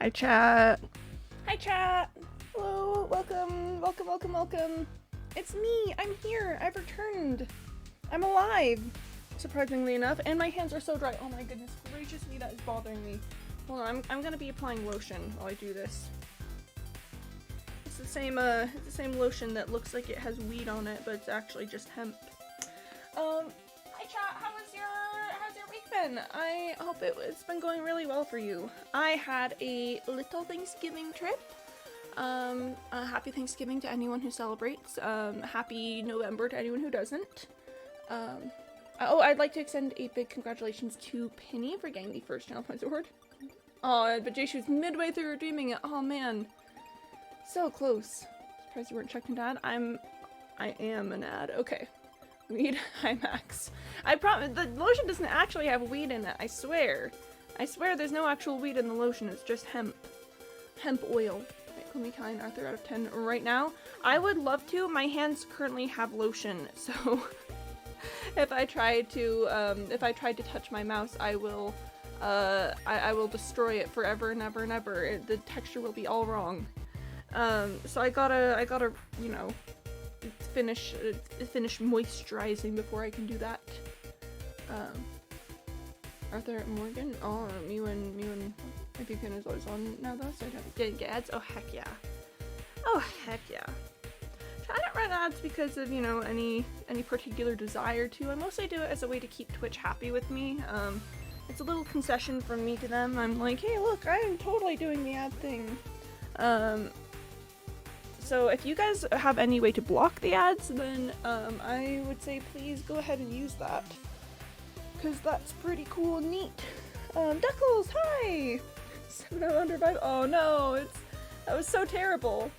Hi, chat. Hi, chat. Hello. Welcome. Welcome, welcome, welcome. It's me. I'm here. I've returned. I'm alive, surprisingly enough, and my hands are so dry. Oh my goodness gracious me, that is bothering me. Hold on, I'm gonna be applying lotion while I do this. It's the same lotion that looks like it has weed on it, but it's actually just hemp. Hi chat, how's your week been? I hope it's been going really well for you. I had a little Thanksgiving trip. Happy Thanksgiving to anyone who celebrates. Happy November to anyone who doesn't. Oh, I'd like to extend a big congratulations to Penny for getting the first Channel Points Award. Oh, but Jayshu's midway through redeeming it. Oh man. So close. Surprised you weren't checked into ad. I am an ad. Okay. Weed. Hi, Max. I promise the lotion doesn't actually have weed in it. I swear. I swear there's no actual weed in the lotion. It's just hemp. Hemp oil. Right, call me kind Arthur out of 10 right now. I would love to. My hands currently have lotion, so if I tried to touch my mouse, I will destroy it forever and ever and ever. The texture will be all wrong. So I gotta, you know, finish moisturizing before I can do that. Arthur Morgan. Oh, Mew and my VPN is always on now though, so I don't get ads. Oh heck yeah. Oh heck yeah. I don't run ads because of, you know, any particular desire to. I mostly do it as a way to keep Twitch happy with me. It's a little concession from me to them. I'm like, hey look, I am totally doing the ad thing. So if you guys have any way to block the ads, then I would say please go ahead and use that. Because that's pretty cool and neat. Duckles, hi! 705. Oh no, that was so terrible.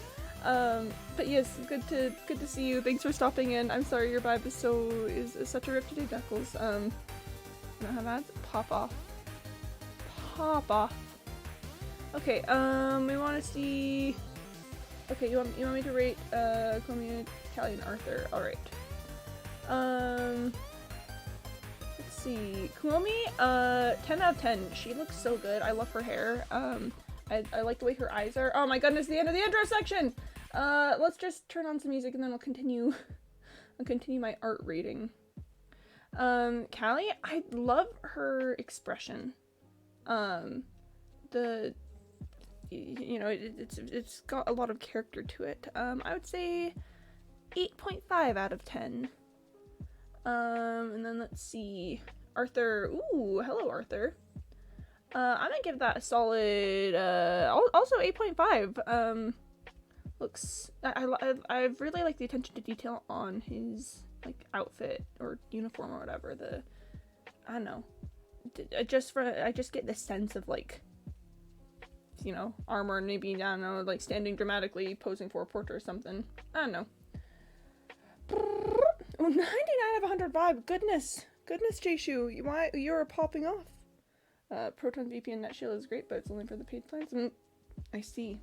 But yes, good to see you. Thanks for stopping in. I'm sorry your vibe is such a rip today, Duckles. I don't have ads. Pop off. Pop off. Okay, we want to see. Okay, you want me to rate Chloe, Callie, and Arthur. All right. Let's see. Kuomi, 10 out of 10. She looks so good. I love her hair. I like the way her eyes are. Oh my goodness, the end of the intro section! Let's just turn on some music and then I'll continue my art rating. Callie, I love her expression. You know, it's got a lot of character to it. I would say 8.5 out of 10. And then let's see. Arthur, ooh, hello Arthur. I'm gonna give that a solid, also 8.5. Looks, I really like the attention to detail on his, like, outfit or uniform or whatever. I don't know. I just get this sense of, like, you know, armor, maybe, I don't know, like, standing dramatically, posing for a portrait or something. I don't know. 99 out of 100 vibe. Goodness, Jayshu, you're popping off. Proton VPN net shield is great, but it's only for the paid plans. I see.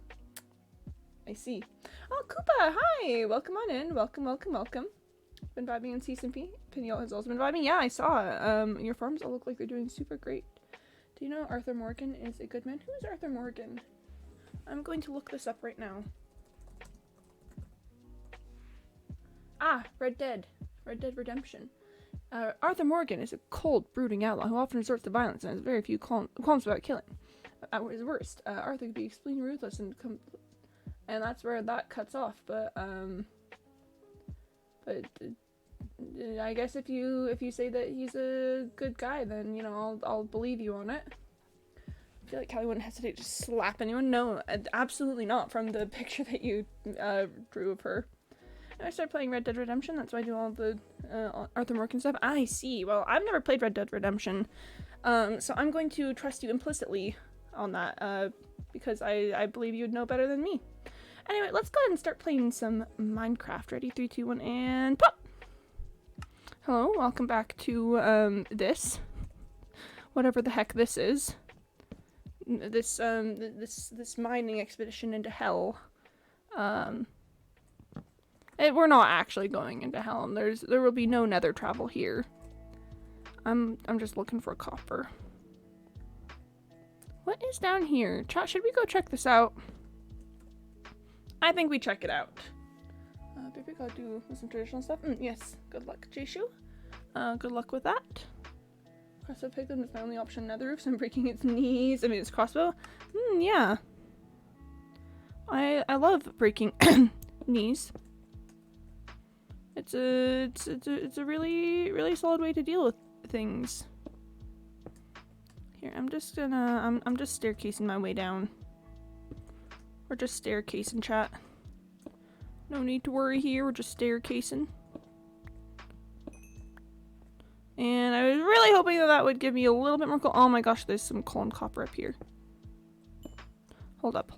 Oh, Koopa, hi! Welcome on in. Welcome. Been vibing in Season P. Peniel has also been vibing. Yeah, I saw. Your farms all look like they're doing super great. Do you know Arthur Morgan is a good man? Who's Arthur Morgan? I'm going to look this up right now. Ah, Red Dead Redemption. Arthur Morgan is a cold, brooding outlaw who often resorts to violence and has very few qualms about killing. At his worst, Arthur could be extremely ruthless and that's where that cuts off. But I guess if you say that he's a good guy, then, you know, I'll believe you on it. I feel like Callie wouldn't hesitate to slap anyone. No, absolutely not. From the picture that you drew of her. I started playing Red Dead Redemption. That's why I do all the Arthur Morgan stuff. I see. Well, I've never played Red Dead Redemption, so I'm going to trust you implicitly on that because I believe you would know better than me. Anyway, let's go ahead and start playing some Minecraft. Ready? 3, 2, 1, and pop! Hello, welcome back to this. Whatever the heck this is. This mining expedition into hell. We're not actually going into hell. There will be no nether travel here. I'm just looking for copper. What is down here? Chat, should we go check this out? I think we check it out. Baby gotta do some traditional stuff. Yes, good luck, Jayshu. Good luck with that. Crossbow piglet is my only option. Nether roofs and breaking its knees. I mean, it's crossbow. Yeah. I love breaking knees. It's a really solid way to deal with things. Here, I'm just staircasing my way down. We're just staircasing, chat. No need to worry here, we're just staircasing. And I was really hoping that would give me a little bit more coal. Oh my gosh, there's some coal and copper up here. Hold up.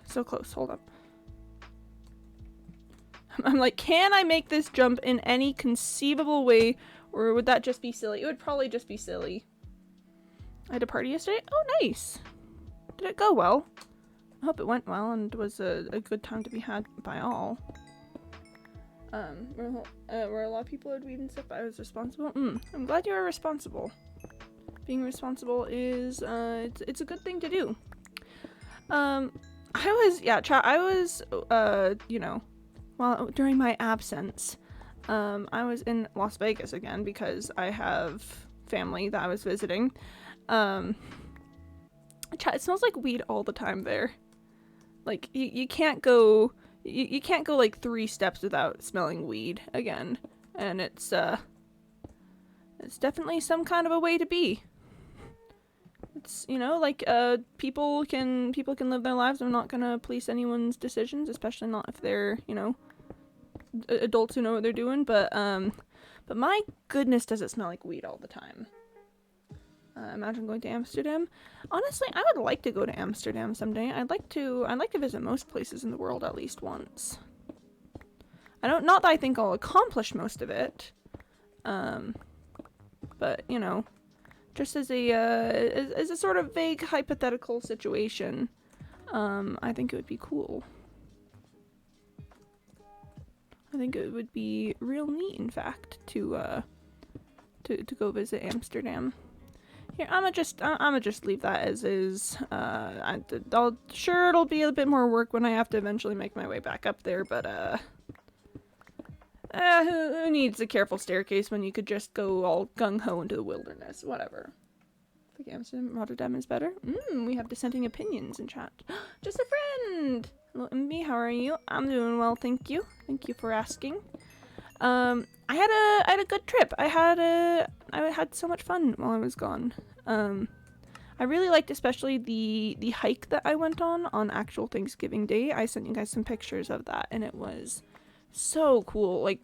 So close, hold up. I'm like, can I make this jump in any conceivable way, or would that just be silly? It would probably just be silly. I had a party yesterday. Oh, nice. Did it go well? I hope it went well and was a good time to be had by all. Were a lot of people at weed and stuff, but I was responsible. I'm glad you were responsible. Being responsible is, it's a good thing to do. I was, you know, well, during my absence, I was in Las Vegas again because I have family that I was visiting. It smells like weed all the time there. Like, you can't go, you can't go like 3 steps without smelling weed again. And it's definitely some kind of a way to be. It's, you know, like, people can live their lives. I'm not gonna police anyone's decisions, especially not if they're, you know, adults who know what they're doing, but my goodness, does it smell like weed all the time. Imagine going to Amsterdam. Honestly, I would like to go to Amsterdam someday. I'd like to visit most places in the world at least once. Not that I think I'll accomplish most of it. But, you know, just as a sort of vague hypothetical situation, I think it would be cool. I think it would be real neat, in fact, to go visit Amsterdam. Here, I'ma just leave that as is. Sure, it'll be a bit more work when I have to eventually make my way back up there, but who needs a careful staircase when you could just go all gung-ho into the wilderness? Whatever. I think Amsterdam, Rotterdam is better. We have dissenting opinions in chat. Just a friend! Hello, MB, how are you? I'm doing well, thank you. Thank you for asking. I had a good trip. I had so much fun while I was gone. I really liked especially the hike that I went on actual Thanksgiving Day. I sent you guys some pictures of that, and it was so cool. Like,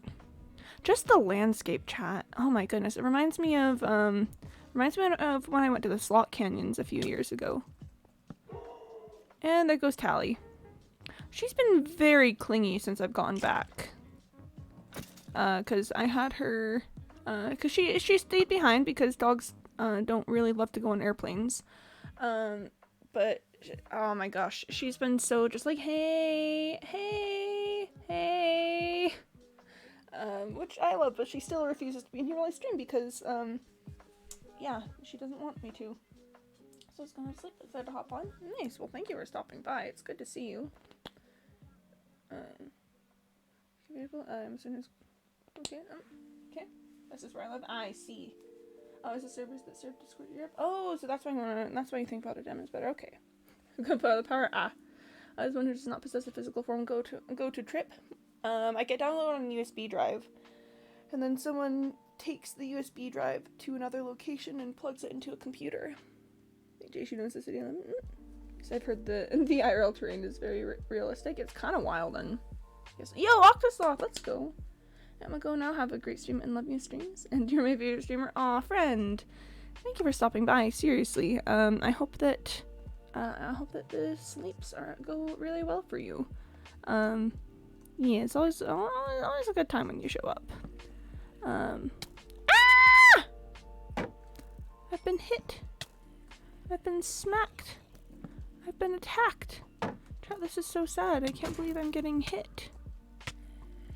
just the landscape, chat. Oh my goodness, it reminds me of when I went to the Slot Canyons a few years ago. And there goes Tally. She's been very clingy since I've gotten back. Cause I had her, cause she stayed behind because dogs, don't really love to go on airplanes. But, oh my gosh, she's been so just like, hey, which I love, but she still refuses to be in here while I stream because, yeah, she doesn't want me to. So I was gonna sleep, decided to hop on. Nice, well thank you for stopping by, it's good to see you. I'm assuming okay, okay. This is where I live. I see. Oh, is the servers that serve Discord Europe? Oh, so that's why you think Rotterdam is better. Okay. Good for the power. I was wondering, does not possess a physical form go to trip. I get downloaded on a USB drive, and then someone takes the USB drive to another location and plugs it into a computer. Jayshu knows the city. Because I've heard the IRL terrain is very realistic. It's kind of wild and. Yo, Octosloth, let's go. I'm gonna go now. Have a great stream and love your streams. And you're my favorite streamer. Aw, friend. Thank you for stopping by. Seriously. I hope that the sleeps go really well for you. Yeah, it's always a good time when you show up. I've been hit. I've been smacked. I've been attacked. Chat, this is so sad. I can't believe I'm getting hit.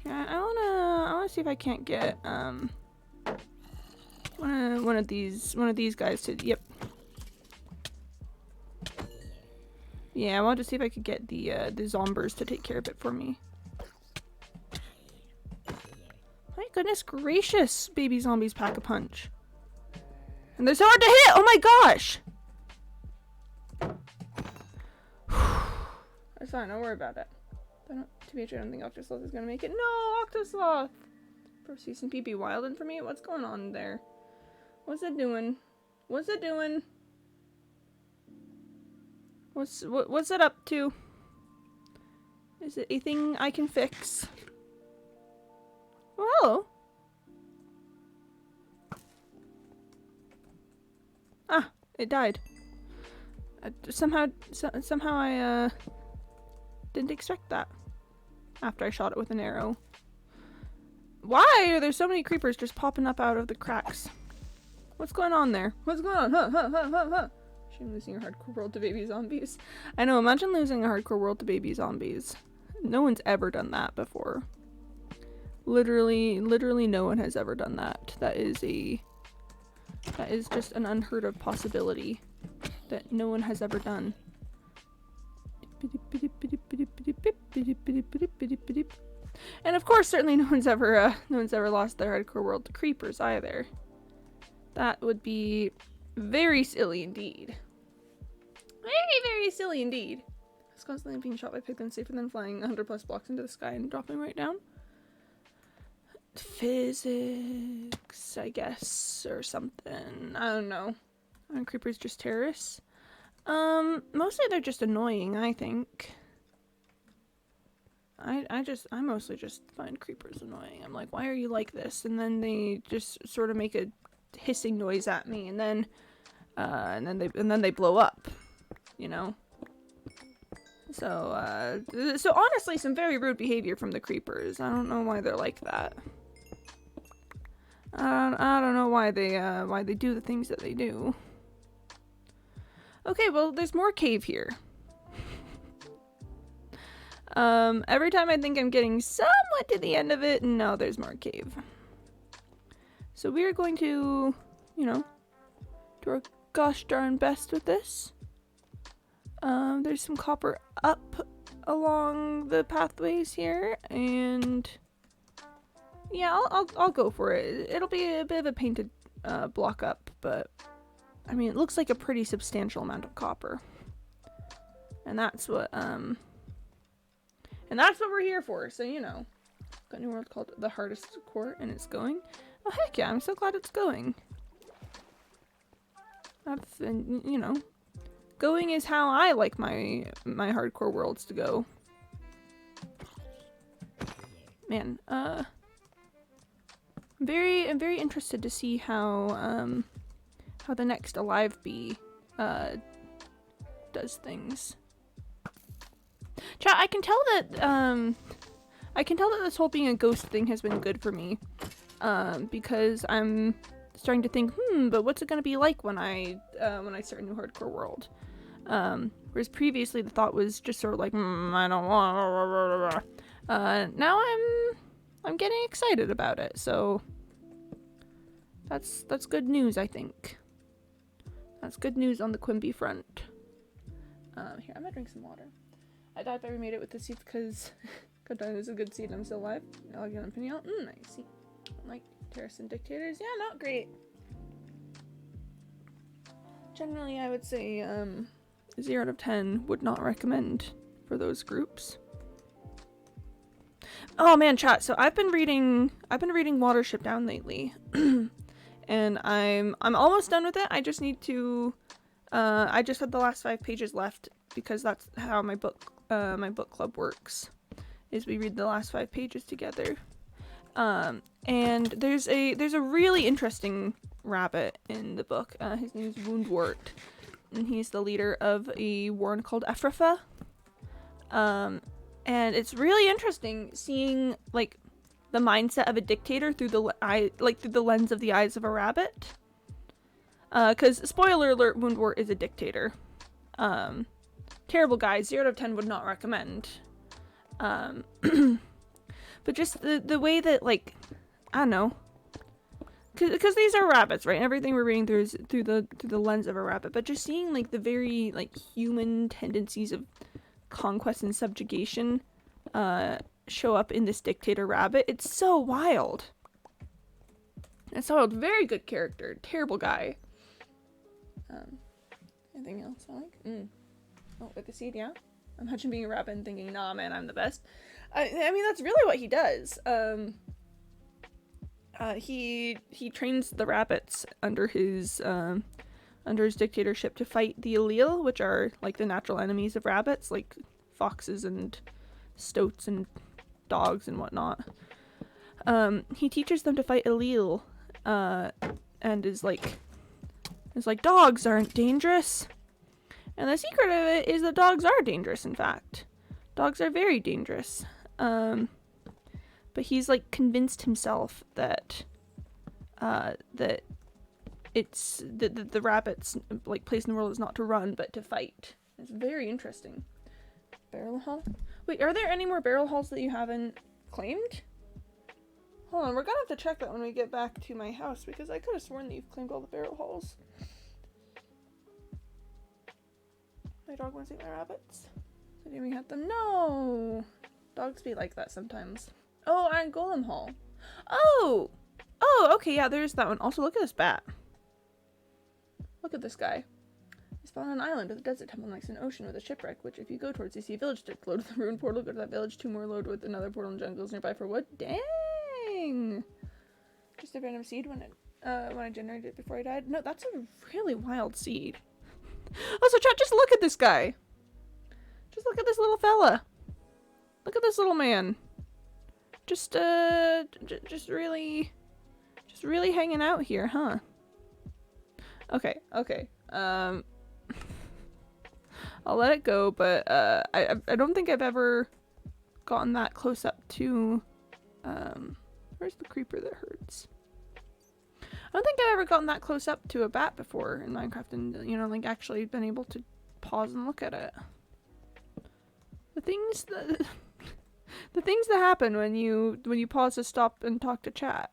Yeah, I wanna see if I can't get one of these guys to Yeah, I wanted to see if I could get the zombers to take care of it for me. My goodness gracious, baby zombies pack a punch. And they're so hard to hit! Oh my gosh! That's fine, don't worry about it. TBH, I don't think Octosloth is gonna make it. No, Octosloth! Percy and PP wilding for me? What's going on there? What's it doing? What's it doing? What's it up to? Is it a thing I can fix? Oh, hello. Ah, it died. Somehow I didn't expect that after I shot it with an arrow. Why are there so many creepers just popping up out of the cracks? What's going on there? What's going on? Huh. I'm losing a hardcore world to baby zombies. I know, imagine losing a hardcore world to baby zombies. No one's ever done that before. Literally no one has ever done that. That is just an unheard of possibility that no one has ever done. And of course, certainly no one's ever lost their hardcore world to creepers either. That would be very silly indeed. Very silly indeed. I was constantly being shot by piglins safer than flying 100+ blocks into the sky and dropping right down. Physics, I guess, or something. I don't know. Aren't creepers just terrorists? Mostly they're just annoying, I think. I mostly just find creepers annoying. I'm like, why are you like this? And then they just sort of make a hissing noise at me, and then they blow up, you know. So honestly, some very rude behavior from the creepers. I don't know why they're like that. I don't know why they do the things that they do. Okay, well, there's more cave here. Every time I think I'm getting somewhat to the end of it, no, there's more cave. So we're going to, you know, do our gosh darn best with this. There's some copper up along the pathways here, and yeah, I'll go for it. It'll be a bit of a painted block up, but I mean, it looks like a pretty substantial amount of copper, and that's what we're here for. So you know, got a new world called the Hardest Court, and it's going. Oh heck yeah! I'm so glad it's going. That's, you know, going is how I like my hardcore worlds to go. Man, I'm very interested to see how the next Alive Bee does things. Chat, I can tell that this whole being a ghost thing has been good for me. Because I'm starting to think, but what's it gonna be like when I start a new hardcore world? Whereas previously the thought was just sort of like, I don't want. Now I'm getting excited about it, so that's good news, I think. That's good news on the Quimby front. Here, I'm gonna drink some water. I thought I remade it with the seeds because God darn, this is a good seed and I'm still alive. Elegant and Pineal. I see. Like terrorists and dictators. Yeah, not great. Generally, I would say 0 out of 10 would not recommend for those groups. Oh man, chat. So I've been reading Watership Down lately, and I'm almost done with it. I just need to. I just had the last 5 pages left because that's how my book club works. Is we read the last 5 pages together. And there's a really interesting rabbit in the book. His name's Woundwort, and he's the leader of a warren called Ephrafa. And it's really interesting seeing like the mindset of a dictator through the lens of the eyes of a rabbit. 'Cause spoiler alert, Woundwort is a dictator. Terrible guy. 0 out of 10 would not recommend. But just the way that, like, I don't know, because these are rabbits, right? Everything we're reading through is through the lens of a rabbit, but just seeing like the very like human tendencies of conquest and subjugation show up in this dictator rabbit. It's so wild. It's so wild. Very good character. Terrible guy. Anything else I like? Oh, with the seed, yeah. Imagine being a rabbit and thinking, nah, man, I'm the best. I mean, that's really what he does. He trains the rabbits under his dictatorship to fight the allele, which are like the natural enemies of rabbits, like foxes and stoats and dogs and whatnot. He teaches them to fight allele, and is like, dogs aren't dangerous. And the secret of it is that dogs are dangerous, in fact. Dogs are very dangerous. But he's like convinced himself that that it's the rabbit's like place in the world is not to run but to fight. It's very interesting. Barrel hall? Wait, are there any more barrel halls that you haven't claimed? Hold on, we're gonna have to check that when we get back to my house, because I could have sworn that you've claimed all the barrel halls. My dog wants to eat my rabbits. So do we have them? No! Dogs be like that sometimes. Oh, Iron Golem Hall. Oh! Oh, okay, yeah, there's that one. Also, look at this bat. Look at this guy. He spawned on an island with a desert temple next to an ocean with a shipwreck, which if you go towards, you see a village district. Load with the ruined portal, go to that village, 2 more load with another portal and jungles nearby for wood. Dang! Just a random seed when I generated it before I died. No, that's a really wild seed. Also, chat, just look at this guy. Just look at this little fella. Look at this little man. Just really hanging out here, huh? Okay. I'll let it go, but I don't think I've ever gotten that close up to where's the creeper that hurts? I don't think I've ever gotten that close up to a bat before in Minecraft, and you know, like actually been able to pause and look at it. The things that happen when you pause to stop and talk to chat.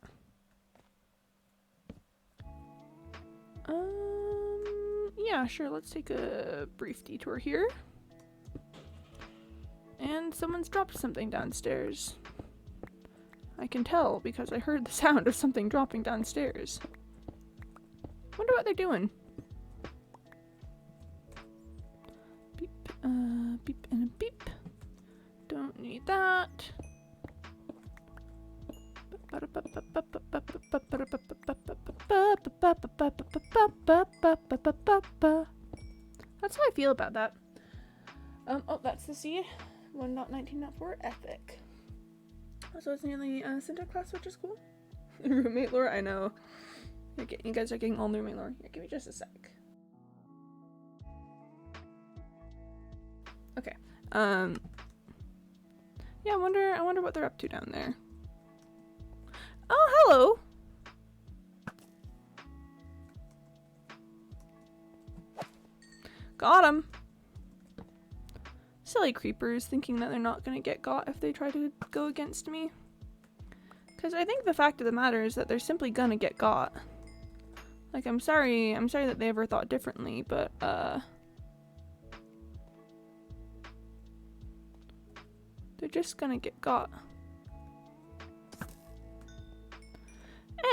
Yeah, sure, let's take a brief detour here. And someone's dropped something downstairs. I can tell because I heard the sound of something dropping downstairs. Wonder what they're doing. Beep, beep and a beep. Don't need that. That's how I feel about that. Oh, that's the seed. 1.19.4 epic. So it's nearly Cinder class, which is cool. Roommate lore, I know. You guys are getting all the roommate lore. Here, give me just a sec. Okay. Yeah, I wonder what they're up to down there. Oh, hello. Got him. Silly creepers thinking that they're not gonna get got if they try to go against me. Because I think the fact of the matter is that they're simply gonna get got. Like, I'm sorry that they ever thought differently, but they're just gonna get got.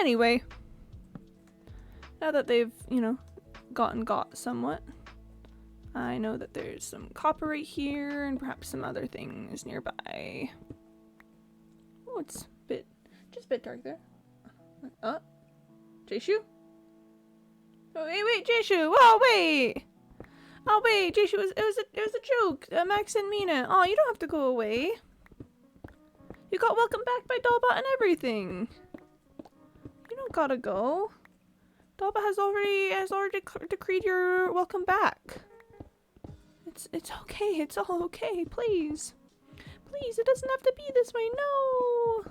Anyway, now that they've, you know, got somewhat, I know that there's some copper right here and perhaps some other things nearby. Oh, it's just a bit dark there. Jayshu? Oh, wait, Jayshu! Oh, wait! Oh, wait, Jayshu, it was a joke. Max didn't mean it. Oh, you don't have to go away. You got welcomed back by Dollbot and everything. You don't gotta go. Dollbot has already decreed your welcome back. It's okay. It's all okay. Please. Please, it doesn't have to be this way. No.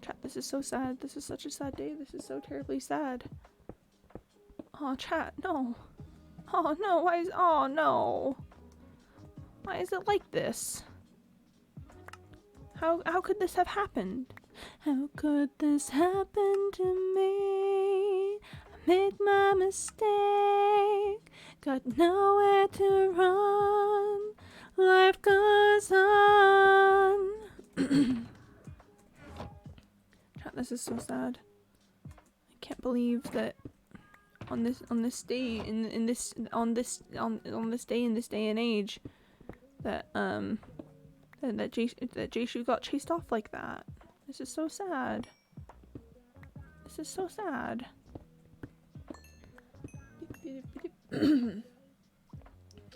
Chat, this is so sad. This is such a sad day. This is so terribly sad. Oh, chat, no. Oh, no. Oh, no. Why is it like this? How could this have happened? How could this happen to me? I made my mistake, got nowhere to run. Life goes on. This is so sad. I can't believe that on this day in this day in this day and age that that Jaeshu got chased off like that. This is so sad. This is so sad.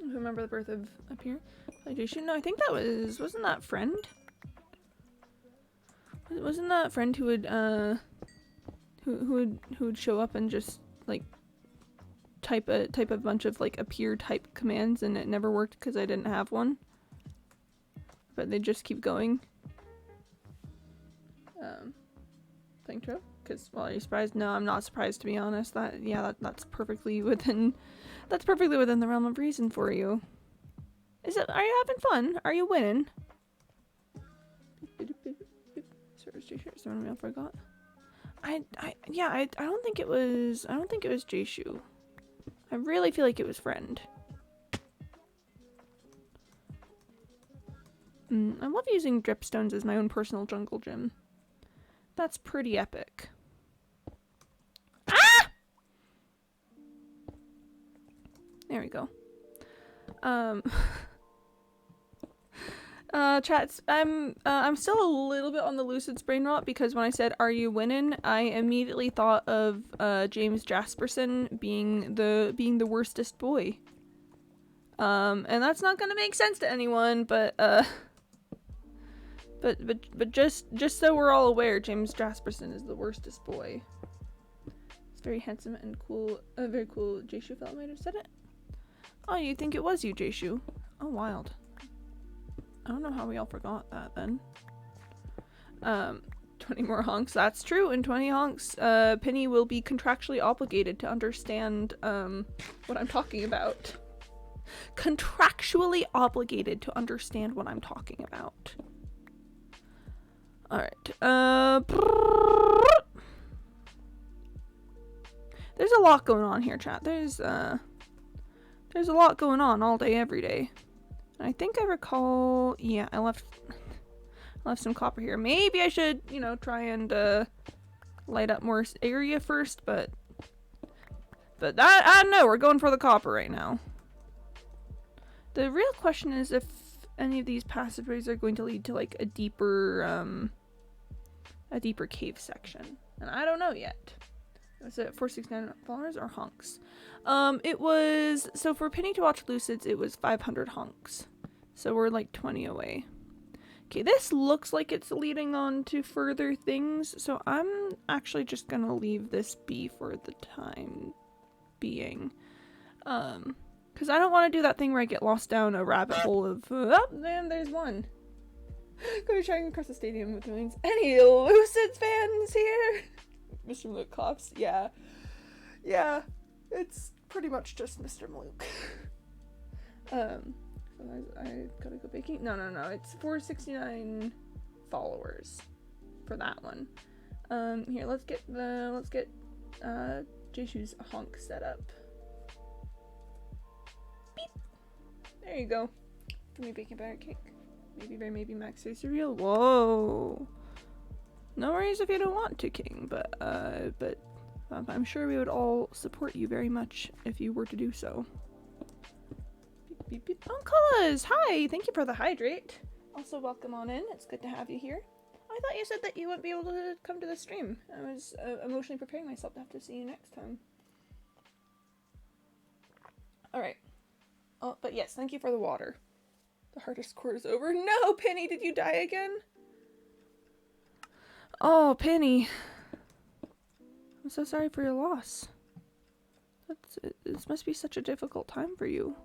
Remember the birth of up here? Jaeshu? No, I think that wasn't that friend? Wasn't that friend who would who would show up and just like type a bunch of like appear type commands, and it never worked because I didn't have one. But they just keep going. Playing Tro? Because, well, are you surprised? No, I'm not surprised, to be honest. That's perfectly within the realm of reason for you. Are you having fun? Are you winning? Is there anyone I forgot? I don't think it was Jaeshu. I really feel like it was Friend. I love using dripstones as my own personal jungle gym. That's pretty epic. Ah! There we go. Chats, I'm still a little bit on the Lucid's brain rot because when I said, "Are you winning?" I immediately thought of James Jasperson being the worstest boy. And that's not gonna make sense to anyone, but just so we're all aware, James Jasperson is the worstest boy. It's very handsome and cool. A very cool Jaeshu fellow might have said it. Oh, you think it was you, Jaeshu? Oh, wild. I don't know how we all forgot that then. 20 more honks. That's true. In 20 honks, Penny will be contractually obligated to understand what I'm talking about. Contractually obligated to understand what I'm talking about. Alright. There's a lot going on here, chat. There's a lot going on all day, every day. And I think I recall... Yeah, I left some copper here. Maybe I should, try and light up more area first, but I don't know. We're going for the copper right now. The real question is if any of these passageways are going to lead to like a deeper cave section, and I don't know yet. Was it 469 followers or honks? It was, so for Penny to watch Lucids, it was 500 honks. So we're like 20 away. Okay, this looks like it's leading on to further things, so I'm actually just gonna leave this be for the time being. Because I don't want to do that thing where I get lost down a rabbit hole of, oh, man, there's one. Go trying across the stadium with millions. Any Lucids fans here? Mr. Malouk coughs. Yeah, it's pretty much just Mr. Malouk. So I gotta go baking. No, it's 469 followers for that one. Here, let's get Jaeshu's honk set up. Beep. There you go. For me baking batter cake. Maybe Max say cereal. Whoa. No worries if you don't want to, King, but I'm sure we would all support you very much if you were to do so. Beep, beep, beep. Uncolas! Hi! Thank you for the hydrate. Also, welcome on in. It's good to have you here. I thought you said that you wouldn't be able to come to the stream. I was emotionally preparing myself to have to see you next time. Alright. Oh, but yes, thank you for the water. The hardest core is over. No, Penny, did you die again? Oh, Penny. I'm so sorry for your loss. This must be such a difficult time for you.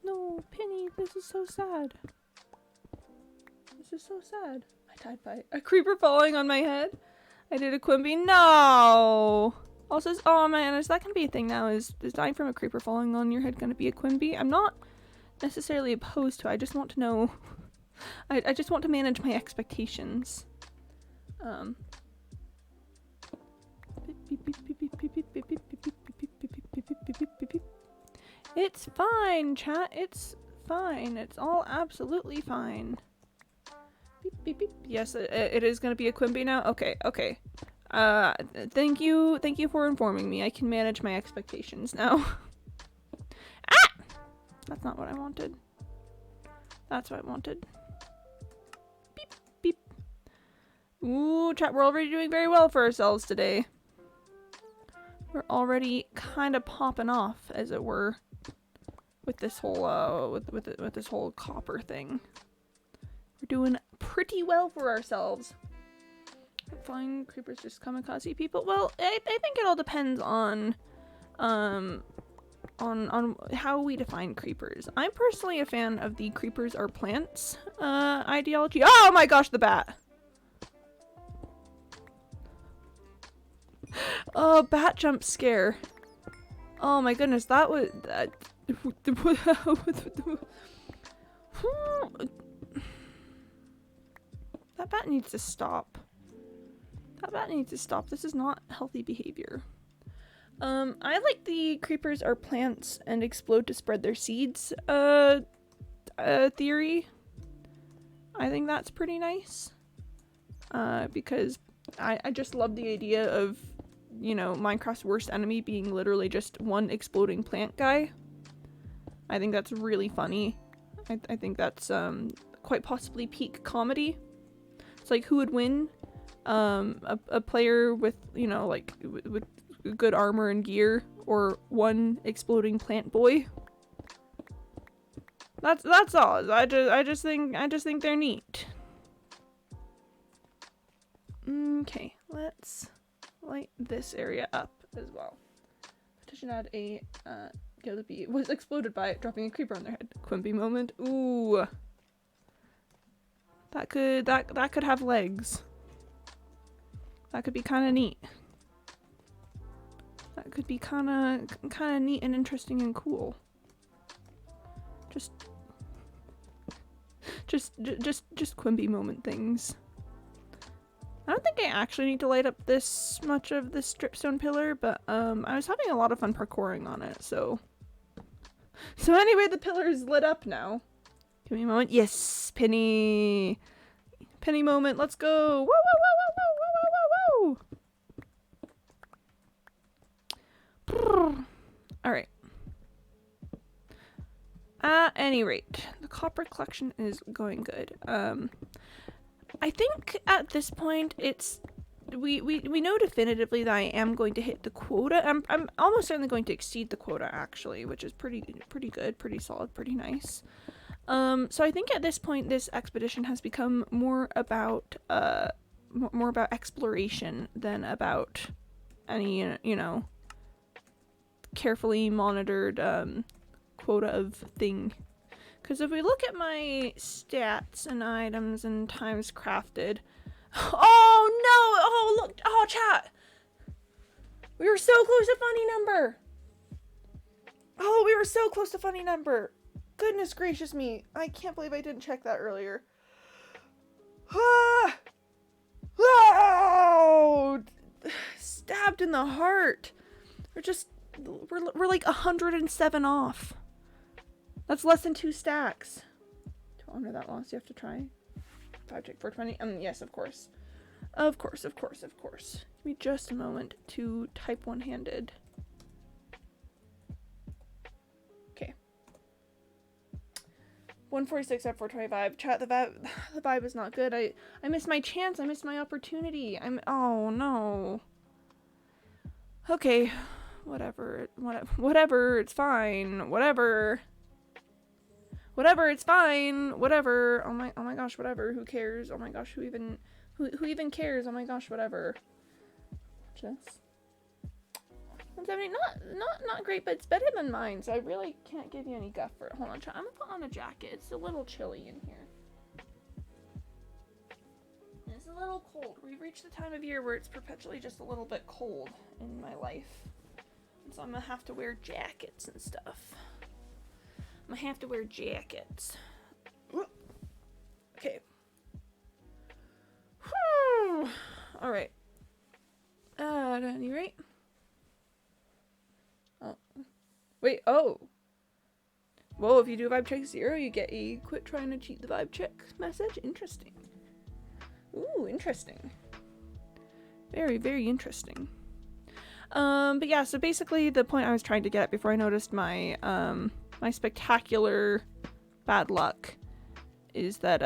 No, Penny, this is so sad. This is so sad. I died by a creeper falling on my head. I did a Quimby. No! Also, oh man, is that gonna be a thing now? Is dying from a creeper falling on your head gonna be a Quimby? I'm not necessarily opposed to it. I just want to know I just want to manage my expectations. It's fine, chat. It's fine. It's all absolutely fine. Beep, beep, beep. Yes, it is going to be a Quimby now. Okay, okay. Thank you for informing me. I can manage my expectations now. Ah! That's not what I wanted. That's what I wanted. Beep, beep. Ooh, chat, we're already doing very well for ourselves today. We're already kind of popping off, as it were, with this whole, with this whole copper thing. We're doing pretty well for ourselves. Flying creepers just kamikaze people. Well, I think it all depends on how we define creepers. I'm personally a fan of the creepers are plants ideology. Oh my gosh, the bat! Oh, bat jump scare. Oh my goodness, that was that. That bat needs to stop. That bat needs to stop. This is not healthy behavior. I like the creepers are plants and explode to spread their seeds theory. I think that's pretty nice. Because I just love the idea of, you know, Minecraft's worst enemy being literally just one exploding plant guy. I think that's really funny. I think that's quite possibly peak comedy. It's like, who would win? A player with, you know, like with good armor and gear, or one exploding plant boy. That's all. I just think they're neat. Okay, let's light this area up as well. Petition add a Gillipy was exploded by dropping a creeper on their head. Quimby moment. Ooh. That could have legs. That could be kind of neat. That could be kind of neat and interesting and cool. Just Quimby moment things. I don't think I actually need to light up this much of this dripstone pillar, but I was having a lot of fun parkouring on it, so anyway, the pillar is lit up now. Give me a moment. Yes, Penny moment. Let's go. Whoa, whoa, whoa, whoa, whoa, whoa, whoa, whoa. All right. At any rate, the copper collection is going good. I think at this point it's we know definitively that I am going to hit the quota. I'm almost certainly going to exceed the quota actually, which is pretty good, pretty solid, pretty nice. So I think at this point this expedition has become more about exploration than about any, you know, carefully monitored quota of thing. Because if we look at my stats and items and times crafted, oh no! Oh look! Oh chat! We were so close to funny number. Oh, we were so close to funny number. Goodness gracious me! I can't believe I didn't check that earlier. Ah! Oh! Stabbed in the heart. We're like 107 off. That's less than 2 stacks. To honor that loss, you have to try. 5 check 420. Yes, of course. Of course. Give me just a moment to type one-handed. Okay. 146 at 425. Chat, the vibe is not good. I missed my chance. I missed my opportunity. Oh no. Okay. Whatever, it's fine. Whatever, it's fine. Whatever. Oh my gosh, whatever. Who cares? Oh my gosh, who even cares? Oh my gosh, whatever. Just 170, not great, but it's better than mine, so I really can't give you any guff for it. Hold on, I'm gonna put on a jacket. It's a little chilly in here. It's a little cold. We've reached the time of year where it's perpetually just a little bit cold in my life. So I'm gonna have to wear jackets and stuff. I'm gonna have to wear jackets. Okay. Alright. At any rate. Oh. Wait, oh. Whoa, if you do vibe check 0, you get a quit trying to cheat the vibe check message. Interesting. Ooh, interesting. Very, very interesting. But yeah, so basically the point I was trying to get before I noticed my, my spectacular bad luck is that,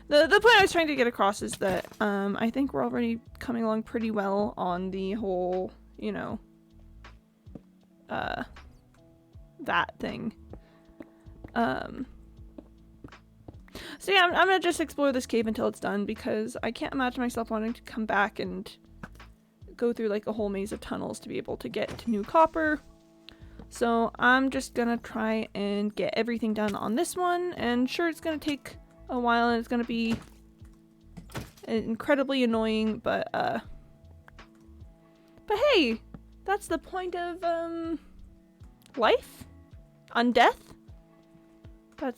the point I was trying to get across is that, I think we're already coming along pretty well on the whole, you know, that thing. So yeah, I'm gonna just explore this cave until it's done, because I can't imagine myself wanting to come back and go through like a whole maze of tunnels to be able to get to new copper. So I'm just gonna try and get everything done on this one, and sure, it's gonna take a while and it's gonna be incredibly annoying, but hey, that's the point of life? Undeath? That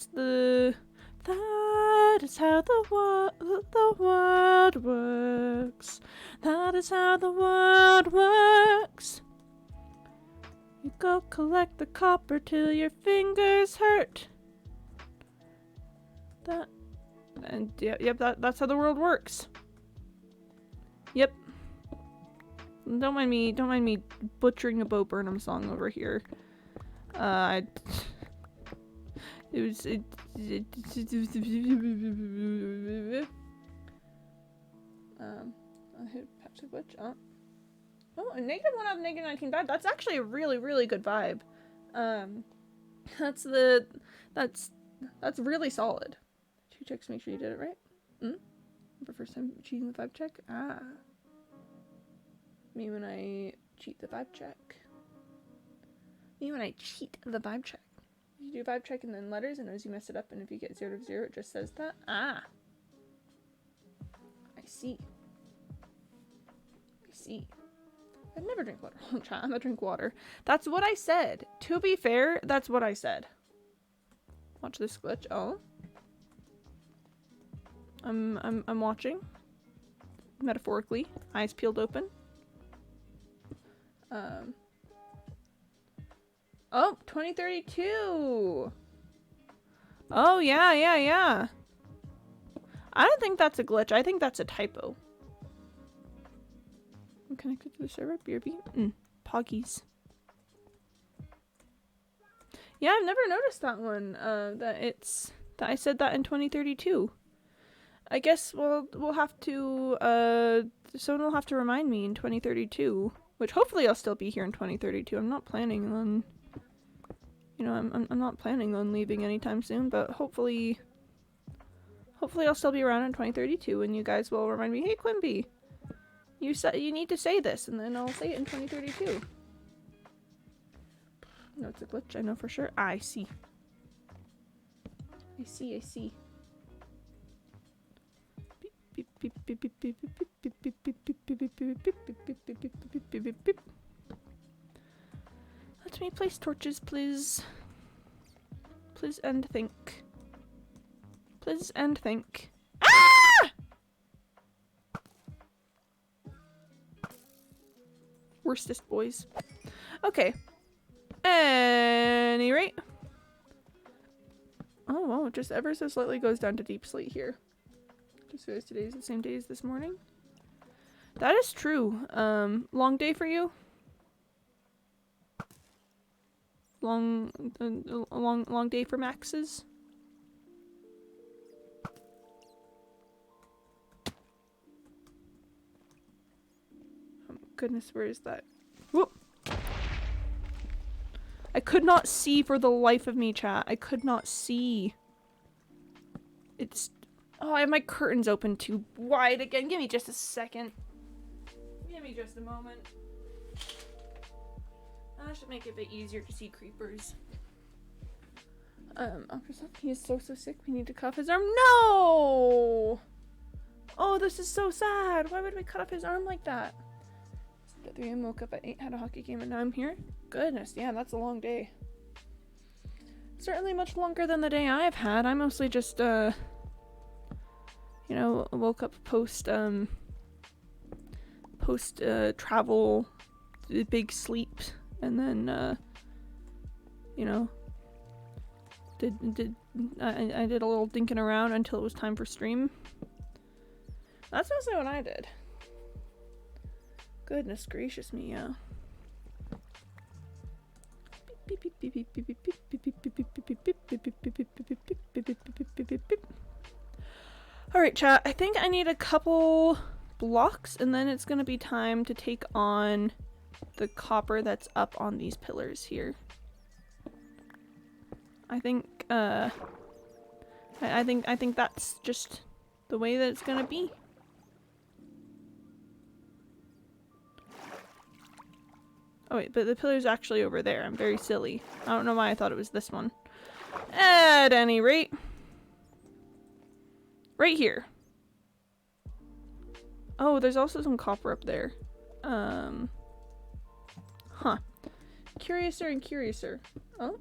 is how the world works. That is how the world works. You go collect the copper till your fingers hurt. That's how the world works. Yep. Don't mind me butchering a Bo Burnham song over here. I'll hit Pepsi Glitch. Oh, a -1 out of -19 vibe. That's actually a really, really good vibe. That's really solid. 2 checks, make sure you did it right. For first time cheating the vibe check. Me when I cheat the vibe check. You do vibe check and then letters, and as you mess it up, and if you get 0 to 0, it just says that. I see. I'd never drink water. I'm gonna drink water. That's what I said. To be fair, that's what I said. Watch this glitch. Oh. I'm watching. Metaphorically. Eyes peeled open. Oh, 2032! Oh, yeah. I don't think that's a glitch. I think that's a typo. I'm connected to the server. BRB. Poggies. Yeah, I've never noticed that one. That I said that in 2032. I guess we'll have to, someone will have to remind me in 2032. Which hopefully I'll still be here in 2032. I'm not planning on, you know, I'm not planning on leaving anytime soon, but hopefully I'll still be around in 2032, and you guys will remind me, hey Quimby, you need to say this, and then I'll say it in 2032. No, it's a glitch, I know for sure. I see. Let me place torches, please. Please and think. Ah! Worstest boys. Okay. Any rate. Oh, wow, just ever so slightly goes down to deep sleep here. Just because today's the same day as this morning. That is true. Long day for you? Long day for Maxes? Oh goodness, where is that? Whoop! I could not see for the life of me, chat. I could not see. It's... Oh, I have my curtains open too wide again. Give me just a second. Give me just a moment. That should make it a bit easier to see creepers. He is so sick. We need to cut off his arm. No! Oh, this is so sad. Why would we cut off his arm like that? At 3 AM, woke up at 8, had a hockey game, and now I'm here. Goodness, yeah, that's a long day. Certainly much longer than the day I've had. I mostly just, you know, woke up post travel, big sleep, and then, you know, I did a little dinking around until it was time for stream. That's mostly what I did. Goodness gracious me, yeah. Alright, chat, I think I need a couple blocks and then it's gonna be time to take on the copper that's up on these pillars here. I think I think that's just the way that it's gonna be. Oh wait, but the pillar's actually over there. I'm very silly. I don't know why I thought it was this one. At any rate. Right here. Oh, there's also some copper up there. Huh. Curiouser and curiouser. Oh.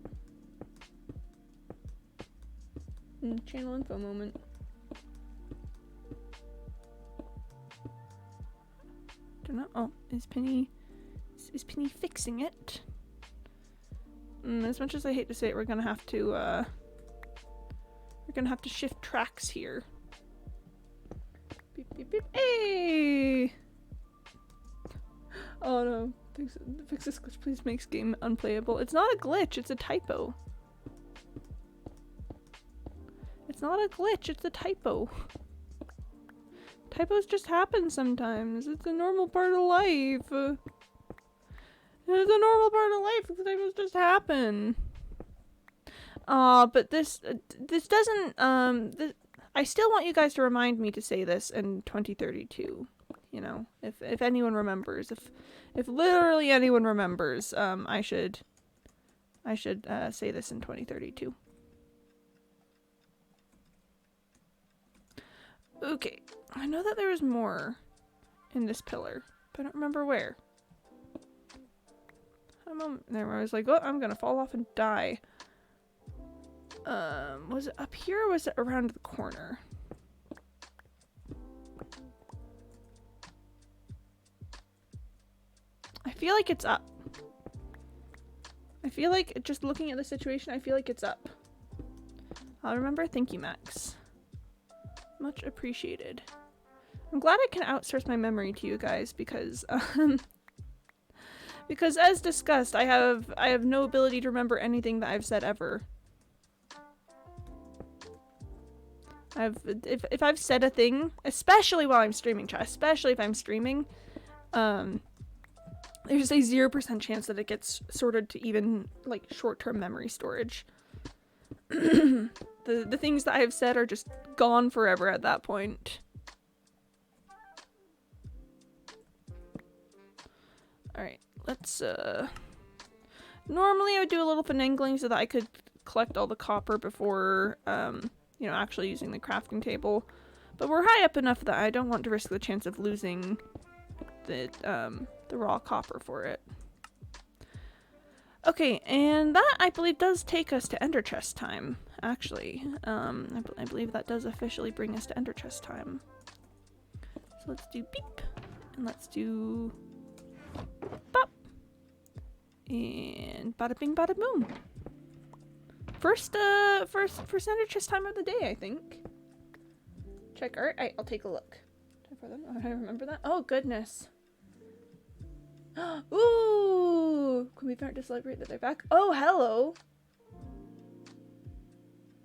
Channel info moment. Don't know. Oh, is Penny fixing it? As much as I hate to say it, we're gonna have to shift tracks here. Beep beep beep. Hey! Oh no. Fix this glitch, please. Makes game unplayable. It's not a glitch, it's a typo. It's not a glitch, it's a typo. Typos just happen sometimes. It's a normal part of life. It's a normal part of life. Typos just happen. But this doesn't, I still want you guys to remind me to say this in 2032. You know, if anyone remembers, if literally anyone remembers, I should say this in 2032. Okay, I know that there was more in this pillar, but I don't remember where. A moment there where I was like, oh, I'm gonna fall off and die. Was it up here or was it around the corner? I feel like it's up. I feel like, just looking at the situation, I feel like it's up. I'll remember. Thank you, Max. Much appreciated. I'm glad I can outsource my memory to you guys because, because as discussed, I have no ability to remember anything that I've said ever. If I've said a thing, especially while I'm streaming, chat, especially if I'm streaming, there's a 0% chance that it gets sorted to even like short-term memory storage. The things that I have said are just gone forever at that point. Alright, let's normally I would do a little finagling so that I could collect all the copper before you know, actually using the crafting table. But we're high up enough that I don't want to risk the chance of losing the raw copper for it. Okay, and that, I believe, does take us to Ender Chest time, actually. I believe that does officially bring us to Ender Chest time. So let's do beep, and let's do bop, and bada bing bada boom. First Ender Chest time of the day, I think. Check art? I'll take a look. I remember that? Oh, goodness. Ooh! Can we start to celebrate that they're back? Oh, hello!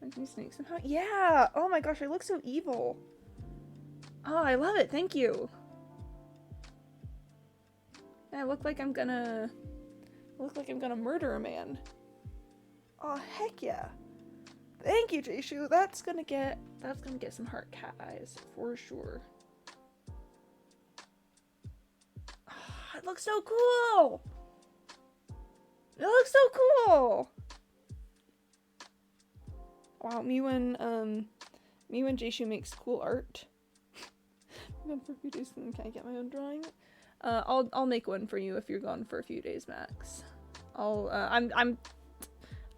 Makes me sneak somehow. Yeah! Oh my gosh, I look so evil. Oh, I love it. Thank you. I look like I'm gonna murder a man. Oh, heck yeah. Thank you, Jayshu. That's gonna get some heart cat eyes for sure. It looks so cool! It looks so cool! Wow, me when Jayshu makes cool art. I'm gone for a few days and then can I get my own drawing? I'll make one for you if you're gone for a few days, Max.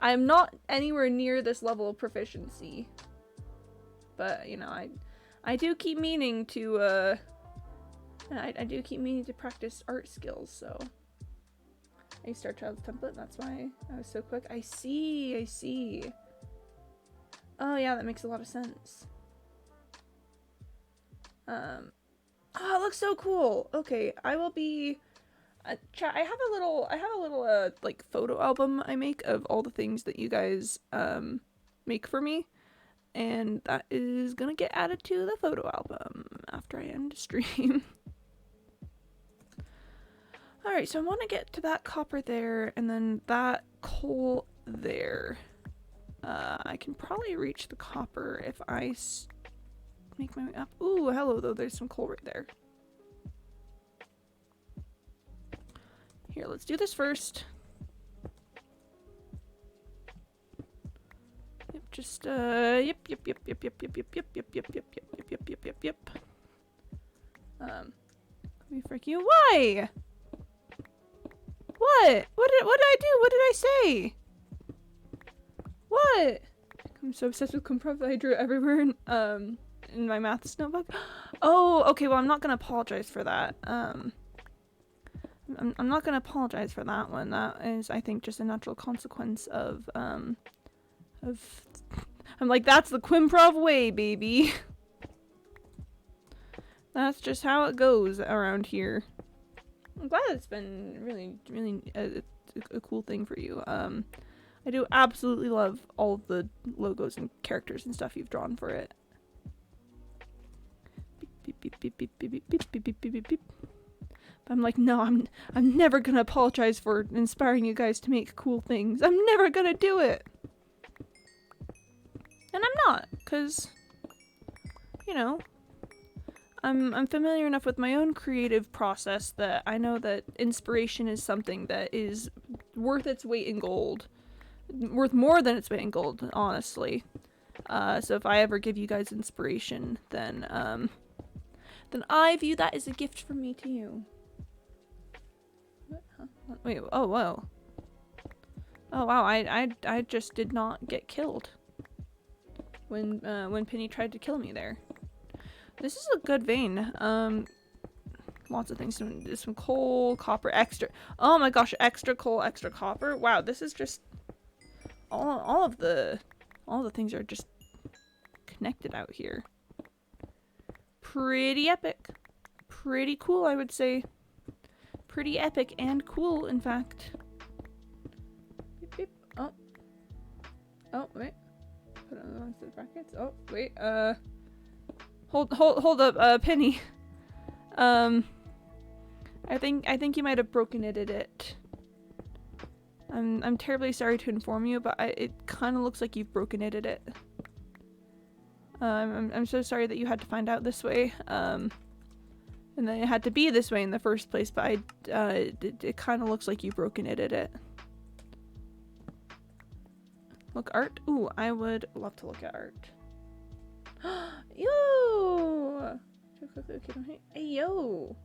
I'm not anywhere near this level of proficiency. But, you know, I do keep meaning to, I do keep meaning to practice art skills, so. I used Star Child's template, that's why I was so quick. I see. Oh yeah, that makes a lot of sense. Oh, it looks so cool. Okay, I will be, chat, I have a little, like, photo album I make of all the things that you guys, make for me. And that is gonna get added to the photo album after I end the stream. Alright, so I want to get to that copper there, and then that coal there. I can probably reach the copper if I make my way up. Ooh, hello though, there's some coal right there. Here, let's do this first. Yep, just, yep. Let me frick you. Why? What? What did I do? What did I say? What? I'm so obsessed with comprov that I drew everywhere in my maths notebook. Oh, okay, well I'm not gonna apologize for that. I'm not gonna apologize for that one. That is, I think, just a natural consequence of I'm like, that's the Quimprov way, baby. That's just how it goes around here. I'm glad it's been really a cool thing for you. I do absolutely love all of the logos and characters and stuff you've drawn for it. Beep, beep, beep, beep, beep, beep, beep, beep, beep, beep, beep. But I'm like, no, I'm never gonna apologize for inspiring you guys to make cool things. I'm never gonna do it. And I'm not, cause, you know, I'm familiar enough with my own creative process that I know that inspiration is something that is worth its weight in gold. Worth more than its weight in gold, honestly. So if I ever give you guys inspiration, then I view that as a gift from me to you. What? Huh? Wait, oh wow. Oh wow, I just did not get killed when Penny tried to kill me there. This is a good vein. Lots of things. Some coal, copper, extra. Oh my gosh, extra coal, extra copper. Wow, this is just all the things are just connected out here. Pretty epic. Pretty cool, I would say. Pretty epic and cool, in fact. Beep, beep. Oh. Oh, wait. Put it on the brackets. Oh, wait. Hold up, Penny. I think you might have broken it. I'm terribly sorry to inform you, but it kind of looks like you've broken it. I'm so sorry that you had to find out this way. And then it had to be this way in the first place, but it kind of looks like you've broken it. Look, art? Ooh, I would love to look at art. Yo! Hey, yo!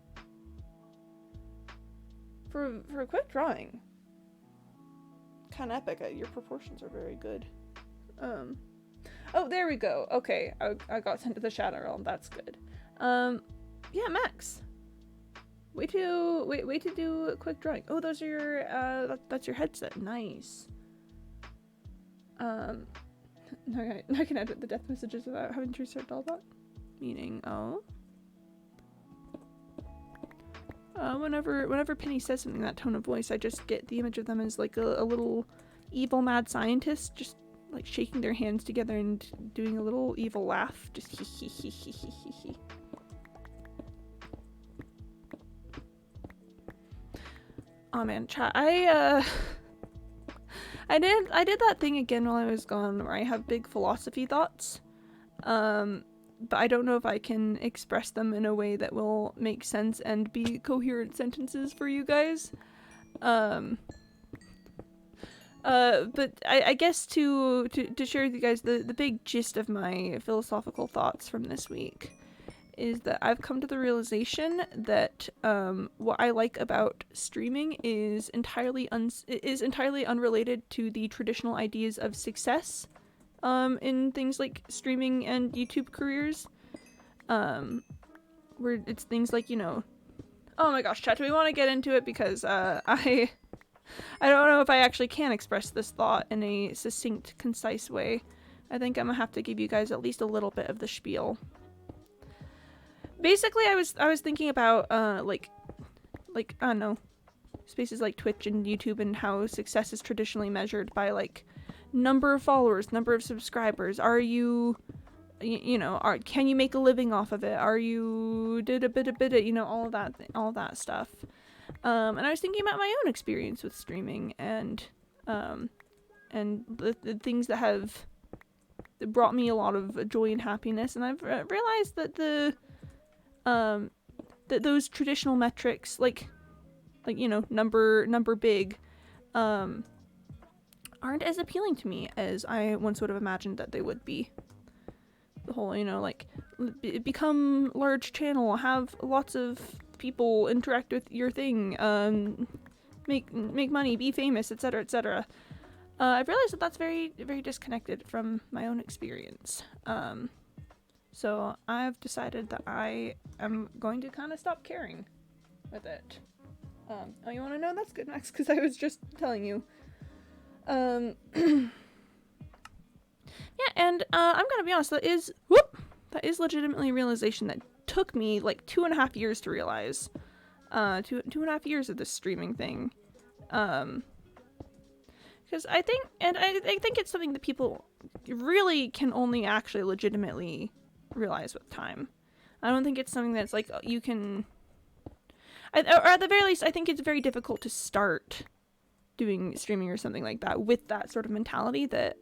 For a quick drawing. Kind of epic. Your proportions are very good. Oh, there we go. Okay, I got sent to the Shadow Realm. That's good. Yeah, Max. Way to do a quick drawing. Oh, those are your that's your headset. Nice. No, I can edit the death messages without having to restart Dollbot. Meaning, oh. Whenever Penny says something in that tone of voice, I just get the image of them as like a little evil mad scientist, just like shaking their hands together and doing a little evil laugh. Just hee hee hee hee hee hee hee. Oh man, chat. I did that thing again while I was gone where I have big philosophy thoughts. But I don't know if I can express them in a way that will make sense and be coherent sentences for you guys. But I guess to share with you guys the big gist of my philosophical thoughts from this week is that I've come to the realization that what I like about streaming is entirely unrelated to the traditional ideas of success in things like streaming and YouTube careers. Where it's things like, you know, oh my gosh, chat, do we want to get into it? Because I don't know if I actually can express this thought in a succinct, concise way. I think I'm gonna have to give you guys at least a little bit of the spiel. Basically, I was thinking about like I don't know, spaces like Twitch and YouTube and how success is traditionally measured by like number of followers, number of subscribers. Are you, you know, can you make a living off of it? Are you did a bit of, you know, all that stuff. And I was thinking about my own experience with streaming and the things that have brought me a lot of joy and happiness. And I've realized that that those traditional metrics, like you know, number big, aren't as appealing to me as I once would have imagined that they would be. The whole, you know, like become large channel, have lots of people interact with your thing, make money, be famous, etc., etc. I've realized that that's very, very disconnected from my own experience. So I've decided that I am going to kind of stop caring with it. Oh, you want to know? That's good, Max, because I was just telling you. Yeah, and I'm gonna be honest, that is legitimately a realization that took me like 2.5 years to realize. 2.5 years of this streaming thing. Because I think it's something that people really can only actually legitimately realize with time. I don't think it's something that's like you can, or at the very least, I think it's very difficult to start doing streaming or something like that with that sort of mentality that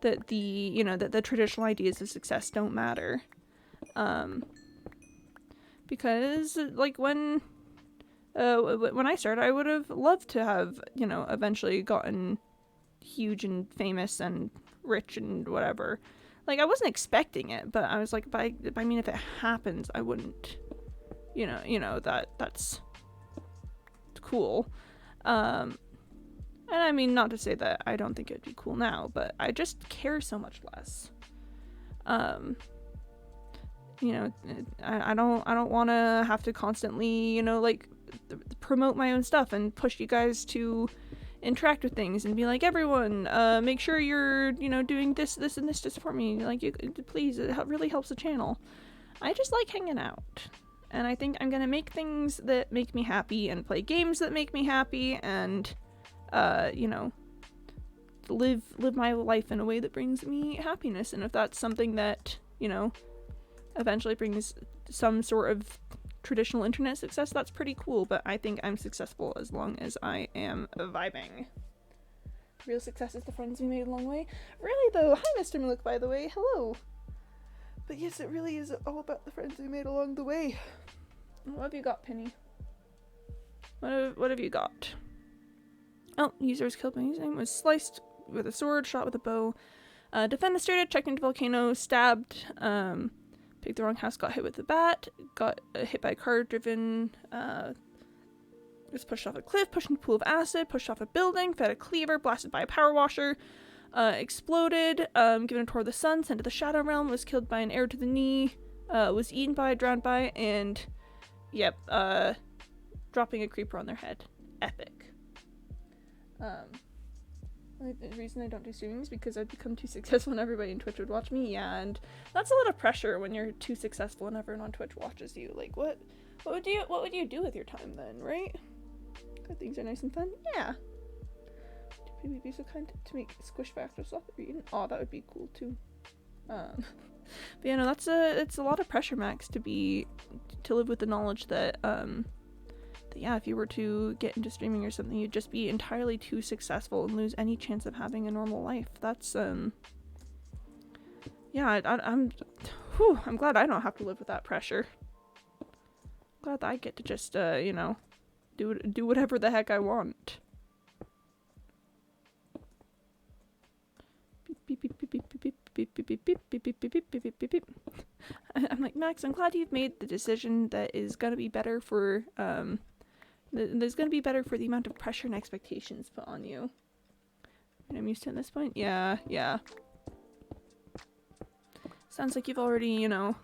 that the traditional ideas of success don't matter. Because like when I started, I would have loved to have, you know, eventually gotten huge and famous and rich and whatever. Like, I wasn't expecting it, but I was like, I mean, if it happens, I wouldn't, you know, that's cool. And I mean, not to say that I don't think it'd be cool now, but I just care so much less. You know, I don't want to have to constantly, you know, like promote my own stuff and push you guys to interact with things and be like, everyone, make sure you're, you know, doing this and this to support me. Like, you please, it really helps the channel. I just like hanging out, and I think I'm gonna make things that make me happy and play games that make me happy and, you know, live my life in a way that brings me happiness. And if that's something that, you know, eventually brings some sort of traditional internet success, that's pretty cool, but I think I'm successful as long as I am vibing. Real success is the friends we made along the way. Really though, hi Mr. Malik, by the way, hello. But yes, it really is all about the friends we made along the way. What have you got, Penny? What have you got? Oh, user was killed by his name, was sliced with a sword, shot with a bow, defenestrated, checked into volcano, stabbed, picked the wrong house, got hit with a bat, got hit by a car driven, was pushed off a cliff, pushed into a pool of acid, pushed off a building, fed a cleaver, blasted by a power washer, exploded, given a tour of the sun, sent to the Shadow Realm, was killed by an arrow to the knee, was eaten by, drowned by, and, yep, dropping a creeper on their head. Epic. The reason I don't do streaming is because I'd become too successful and everybody in Twitch would watch me. Yeah, and that's a lot of pressure when you're too successful and everyone on Twitch watches you. Like, what would you do with your time then, right? Good things are nice and fun. Yeah. Would you be so kind to make squish factor stuff eaten? Oh, that would be cool too. But yeah, no, it's a lot of pressure, Max, to live with the knowledge that yeah, if you were to get into streaming or something, you'd just be entirely too successful and lose any chance of having a normal life. That's, yeah, I'm glad I don't have to live with that pressure. Glad that I get to just, you know, do whatever the heck I want. Beep, beep, beep, beep, beep, beep, beep, beep, beep, beep, beep, beep, beep, beep, beep, beep, beep. I'm like, Max, I'm glad you've made the decision that is gonna be better for, there's gonna be better for the amount of pressure and expectations put on you. And I'm used to at this point? Yeah. Sounds like you've already, you know,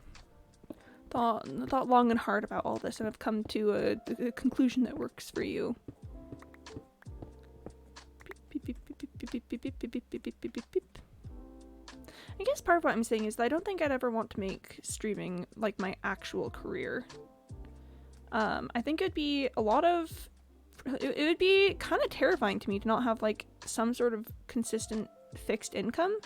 thought long and hard about all this and have come to a conclusion that works for you. Beep, beep, beep, beep, beep, beep, beep, beep, beep, beep, beep, beep, beep, beep. I guess part of what I'm saying is that I don't think I'd ever want to make streaming like my actual career. I think it'd be a lot of... It would be kind of terrifying to me to not have like some sort of consistent fixed income.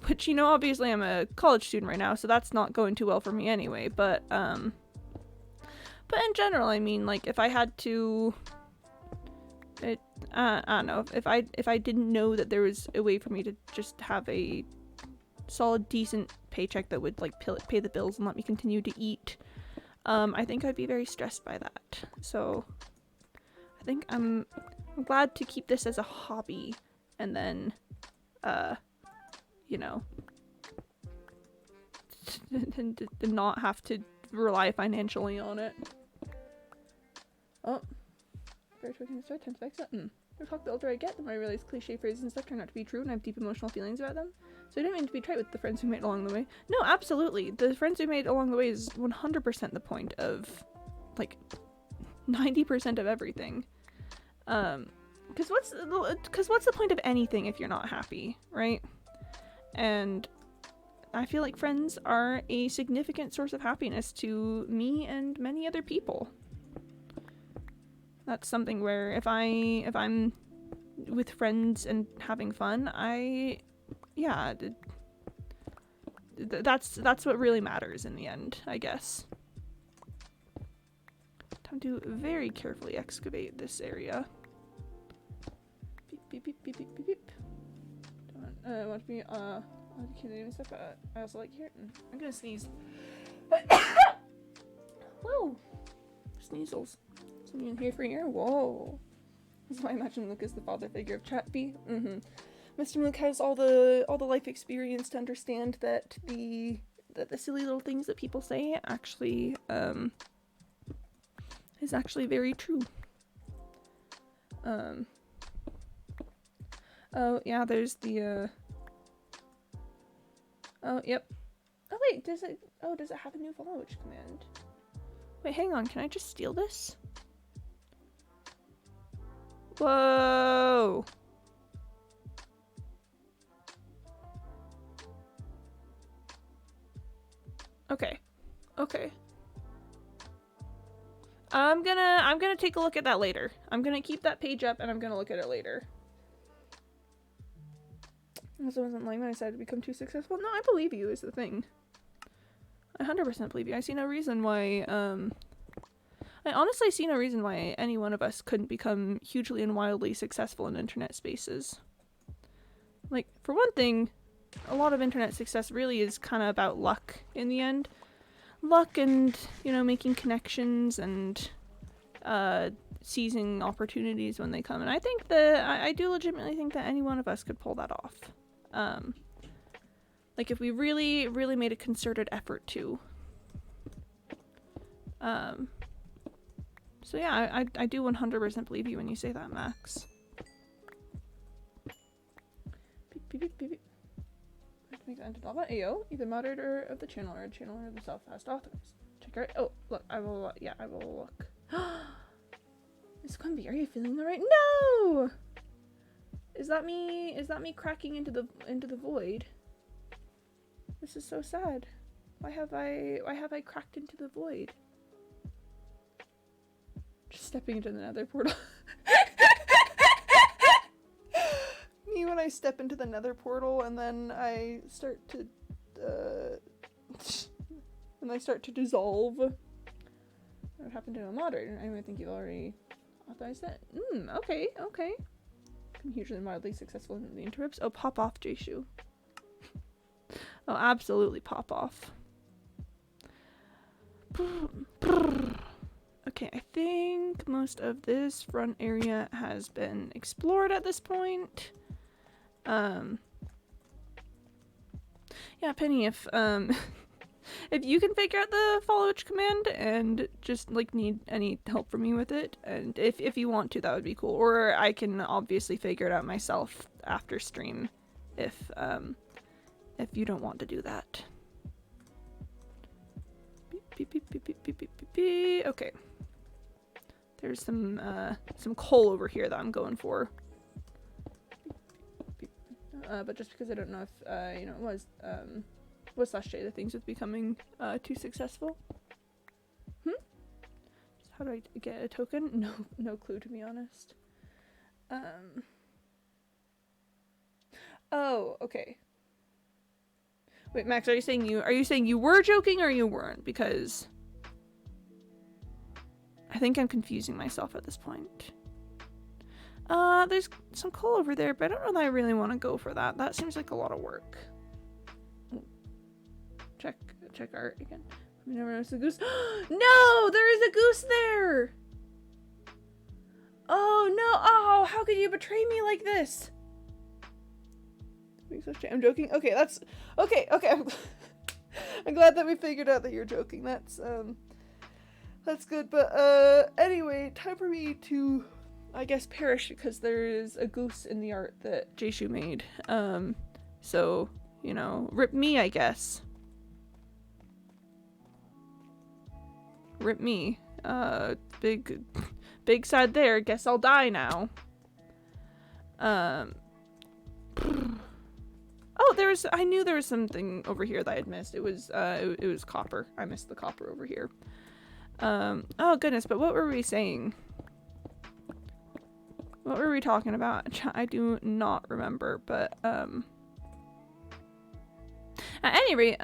Which, you know, obviously I'm a college student right now, so that's not going too well for me anyway, but in general, I mean, like, if I had to, I don't know, if I didn't know that there was a way for me to just have a solid, decent paycheck that would, like, pay the bills and let me continue to eat, I think I'd be very stressed by that. So, I think I'm glad to keep this as a hobby, and then, you know, to not have to rely financially on it. Oh. Very talking story, time to fix it. The talk the older I get, the more I realize cliche phrases and stuff turn out to be true, and I have deep emotional feelings about them. So I didn't mean to be trite with the friends we made along the way. No, absolutely. The friends we made along the way is 100% the point of, like, 90% of everything. Because what's the point of anything if you're not happy, right? And I feel like friends are a significant source of happiness to me and many other people. That's something where if I'm with friends and having fun, that's what really matters in the end, I guess. Time to very carefully excavate this area. Beep beep beep beep beep beep beep. Don't want to be Canadian stuff, but I also like here. I'm gonna sneeze. Whoa, sneezels. Something in here for your Whoa. That's why I imagine Luke is the father figure of Chat B. Mr. Luke has all the life experience to understand that the silly little things that people say actually is actually very true. Oh yeah, there's the oh yep. Oh wait, does it have a new followage command? Wait, hang on, can I just steal this? Whoa! Okay. I'm gonna take a look at that later. I'm gonna keep that page up and I'm gonna look at it later. Also wasn't lying when I decided to become too successful. No, I believe you is the thing. I 100% believe you. I see no reason why, I honestly see no reason why any one of us couldn't become hugely and wildly successful in internet spaces. Like, for one thing, a lot of internet success really is kind of about luck in the end. Luck and, you know, making connections and seizing opportunities when they come. And I think that, I do legitimately think that any one of us could pull that off. Like, if we really, really made a concerted effort to. So yeah, I do 100% believe you when you say that, Max. Beep, beep, beep, beep, beep. Make that into Lava. Ayo, either moderator of the channel or a channeler of the self-fast authors. Check out. Oh, look, I will look. Miss Quimby, are you feeling alright? No! Is that me cracking into the void? This is so sad. Why have I cracked into the void? Just stepping into the nether portal. Me when I step into the nether portal and then I start to dissolve. What happened to a moderator? I think you've already authorized that. Okay. I'm hugely mildly successful in the interrupts. Oh, pop off, Jayshu. Oh, absolutely pop off. Okay, I think most of this front area has been explored at this point. Yeah, Penny, if if you can figure out the follow each command and just like need any help from me with it, and if you want to, that would be cool. Or I can obviously figure it out myself after stream if you don't want to do that. Beep, beep, beep, beep, beep, beep, beep, beep. Okay. There's some coal over here that I'm going for. But just because I don't know if you know, was /J the things with becoming too successful. How do I get a token? No clue, to be honest. Oh, okay. Wait, Max, are you saying you were joking or you weren't? Because I think I'm confusing myself at this point. There's some coal over there, but I don't know that I really want to go for that. That seems like a lot of work. Check art again. We never noticed a goose. No, there is a goose there. Oh no! Oh, how could you betray me like this? I'm joking. Okay, that's okay. I'm glad that we figured out that you're joking. That's good. But anyway, time for me to, I guess, perish because there is a goose in the art that Jayshu made. So you know, rip me, I guess. Rip me. Big side there. Guess I'll die now. Oh, I knew there was something over here that I had missed. It was copper. I missed the copper over here. Oh goodness, but what were we saying? What were we talking about? I do not remember, but, at any rate,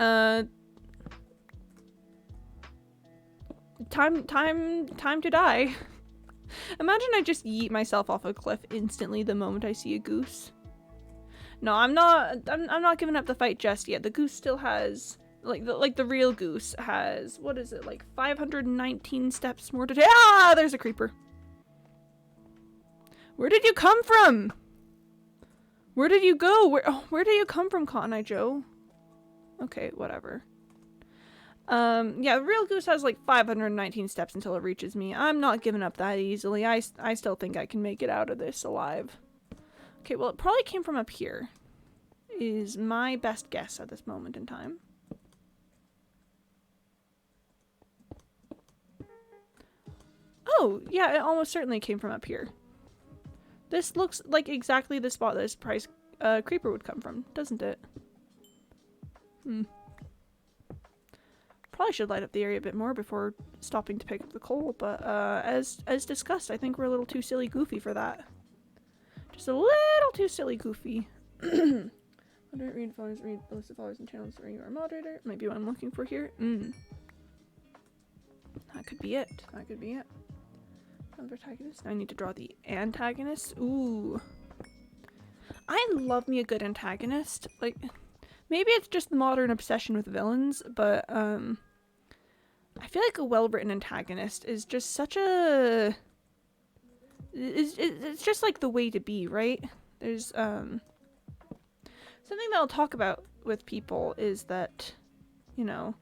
time to die. Imagine I just yeet myself off a cliff instantly the moment I see a goose. No, I'm not giving up the fight just yet. The goose still has, like the real goose has, what is it, like 519 steps more to take. Ah, there's a creeper. Where did you come from? Where did you go? Where did you come from, Cotton Eye Joe? Okay, whatever. Yeah, the real goose has like 519 steps until it reaches me. I'm not giving up that easily. I still think I can make it out of this alive. Okay, well, it probably came from up here, is my best guess at this moment in time. Oh, yeah, it almost certainly came from up here. This looks like exactly the spot that this prize creeper would come from, doesn't it? Probably should light up the area a bit more before stopping to pick up the coal, but as discussed, I think we're a little too silly goofy for that. Just a little too silly goofy. Moderate, read followers, read the list of followers and channels where you are a moderator. Might be what I'm looking for here. That could be it. That could be it. Protagonist. I need to draw the antagonist. Ooh. I love me a good antagonist. Like, maybe it's just the modern obsession with villains, but I feel like a well-written antagonist is just such a... It's just like the way to be, right? There's something that I'll talk about with people is that, you know,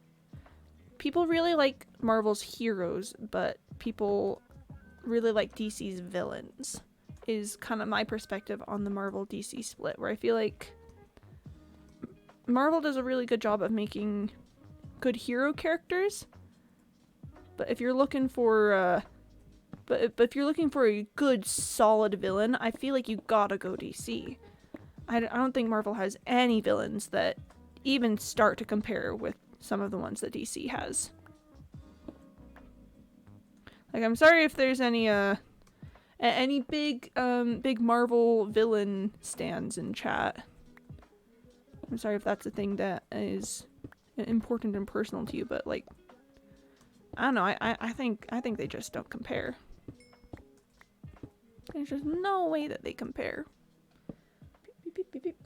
people really like Marvel's heroes, but people really like DC's villains, is kind of my perspective on the Marvel DC split, where I feel like Marvel does a really good job of making good hero characters, but if you're looking for but if you're looking for a good solid villain, I feel like you gotta go DC. I don't think Marvel has any villains that even start to compare with some of the ones that DC has. Like, I'm sorry if there's any big Marvel villain stans in chat. I'm sorry if that's a thing that is important and personal to you, but like, I don't know, I think they just don't compare. There's just no way that they compare. Beep, beep, beep, beep, beep.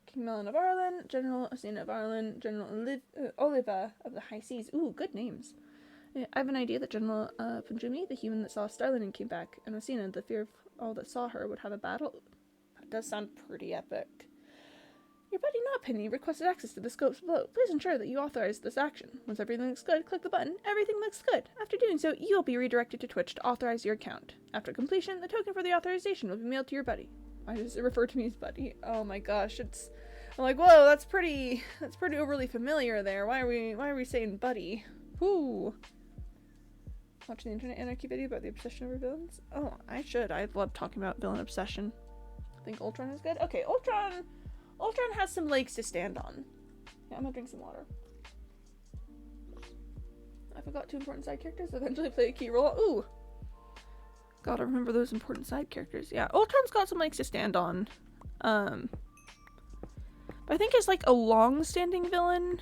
King Melon of Ireland, General Osina of Ireland, General Oliva of the High Seas. Ooh, good names. I have an idea that General Punjumi, the human that saw Starlin and came back, and Osina, the fear of all that saw her, would have a battle. That does sound pretty epic. Your buddy Notpenny requested access to the scopes below. Please ensure that you authorize this action. Once everything looks good, click the button. Everything looks good. After doing so, you'll be redirected to Twitch to authorize your account. After completion, the token for the authorization will be mailed to your buddy. Why does it refer to me as buddy? Oh my gosh, I'm like, whoa, that's pretty overly familiar there. Why are we saying buddy? Whoo. Watching the Internet Anarchy video about the obsession over villains? Oh, I should. I love talking about villain obsession. I think Ultron is good. Okay, Ultron has some legs to stand on. Yeah, I'm gonna drink some water. I forgot 2 important side characters eventually play a key role. Ooh! Gotta remember those important side characters. Yeah, Ultron's got some legs to stand on. But I think as like a long-standing villain,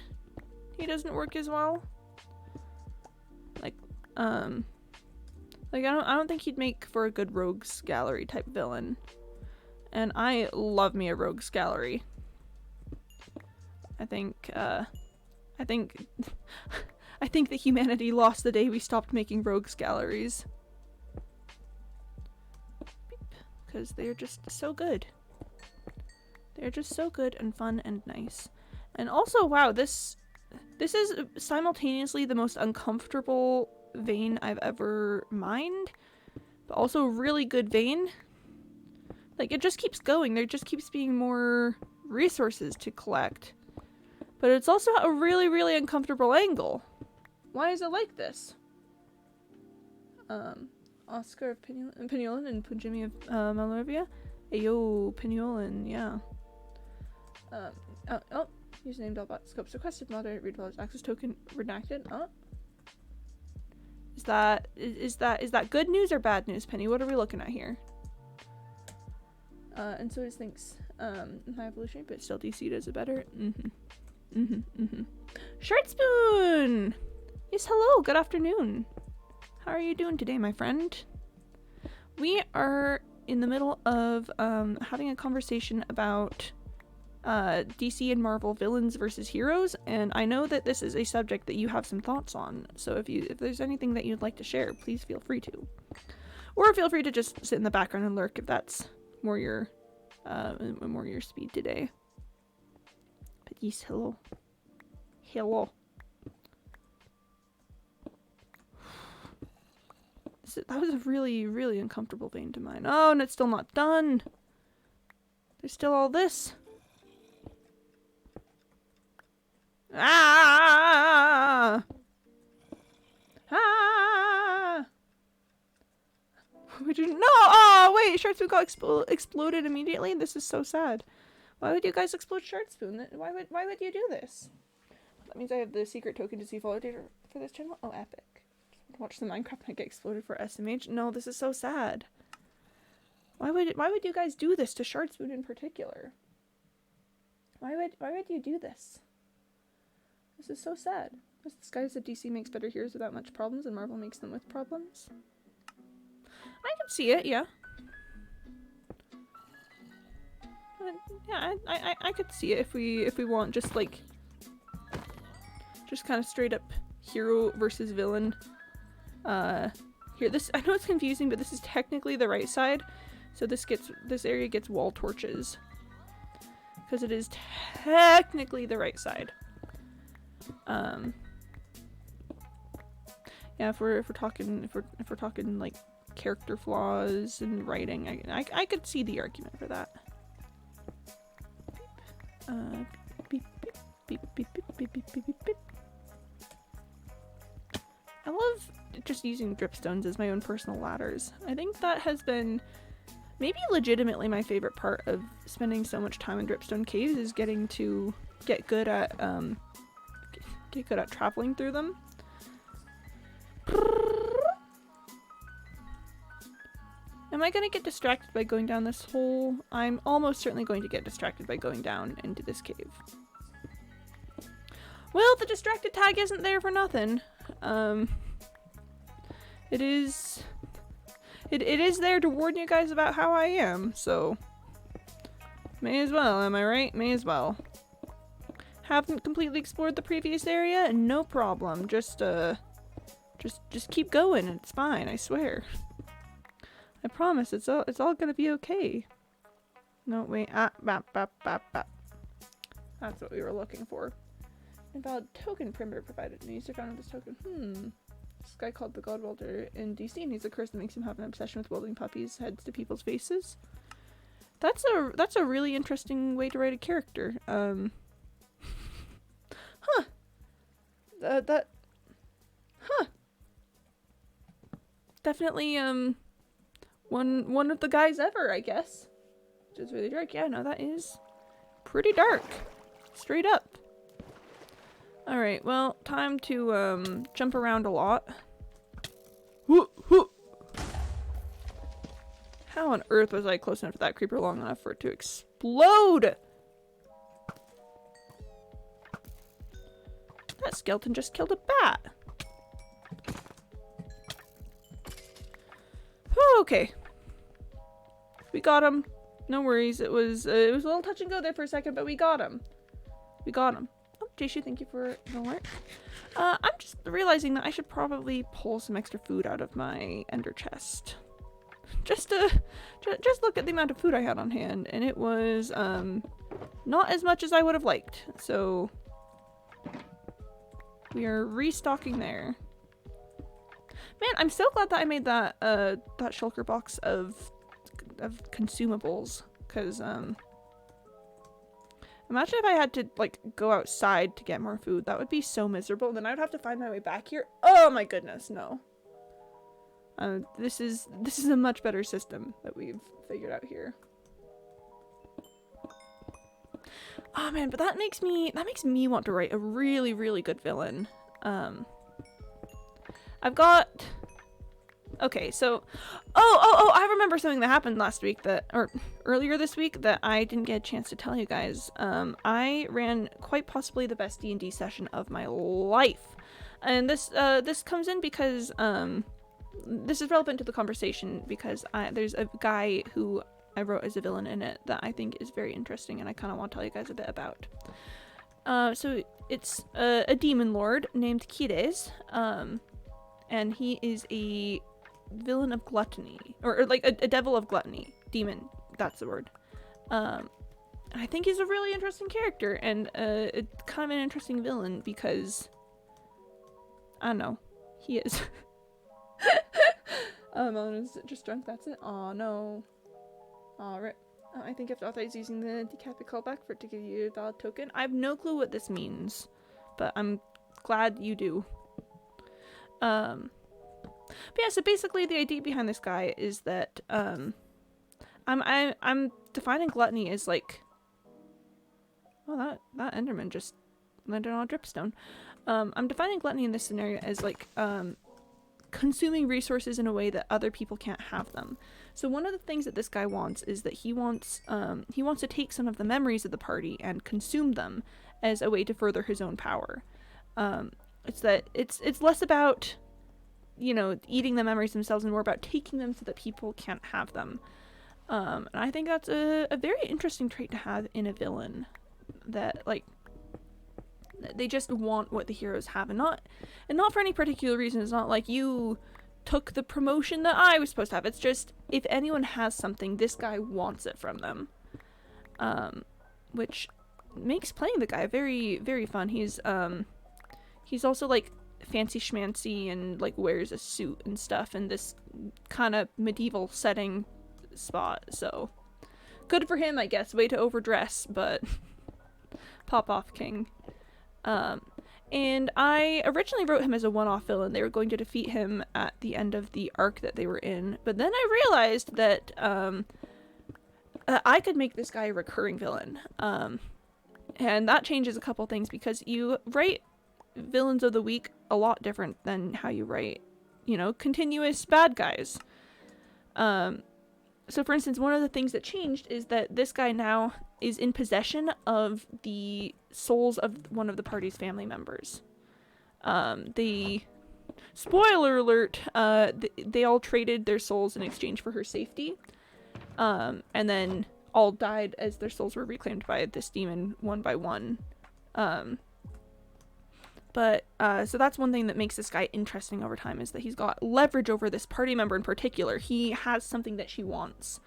he doesn't work as well. Like I don't think he'd make for a good rogues gallery type villain. And I love me a rogues gallery. I think I think that humanity lost the day we stopped making rogues galleries. Because they're just so good. They're just so good and fun and nice. And also, wow, this is simultaneously the most uncomfortable vein I've ever mined, but also really good vein. Like, it just keeps going. There just keeps being more resources to collect. But it's also a really, really uncomfortable angle. Why is it like this? Oscar of Pignolan and Punjimi of Malrovia. Ayo, Pignolan, yeah. Username Delbot scopes requested moderate read access token redacted. Is that good news or bad news, Penny? What are we looking at here? And so his thinks high evolution, but still DC does it better. Short Spoon! Yes, hello, good afternoon. How are you doing today, my friend? We are in the middle of having a conversation about DC and Marvel villains versus heroes, and I know that this is a subject that you have some thoughts on, so if there's anything that you'd like to share, please feel free to. Or feel free to just sit in the background and lurk if that's more your speed today. But yes, hello. Hello. That was a really, really uncomfortable vein to mine. Oh, and it's still not done. There's still all this. Ah! Ah! Would you no? Oh wait, Shard Spoon got exploded immediately. This is so sad. Why would you guys explode Shard Spoon? Why would you do this? That means I have the secret token to see follow data for this channel. Oh, epic! Watch the Minecraft and I get exploded for SMH. No, this is so sad. Why would you guys do this to Shard Spoon in particular? Why would you do this? This is so sad. This guy said DC makes better heroes without much problems and Marvel makes them with problems. I can see it, yeah. Yeah, I could see it if we want just like kind of straight up hero versus villain. Here, this, I know it's confusing, but this is technically the right side, so this area gets wall torches because it is technically the right side. Yeah, if we're talking like character flaws and writing, I could see the argument for that. Beep, beep, beep, beep, beep, beep, beep, beep, beep. I love just using dripstones as my own personal ladders. I think that has been maybe legitimately my favorite part of spending so much time in dripstone caves, is getting to get good at traveling through them. Am I gonna get distracted by going down this hole? I'm almost certainly going to get distracted by going down into this cave. Well, the distracted tag isn't there for nothing. It is there to warn you guys about how I am, so may as well, am I right? May as well. Haven't completely explored the previous area? No problem. Just keep going, it's fine, I swear. I promise, it's all gonna be okay. No, wait, bap, bap, bap, bap. That's what we were looking for. Invalid token perimeter provided. No user found this token. This guy called the God Welder in DC, and he's a curse that makes him have an obsession with welding puppies' heads to people's faces. That's a really interesting way to write a character. Huh. Definitely, one of the guys ever, I guess. Which is really dark. Yeah, no, that is pretty dark. Straight up. Alright, well, time to, jump around a lot. How on earth was I close enough to that creeper long enough for it to explode? That skeleton just killed a bat. Okay. We got him. No worries. It was a little touch and go there for a second, but we got him. We got him. Oh, Jayshu, thank you for the alert. I'm just realizing that I should probably pull some extra food out of my ender chest. Just look at the amount of food I had on hand, and it was, not as much as I would have liked. So, we are restocking there. Man, I'm so glad that I made that shulker box of consumables, because, imagine if I had to, like, go outside to get more food. That would be so miserable. Then I would have to find my way back here. Oh my goodness, no. This is a much better system that we've figured out here. Oh man, but that makes me want to write a really, really good villain. I've got... Okay, so... Oh, I remember something that happened last week or earlier this week that I didn't get a chance to tell you guys. I ran quite possibly the best D&D session of my life. And this comes in because, this is relevant to the conversation because there's a guy who I wrote as a villain in it that I think is very interesting and I kind of want to tell you guys a bit about. So it's a demon lord named Kires, and he is a villain of gluttony, or like a devil of gluttony. Demon, that's the word. I think he's a really interesting character and kind of an interesting villain because, I don't know, he is. Is it just drunk? That's it? Oh no. Alright. I think you have to authorize using the decapit callback for it to give you a valid token. I have no clue what this means, but I'm glad you do. But yeah, so basically the idea behind this guy is that I'm defining gluttony as like, well, that Enderman just landed on a dripstone. I'm defining gluttony in this scenario as like consuming resources in a way that other people can't have them. So one of the things that this guy wants is that he wants to take some of the memories of the party and consume them as a way to further his own power. It's less about, you know, eating the memories themselves and more about taking them so that people can't have them. And I think that's a very interesting trait to have in a villain, that like they just want what the heroes have, and not for any particular reason. It's not like you took the promotion that I was supposed to have. It's just if anyone has something, this guy wants it from them, which makes playing the guy very, very fun. He's also like fancy schmancy and like wears a suit and stuff in this kind of medieval setting spot, so good for him, I guess. Way to overdress, but pop off king. And I originally wrote him as a one-off villain. They were going to defeat him at the end of the arc that they were in, but then I realized that I could make this guy a recurring villain, and that changes a couple things because you write villains of the week a lot different than how you write, you know, continuous bad guys. So for instance, one of the things that changed is that this guy now is in possession of the souls of one of the party's family members. Spoiler alert, they all traded their souls in exchange for her safety. And then all died as their souls were reclaimed by this demon one by one. So that's one thing that makes this guy interesting over time, is that he's got leverage over this party member in particular. He has something that she wants.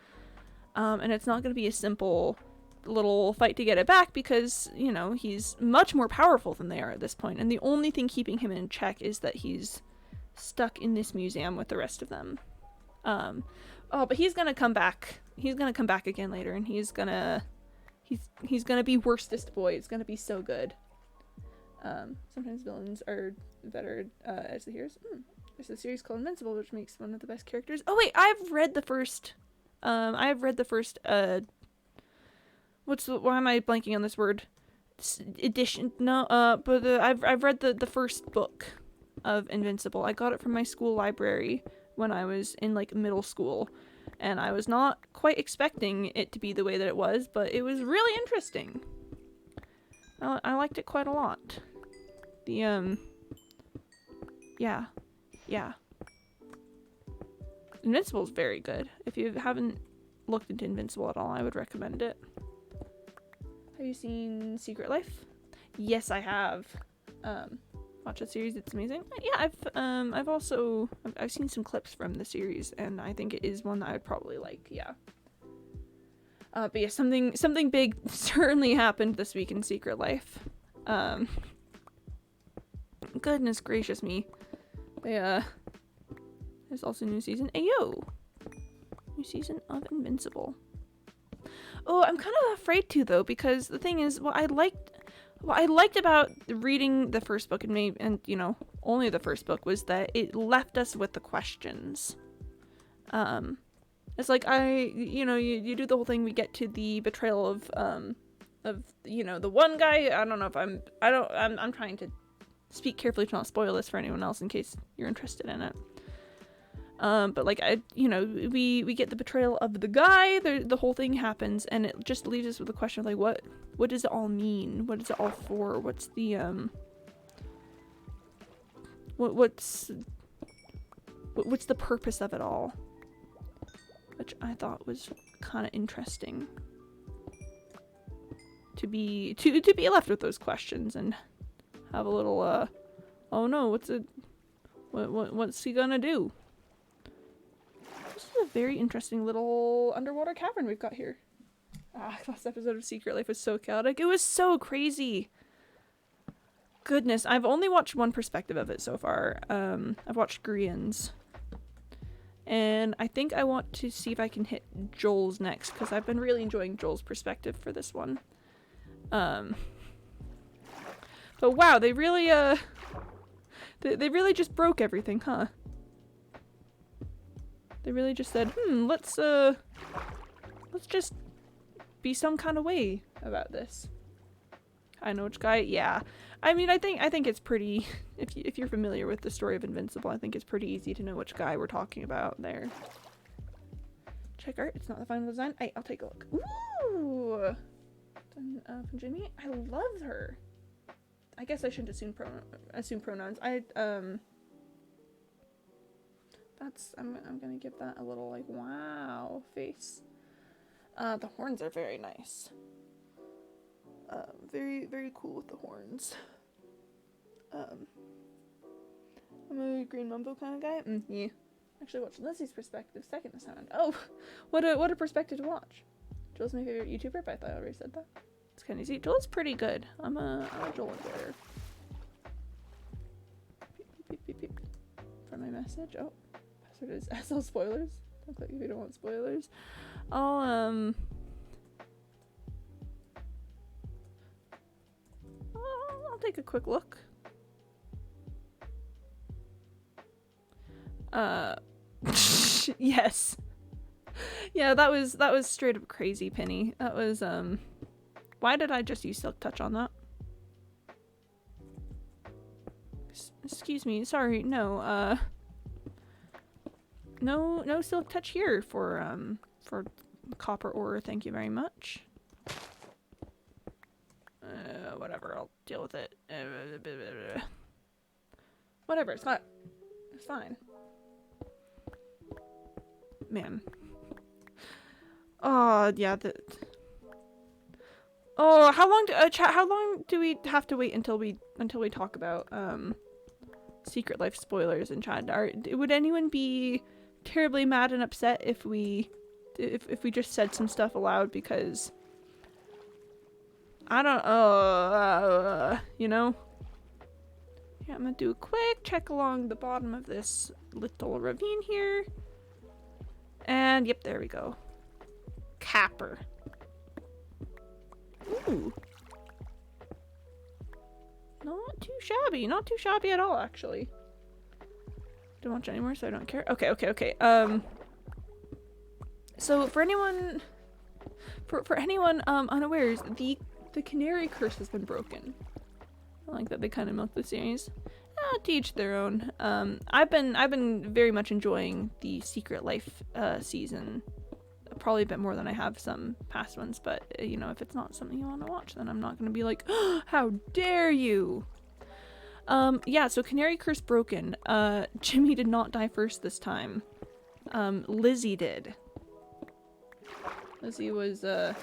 And it's not going to be a simple, little fight to get it back because, you know, he's much more powerful than they are at this point, and the only thing keeping him in check is that he's stuck in this museum with the rest of them. But he's gonna come back. He's gonna come back again later, and he's gonna be worstest boy. It's gonna be so good. Sometimes villains are better as the heroes. There's a series called Invincible, which makes one of the best characters. Oh wait, I've read the first. Why am I blanking on this word? Edition? No. But I've read the first book of Invincible. I got it from my school library when I was in like middle school, and I was not quite expecting it to be the way that it was, but it was really interesting. I liked it quite a lot. Yeah. Invincible is very good. If you haven't looked into Invincible at all, I would recommend it. Have you seen Secret Life? Yes, I have. Watch that series, it's amazing. Yeah, I've seen some clips from the series, and I think it is one that I would probably like, yeah. But yeah, something big certainly happened this week in Secret Life. Goodness gracious me. There's also a new season. Ayo! New season of Invincible. Oh, I'm kind of afraid to, though, because the thing is, what I liked about reading the first book, and you know, only the first book, was that it left us with the questions. It's like you do the whole thing, we get to the betrayal of you know, the one guy. I don't know if I'm trying to speak carefully to not spoil this for anyone else in case you're interested in it. But like, we get the betrayal of the guy, the whole thing happens, and it just leaves us with the question of like, what does it all mean? What is it all for? What's the, what's the purpose of it all? Which I thought was kind of interesting. To be left with those questions and have a little, oh no, what's he gonna do? This is a very interesting little underwater cavern we've got here. Last episode of Secret Life was so chaotic. It was so crazy. Goodness, I've only watched one perspective of it so far. I've watched Grian's. And I think I want to see if I can hit Joel's next, because I've been really enjoying Joel's perspective for this one. But wow, they really, they really just broke everything, huh? They really just said, let's just be some kind of way about this. I know which guy. Yeah, I mean, I think it's pretty. If you're familiar with the story of Invincible, I think it's pretty easy to know which guy we're talking about there. Check art. It's not the final design. I'll take a look. Ooh, done, from Jimmy. I love her. I guess I shouldn't assume pronouns. I'm gonna give that a little like wow face. The horns are very nice. Very, very cool with the horns. I'm a Green Mumbo kind of guy. Yeah. Actually watched Lizzie's perspective second this time. Oh, what a perspective to watch. Joel's my favorite YouTuber, but I thought I already said that. It's kind of easy. Joel's pretty good. I'm a Joel enjoyer. Beep, beep, beep, beep. For my message. Oh, password is SL spoilers. Don't click if you don't want spoilers. I'll take a quick look. Yes. Yeah, that was straight up crazy, Penny. That was why did I just use Silk Touch on that? Excuse me, sorry, no, no Silk Touch here for copper ore, thank you very much. Whatever, I'll deal with it. Whatever, it's fine. Man. Oh, yeah, oh, how long do we have to wait until we talk about Secret Life spoilers in chat? Would anyone be terribly mad and upset if we just said some stuff aloud, because I don't, you know? Yeah, I'm gonna do a quick check along the bottom of this little ravine here. And, yep, there we go. Capper. Ooh. Not too shabby. Not too shabby at all, actually. Don't watch anymore, so I don't care. Okay. So for anyone... For anyone unawares, the canary curse has been broken. I like that they kind of milk the series. To each their own. I've been very much enjoying the Secret Life season, probably a bit more than I have some past ones. But you know, if it's not something you want to watch, then I'm not going to be like, oh, how dare you! Yeah. So Canary Curse broken. Jimmy did not die first this time. Lizzie did. Lizzie was I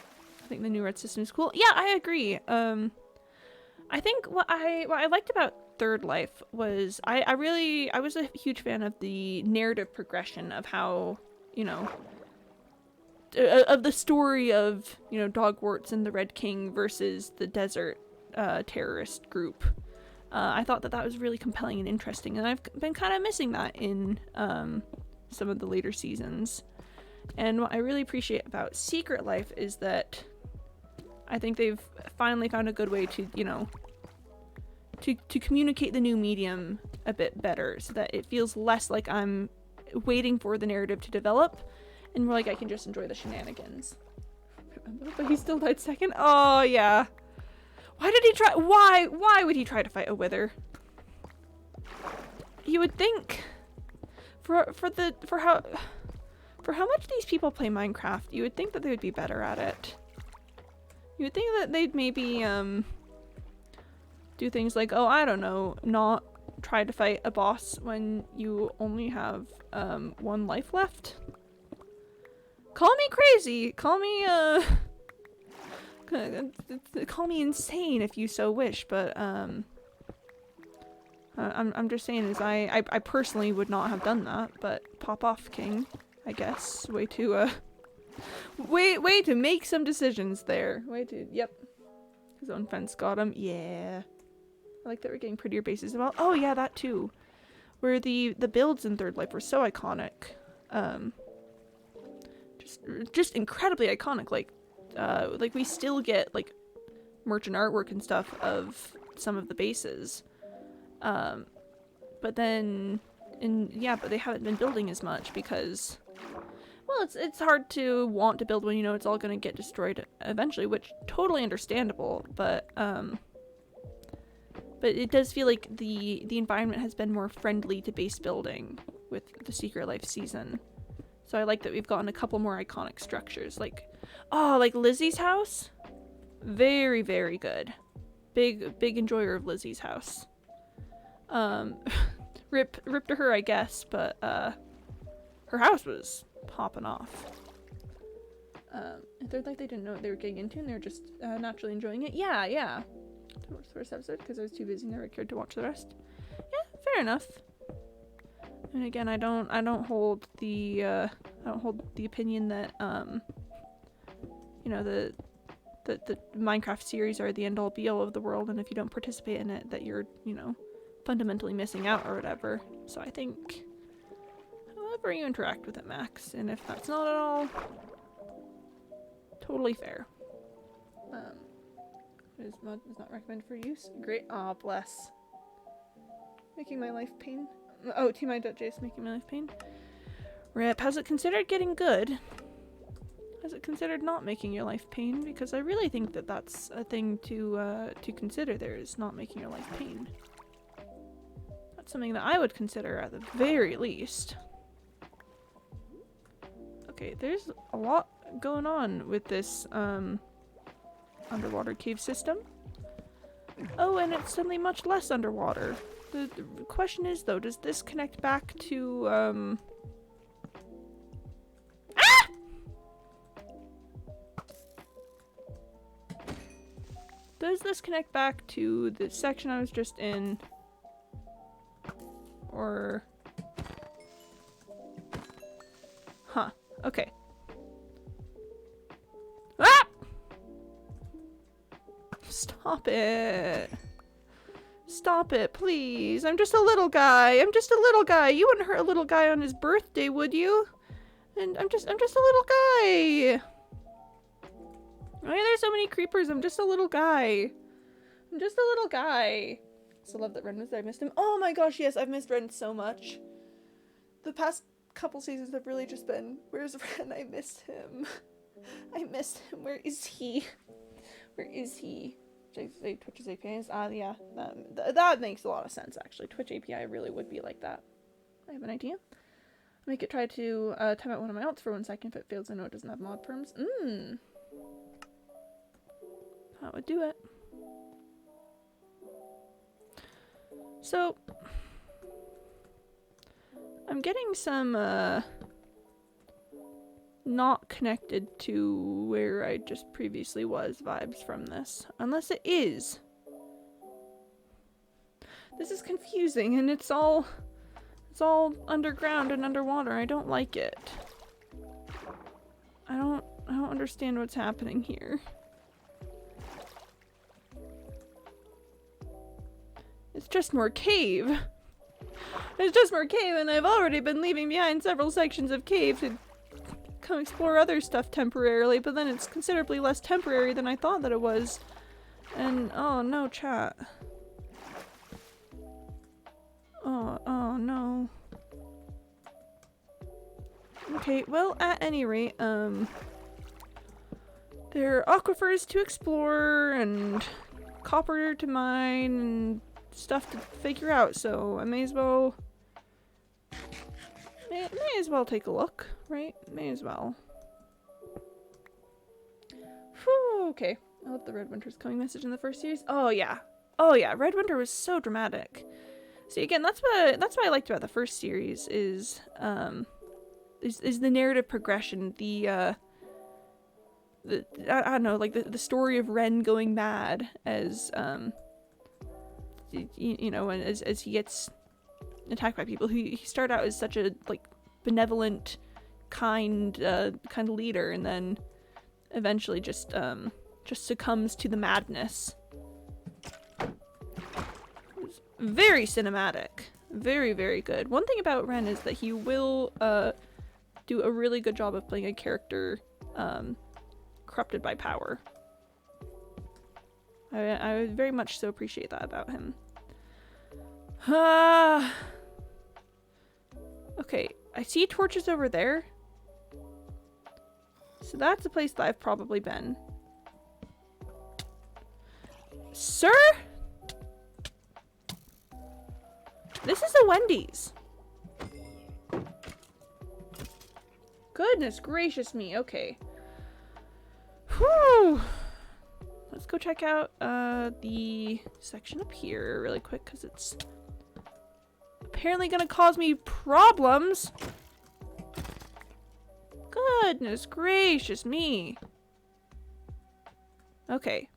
think the new red system is cool. Yeah, I agree. I think what I liked about Third Life was I was a huge fan of the narrative progression of how, you know, of the story of, you know, Dogwarts and the Red King versus the desert terrorist group. I thought that was really compelling and interesting, and I've been kind of missing that in some of the later seasons. And what I really appreciate about Secret Life is that I think they've finally found a good way to, you know, to communicate the new medium a bit better, so that it feels less like I'm waiting for the narrative to develop, and more like I can just enjoy the shenanigans. But he still died second? Oh, yeah. Why did he try? Why would he try to fight a wither? You would think for how much these people play Minecraft, you would think that they would be better at it. You would think that they'd maybe do things like, oh, I don't know, not try to fight a boss when you only have 1 life left. Call me crazy. Call me call me insane if you so wish, but I'm just saying, is I personally would not have done that, but pop off, King, I guess. Way to make some decisions there. Yep. His own fence got him. Yeah. I like that we're getting prettier bases as well. Oh yeah, that too. Where the builds in Third Life were so iconic. Just incredibly iconic. Like we still get like merchant artwork and stuff of some of the bases. But then but they haven't been building as much because, well, it's hard to want to build when you know it's all going to get destroyed eventually, which totally understandable, but it does feel like the environment has been more friendly to base building with the Secret Life season. So I like that we've gotten a couple more iconic structures, like Lizzie's house. Very, very good. Big enjoyer of Lizzie's house. Rip to her, I guess, but her house was popping off. In Third Life, they didn't know what they were getting into, and they were just naturally enjoying it. Yeah. I watched the first episode because I was too busy and never cared to watch the rest. Yeah, fair enough. And again, I don't hold the opinion that you know, the Minecraft series are the end all be all of the world, and if you don't participate in it, that you're, you know, fundamentally missing out or whatever. So I think however you interact with it, Max, and if that's not at all, totally fair. Is not recommended for use. Great. Aw, bless. Making my life pain. Oh, TMI.js making my life pain. Rip. Has it considered getting good? Has it considered not making your life pain? Because I really think that that's a thing to consider. There is not making your life pain. That's something that I would consider at the very least. Okay, there's a lot going on with this underwater cave system. Oh, and it's suddenly much less underwater. The question is, though, does this connect back to does this connect back to the section I was just in? Or... Huh. Okay. Stop it. Stop it, please. I'm just a little guy. I'm just a little guy. You wouldn't hurt a little guy on his birthday, would you? And I'm just a little guy. Why are there so many creepers? I'm just a little guy. I'm just a little guy. So love that Ren was there. I missed him. Oh my gosh, yes, I've missed Ren so much. The past couple seasons have really just been, where's Ren? I missed him. I missed him. Where is he? Where is he? Twitch's APIs? Yeah, that makes a lot of sense, actually. Twitch API really would be like that. I have an idea. Make it try to time out one of my alts for 1 second. If it fails, I know it doesn't have mod perms. That would do it. So, I'm getting some, not connected to where I just previously was vibes from this. Unless it is. This is confusing, and it's all underground and underwater. I don't like it. I don't understand what's happening here. It's just more cave. It's just more cave, and I've already been leaving behind several sections of cave to come explore other stuff temporarily, but then it's considerably less temporary than I thought that it was. And oh no, chat. Oh no. Okay, well, at any rate, there are aquifers to explore and copper to mine and stuff to figure out, so I may as well take a look, right? May as well. Whew, okay. I love the Red Winter's coming message in the first series. Oh yeah. Oh yeah, Red Winter was so dramatic. See, again, that's what I liked about the first series is the narrative progression, I don't know, like the story of Ren going mad as you know, and as he gets attacked by people. He started out as such a like benevolent, kind leader, and then eventually just succumbs to the madness. It's very cinematic, very, very good. One thing about Ren is that he will do a really good job of playing a character corrupted by power. I very much so appreciate that about him. Okay, I see torches over there. So that's a place that I've probably been. Sir? This is a Wendy's. Goodness gracious me, okay. Whew. Let's go check out the section up here really quick, because it's apparently gonna cause me problems. Goodness gracious me. Okay,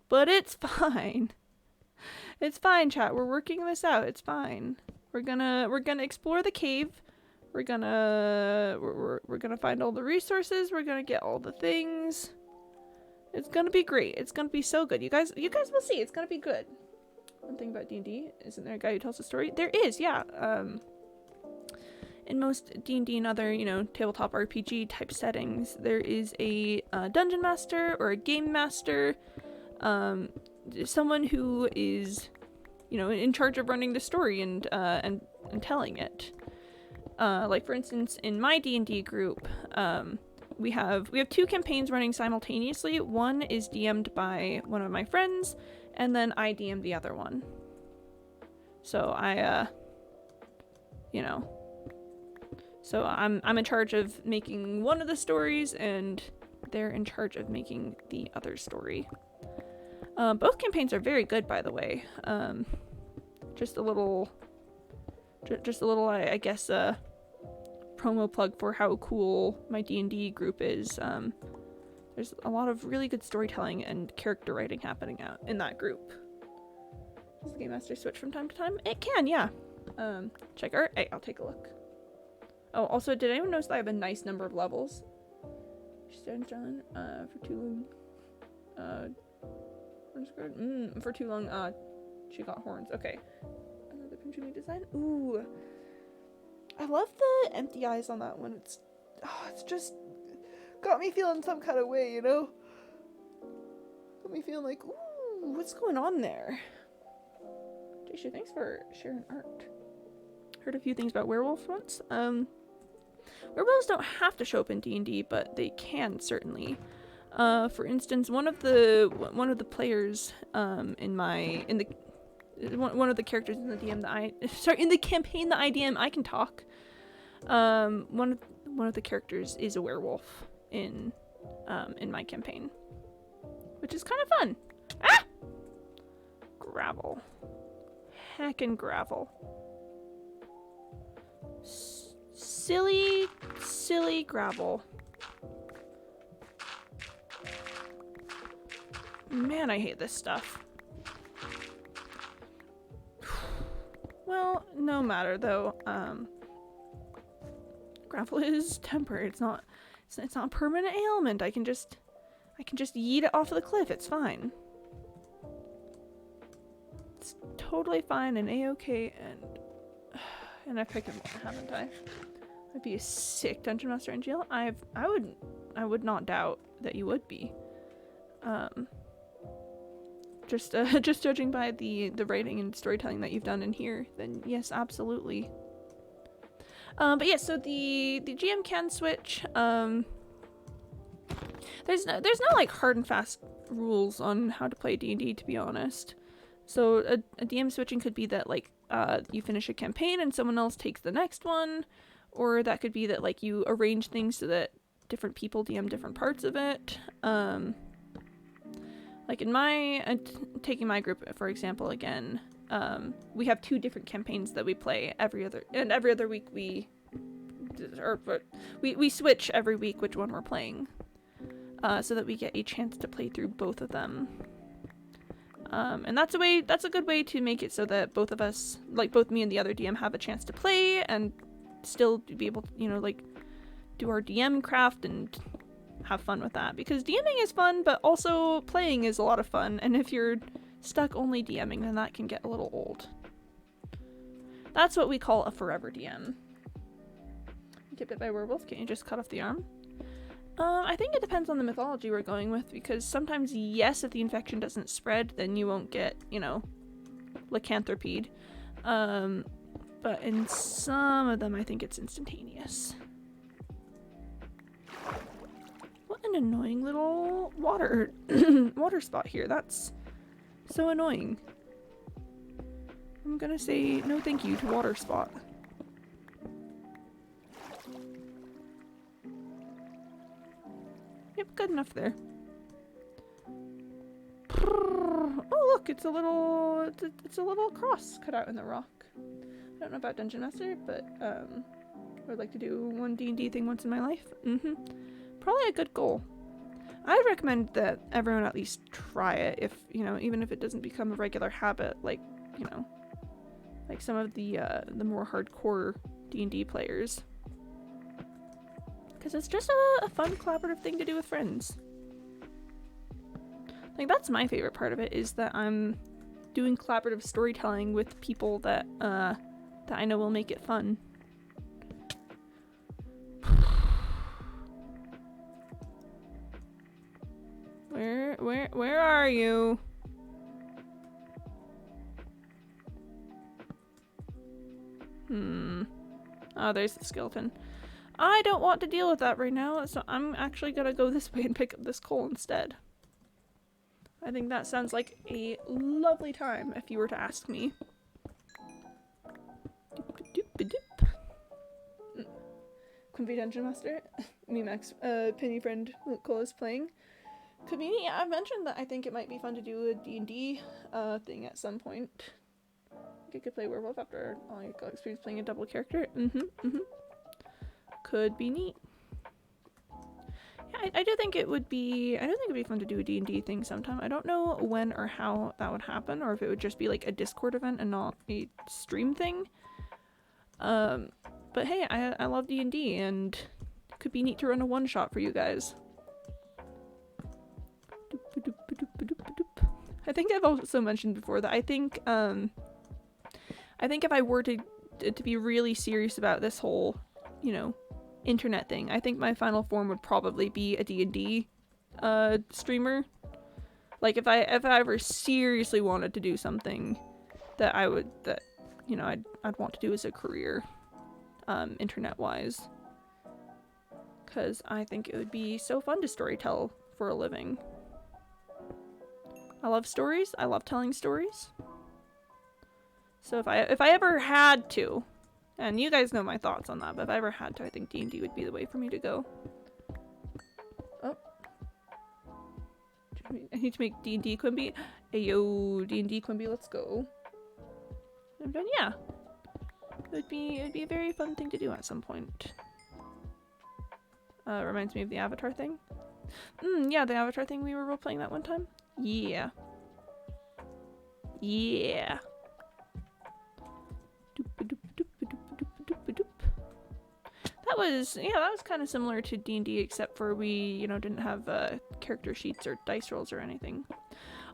but it's fine. It's fine, chat. We're working this out. It's fine. We're gonna explore the cave. We're gonna find all the resources. We're gonna get all the things. It's gonna be great. It's gonna be so good. You guys will see. It's gonna be good. One thing about D&D, isn't there a guy who tells a story? There is, yeah. In most D&D and other, you know, tabletop RPG type settings, there is a dungeon master or a game master, someone who is, you know, in charge of running the story and telling it. Like for instance, in my D&D group, we have 2 campaigns running simultaneously. One is DM'd by one of my friends, and then I DM the other one. So I, you know, so I'm in charge of making one of the stories, and they're in charge of making the other story. Both campaigns are very good, by the way. Just a little, I guess, promo plug for how cool my D&D group is. There's a lot of really good storytelling and character writing happening out in that group. Does the Game Master switch from time to time? It can, yeah. Check art. Hey, I'll take a look. Oh, also, did anyone notice that I have a nice number of levels? Stands on for 2. horns good? For too long, she got horns. Okay. Another Pinchumi design. Ooh. I love the empty eyes on that one. It's just got me feeling some kind of way, you know? Got me feeling like, ooh, what's going on there? Daisha, thanks for sharing art. Heard a few things about werewolves once. Werewolves don't have to show up in D&D, but they can certainly. For instance, one of the players one of the characters in the DM in the campaign that I DM, I can talk. One of the characters is a werewolf in my campaign, which is kind of fun. Ah! Gravel. Heckin' gravel. Silly gravel. Man, I hate this stuff. Well, no matter though. Gravel is temporary. It's not a permanent ailment. I can just yeet it off of the cliff. It's fine. It's totally fine and a-okay, and I picked him up, haven't I? I'd be a sick dungeon master in jail. I would not doubt that you would be. Just judging by the writing and storytelling that you've done in here, then yes, absolutely. But yeah, so the GM can switch. There's no like hard and fast rules on how to play D&D, to be honest. So a DM switching could be that like you finish a campaign and someone else takes the next one, or that could be that like you arrange things so that different people DM different parts of it. Like in taking my group for example again, we have 2 different campaigns that we play every other week we switch every week which one we're playing, so that we get a chance to play through both of them. And that's a good way to make it so that both of us, like both me and the other DM, have a chance to play and still be able to, you know, like do our DM craft and have fun with that, because DMing is fun, but also playing is a lot of fun, and if you're stuck only DMing, then that can get a little old. That's what we call a forever DM. You get bit by a werewolf, can you just cut off the arm? I think it depends on the mythology we're going with, because sometimes, yes, if the infection doesn't spread, then you won't get, you know, lycanthropied. But in some of them, I think it's instantaneous. What an annoying little water spot here. That's so annoying. I'm gonna say no thank you to water spot. Yep, good enough there. Oh look, it's a little cross cut out in the rock. I don't know about Dungeon Master, but I would like to do one D&D thing once in my life. Probably a good goal. I'd recommend that everyone at least try it, if, you know, even if it doesn't become a regular habit, like, you know, like some of the more hardcore D&D players. Because it's just a fun collaborative thing to do with friends. Like, that's my favorite part of it, is that I'm doing collaborative storytelling with people that I know will make it fun. Where are you? Oh, there's the skeleton. I don't want to deal with that right now, so I'm actually gonna go this way and pick up this coal instead. I think that sounds like a lovely time, if you were to ask me. Quimpy Dungeon Master, me Max, Penny friend Cole is playing. Community, I've mentioned that I think it might be fun to do a D&D thing at some point. I think I could play werewolf after all I got experience playing a double character. Could be neat. Yeah, I do think it would be. I do think it'd be fun to do a D&D thing sometime. I don't know when or how that would happen, or if it would just be like a Discord event and not a stream thing. But hey, I love D&D, and it could be neat to run a one-shot for you guys. I think I've also mentioned before that I think if I were to be really serious about this whole, you know, internet thing, I think my final form would probably be a D&D streamer. Like if I ever seriously wanted to do something that you know, I'd want to do as a career, internet wise, because I think it would be so fun to storytell for a living. I love stories. I love telling stories. So if I ever had to, and you guys know my thoughts on that, but if I ever had to, I think D&D would be the way for me to go. Oh. I need to make D&D Quimby. Hey yo, D&D Quimby, let's go. And then yeah. It'd be a very fun thing to do at some point. Reminds me of the Avatar thing. Yeah, the Avatar thing, we were role-playing that one time. Yeah. Yeah. That was kind of similar to D&D, except for we, you know, didn't have character sheets or dice rolls or anything.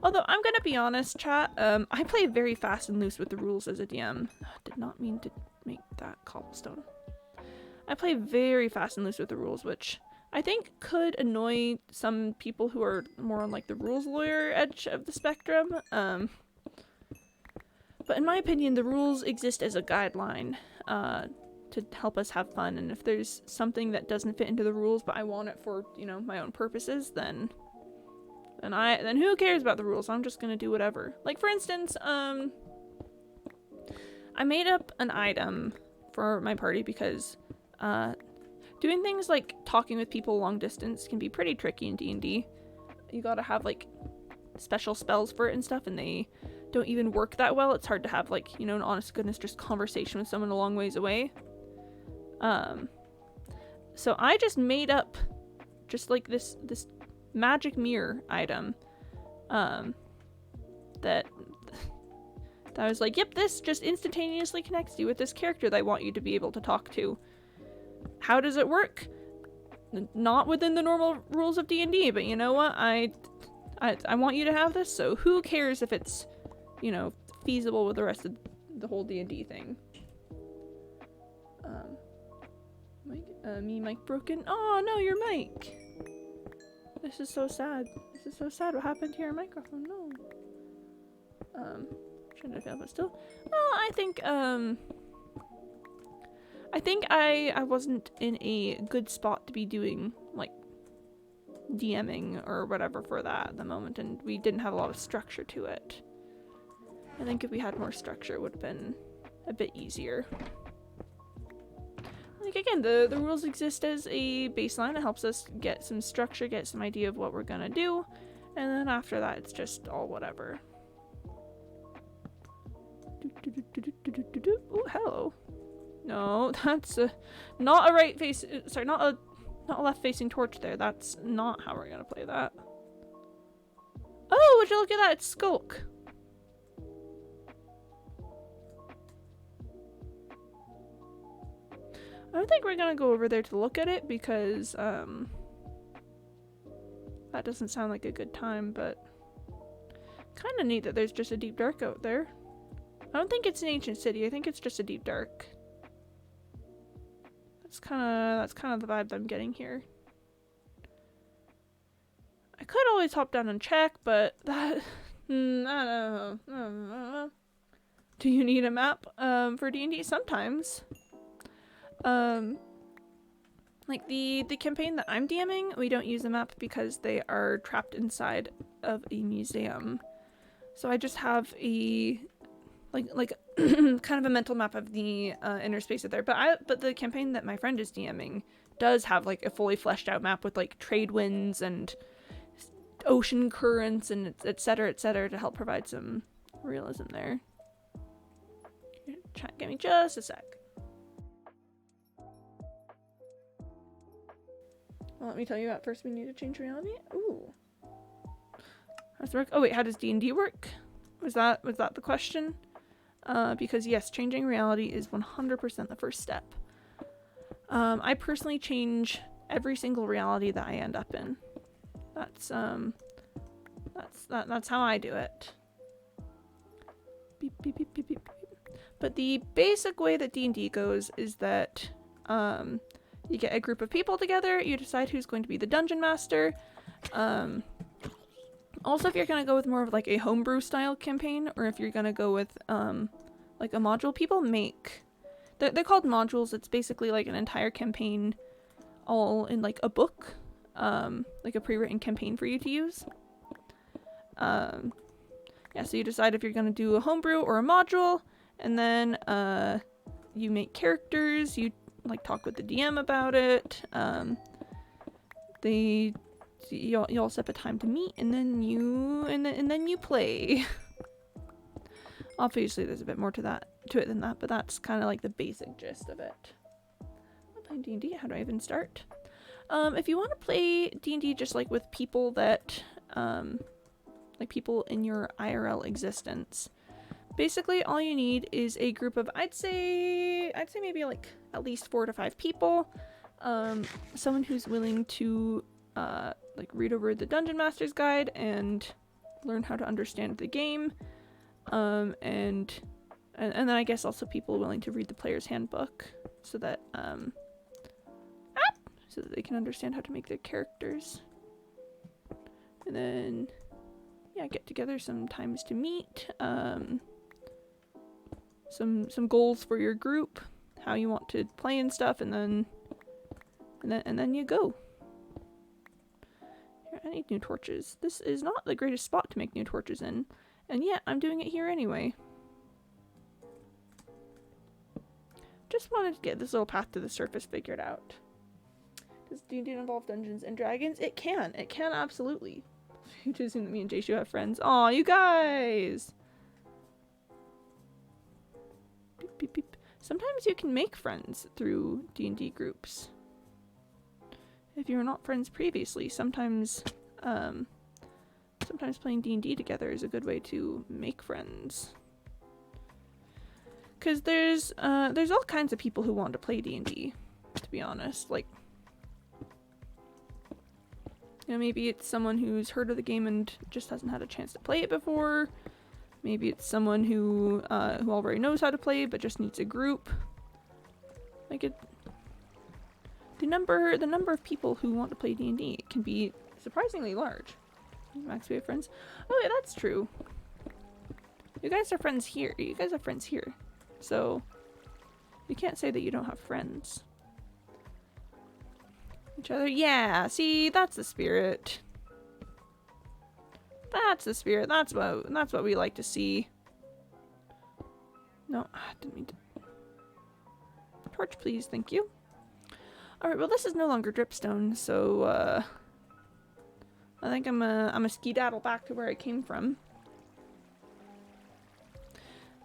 Although, I'm gonna be honest, chat, I play very fast and loose with the rules as a DM. Did not mean to make that cobblestone. I play very fast and loose with the rules, which I think could annoy some people who are more on like the rules lawyer edge of the spectrum. But in my opinion, the rules exist as a guideline to help us have fun. And if there's something that doesn't fit into the rules, but I want it for, you know, my own purposes, then who cares about the rules? I'm just gonna do whatever. Like for instance, I made up an item for my party because doing things like talking with people long distance can be pretty tricky in D&D. You gotta have like special spells for it and stuff, and they don't even work that well. It's hard to have like, you know, an honest to goodness just conversation with someone a long ways away. So I just made up just like this magic mirror item that I was like, yep, this just instantaneously connects you with this character that I want you to be able to talk to. How does it work? Not within the normal rules of D&D, but you know what? I want you to have this, so who cares if it's, you know, feasible with the rest of the whole D&D thing. Mic broken. Oh no, your mic. This is so sad. This is so sad. What happened to your microphone? No. Trying to fail, but still. Well, I think I wasn't in a good spot to be doing like DMing or whatever for that at the moment, and we didn't have a lot of structure to it. I think if we had more structure, it would have been a bit easier. Like again, the rules exist as a baseline. It helps us get some structure, get some idea of what we're gonna do, and then after that, it's just all whatever. Oh, hello. No, that's not a right face. Sorry, not a left-facing torch there. That's not how we're gonna play that. Oh, would you look at that? It's Skulk. I don't think we're gonna go over there to look at it because that doesn't sound like a good time, but kind of neat that there's just a deep dark out there. I don't think it's an ancient city. I think it's just a deep dark. That's kind of the vibe I'm getting here. I could always hop down and check, but that I don't know. Do you need a map for D&D? Sometimes. Like the campaign that I'm DMing, we don't use a map because they are trapped inside of a museum. So I just have a like kind of a mental map of the inner space of there. But the campaign that my friend is DMing does have like a fully fleshed out map with like trade winds and ocean currents and etc to help provide some realism there. Chat, give me just a sec. Well, let me tell you, at first we need to change reality. Ooh. How does it work? Oh wait, how does D&D work? Was that the question? Because yes, changing reality is 100% the first step. I personally change every single reality that I end up in. That's That's how I do it. Beep, beep, beep, beep, beep, beep. But the basic way that D&D goes is that you get a group of people together, you decide who's going to be the dungeon master. Also, if you're gonna go with more of like a homebrew style campaign, or if you're gonna go with like a module, people make they're called modules. It's basically like an entire campaign all in like a book, like a pre-written campaign for you to use. Yeah, so you decide if you're gonna do a homebrew or a module, and then you make characters, you like talk with the DM about it. You all set up a time to meet, and then you play. Obviously, there's a bit more to it than that, but that's kind of like the basic gist of it. I'm playing D&D. How do I even start? If you want to play D&D just like with people that, like people in your IRL existence, basically all you need is a group of, I'd say maybe like at least 4 to 5 people. Someone who's willing to like read over the Dungeon Master's Guide and learn how to understand the game, and then I guess also people willing to read the player's handbook so that they can understand how to make their characters. And then yeah, get together some times to meet, some goals for your group, how you want to play and stuff, and then you go. Here, I need new torches. This is not the greatest spot to make new torches in, and yet I'm doing it here anyway. Just wanted to get this little path to the surface figured out. Does D&D involve Dungeons and Dragons? It can absolutely. You just assume that me and Jayshu have friends. Aw, you guys! Beep, beep, beep. Sometimes you can make friends through D&D groups. If you're not friends previously, sometimes playing D&D together is a good way to make friends. Because there's all kinds of people who want to play D&D, to be honest. Like, you know, maybe it's someone who's heard of the game and just hasn't had a chance to play it before. Maybe it's someone who already knows how to play but just needs a group. Like the number of people who want to play D&D can be surprisingly large. Max, we have friends. Oh yeah, that's true. You guys are friends here. You guys have friends here. So you can't say that you don't have friends. Each other? Yeah, see, that's the spirit. That's the spirit. That's what we like to see. No, I didn't mean to. Torch, please. Thank you. Alright, well this is no longer dripstone, so I think I'm a skedaddle back to where I came from.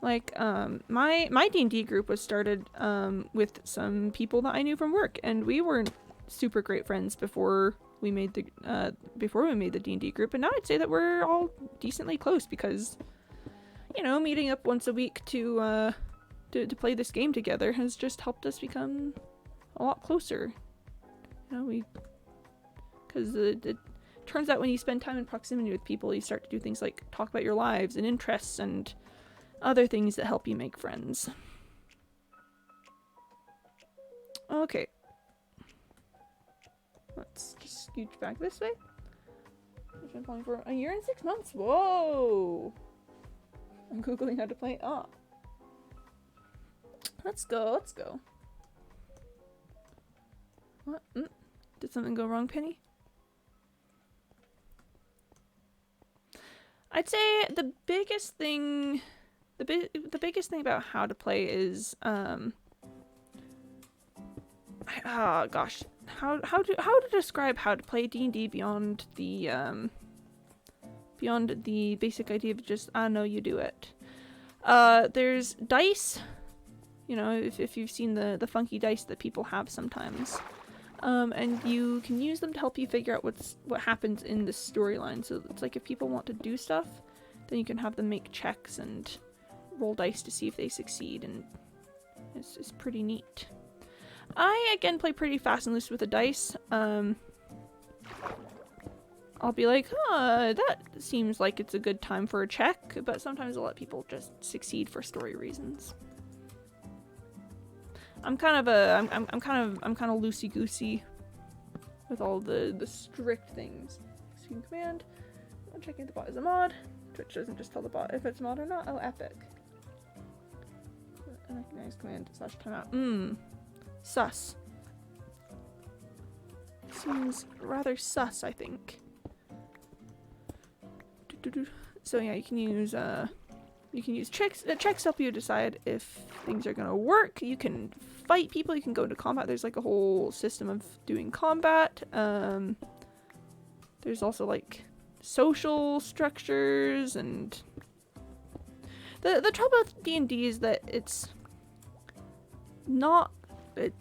Like, my D&D group was started with some people that I knew from work, and we weren't super great friends before we made the D&D group, and now I'd say that we're all decently close because, you know, meeting up once a week to play this game together has just helped us become a lot closer. You know, because it turns out when you spend time in proximity with people, you start to do things like talk about your lives and interests and other things that help you make friends. Okay. Let's just scooch back this way. I've been playing for 1 year and 6 months. Whoa! I'm googling how to play. Ah. Let's go, let's go. What? Did something go wrong, Penny? I'd say the biggest thing about how to play is oh gosh, how to describe how to play D&D beyond the basic idea of just, I don't know, you do it. There's dice, you know, if you've seen the funky dice that people have sometimes. And you can use them to help you figure out what happens in the storyline. So it's like if people want to do stuff, then you can have them make checks and roll dice to see if they succeed, and it's pretty neat. I again play pretty fast and loose with the dice. I'll be like, that seems like it's a good time for a check, but sometimes I'll let people just succeed for story reasons. I'm kind of loosey goosey with all the strict things. Execute command. I'm checking if the bot is a mod. Twitch doesn't just tell the bot if it's a mod or not. Oh, epic. Recognize command slash timeout. Sus. Seems rather sus, I think. So yeah, you can use checks. Checks help you decide if things are gonna work. You can fight people. You can go into combat. There's like a whole system of doing combat. There's also like social structures, and the trouble with D&D is that it's not.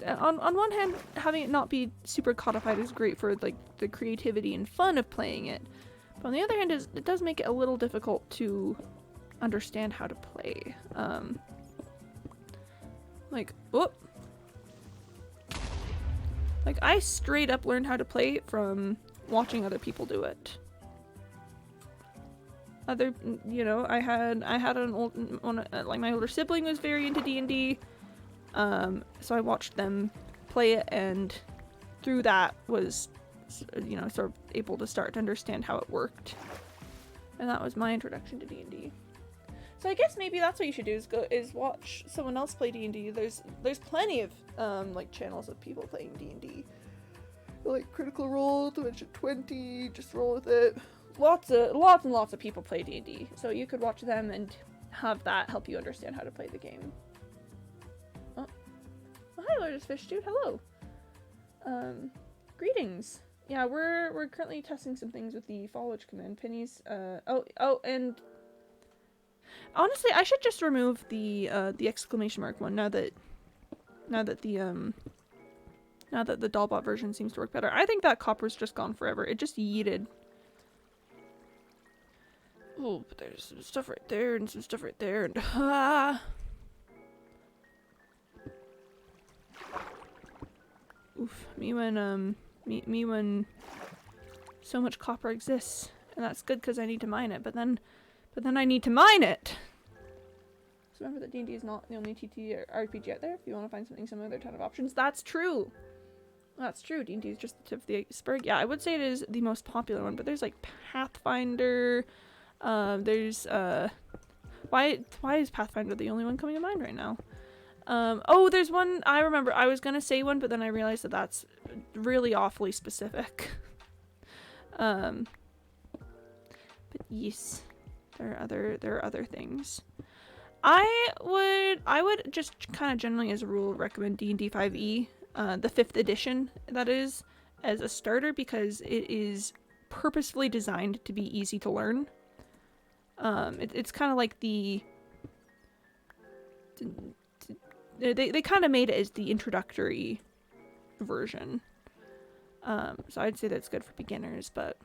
On one hand, having it not be super codified is great for like the creativity and fun of playing it. But on the other hand, it does make it a little difficult to understand how to play. Like I straight up learned how to play from watching other people do it. I had an old one, like my older sibling was very into D&D. So I watched them play it, and through that was, sort of able to start to understand how it worked. And that was my introduction to D&D. So I guess maybe that's what you should do, is watch someone else play D&D. There's plenty of like channels of people playing D&D. Like Critical Role, Twitch at 20, just roll with it. Lots and lots of people play D&D. So you could watch them and have that help you understand how to play the game. Oh, hi Lotus Fish Dude, hello. Greetings. Yeah, we're currently testing some things with the followage command. Pennies. And honestly, I should just remove the exclamation mark one now that the Dollbot version seems to work better. I think that copper's just gone forever. It just yeeted. Oh, but there's some stuff right there and some stuff right there, and Oof, me when so much copper exists, and that's good because I need to mine it, but then I need to mine it! So remember that D&D is not the only TT or RPG out there. If you want to find something similar, there are a ton of options. That's true! That's true, D&D is just the tip of the iceberg. Yeah, I would say it is the most popular one, but there's like Pathfinder, there's why is Pathfinder the only one coming to mind right now? Oh, there's one, I remember, I was gonna say one, but then I realized that that's really awfully specific. But yes, there are other things. I would just kind of generally as a rule recommend D&D 5e, the 5th edition, that is, as a starter, because it is purposefully designed to be easy to learn. It's kind of like they kind of made it as the introductory version. So I'd say that's good for beginners, but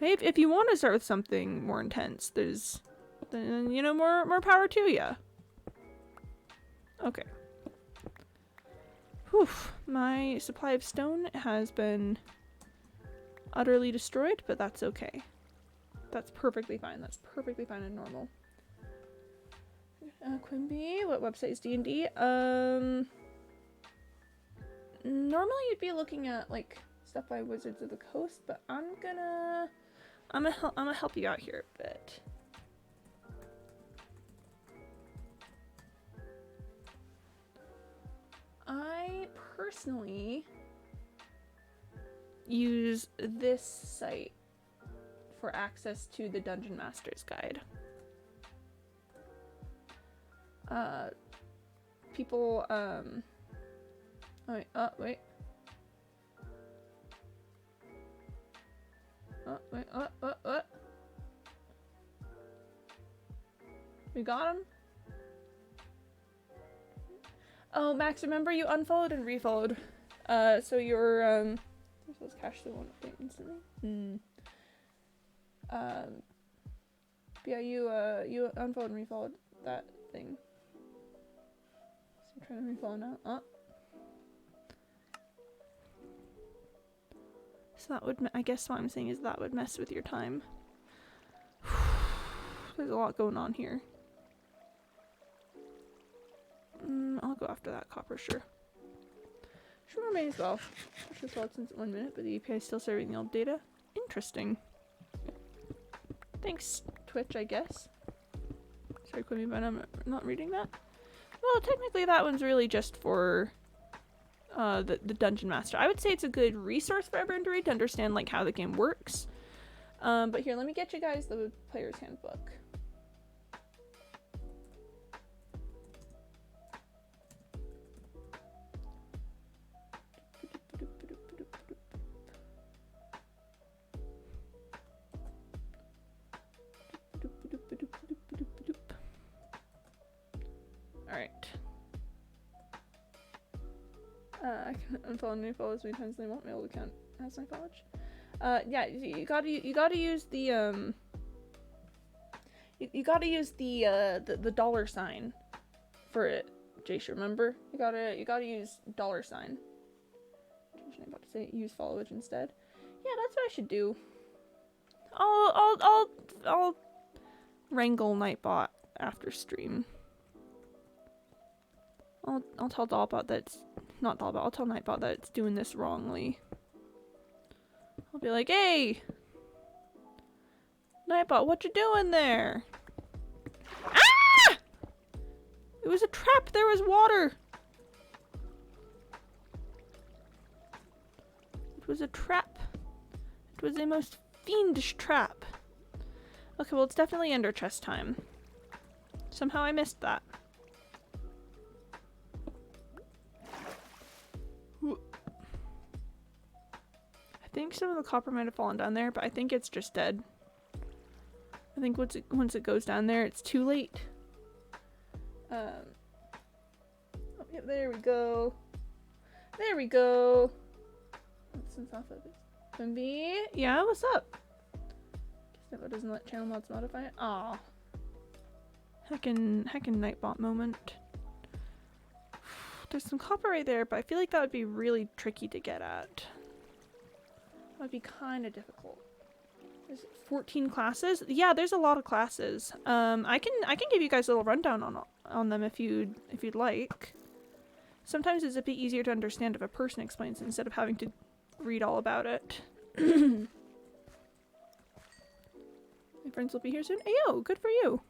maybe if you want to start with something more intense, then more power to you. Okay. Whew, my supply of stone has been utterly destroyed, but that's okay. That's perfectly fine. That's perfectly fine and normal. Quimby, what website is D&D? Normally you'd be looking at like stuff by Wizards of the Coast, but I'm gonna help you out here a bit. I personally use this site for access to the Dungeon Master's Guide. People, wait. Oh, wait, what? We got him? Oh, Max, remember you unfollowed and refollowed. So your, those cash still won't update instantly. Yeah, you unfollowed and refollowed that thing. So I'm trying to refollow now. So that would, I guess what I'm saying is that would mess with your time. There's a lot going on here. I'll go after that copper, sure. Sure, may as well. I've just logged since 1 minute, but the API is still serving the old data. Interesting. Thanks, Twitch, I guess. Sorry, Quimmy, but I'm not reading that. Well, technically that one's really just for the Dungeon Master. I would say it's a good resource for everyone to read to understand like how the game works. But here, let me get you guys the player's handbook. Alright. I can unfollow new follow as many times as they want. My old account has my followage. Yeah, you gotta use the you gotta use the dollar sign for it, Jace, remember? You gotta use $. I'm about to say use followage instead. Yeah, that's what I should do. I'll wrangle Nightbot after stream. I'll tell Dollbot that it's not Dollbot, I'll tell Nightbot that it's doing this wrongly. I'll be like, hey! Nightbot, what you doing there? Ah! It was a trap, there was water! It was a trap. It was a most fiendish trap. Okay, well it's definitely Ender chest time. Somehow I missed that. I think some of the copper might have fallen down there, but I think it's just dead. I think once it goes down there, it's too late. Oh, yeah, there we go. There we go. Since off of it. Quimby, yeah, what's up? Guess that doesn't let channel mods modify it. Aw. Heckin' Nightbot moment. There's some copper right there, but I feel like that would be really tricky to get at. That would be kind of difficult. There's 14 classes? Yeah, there's a lot of classes. I can give you guys a little rundown on them if you'd like. Sometimes it's a bit easier to understand if a person explains it instead of having to read all about it. My friends will be here soon. Ayo, good for you.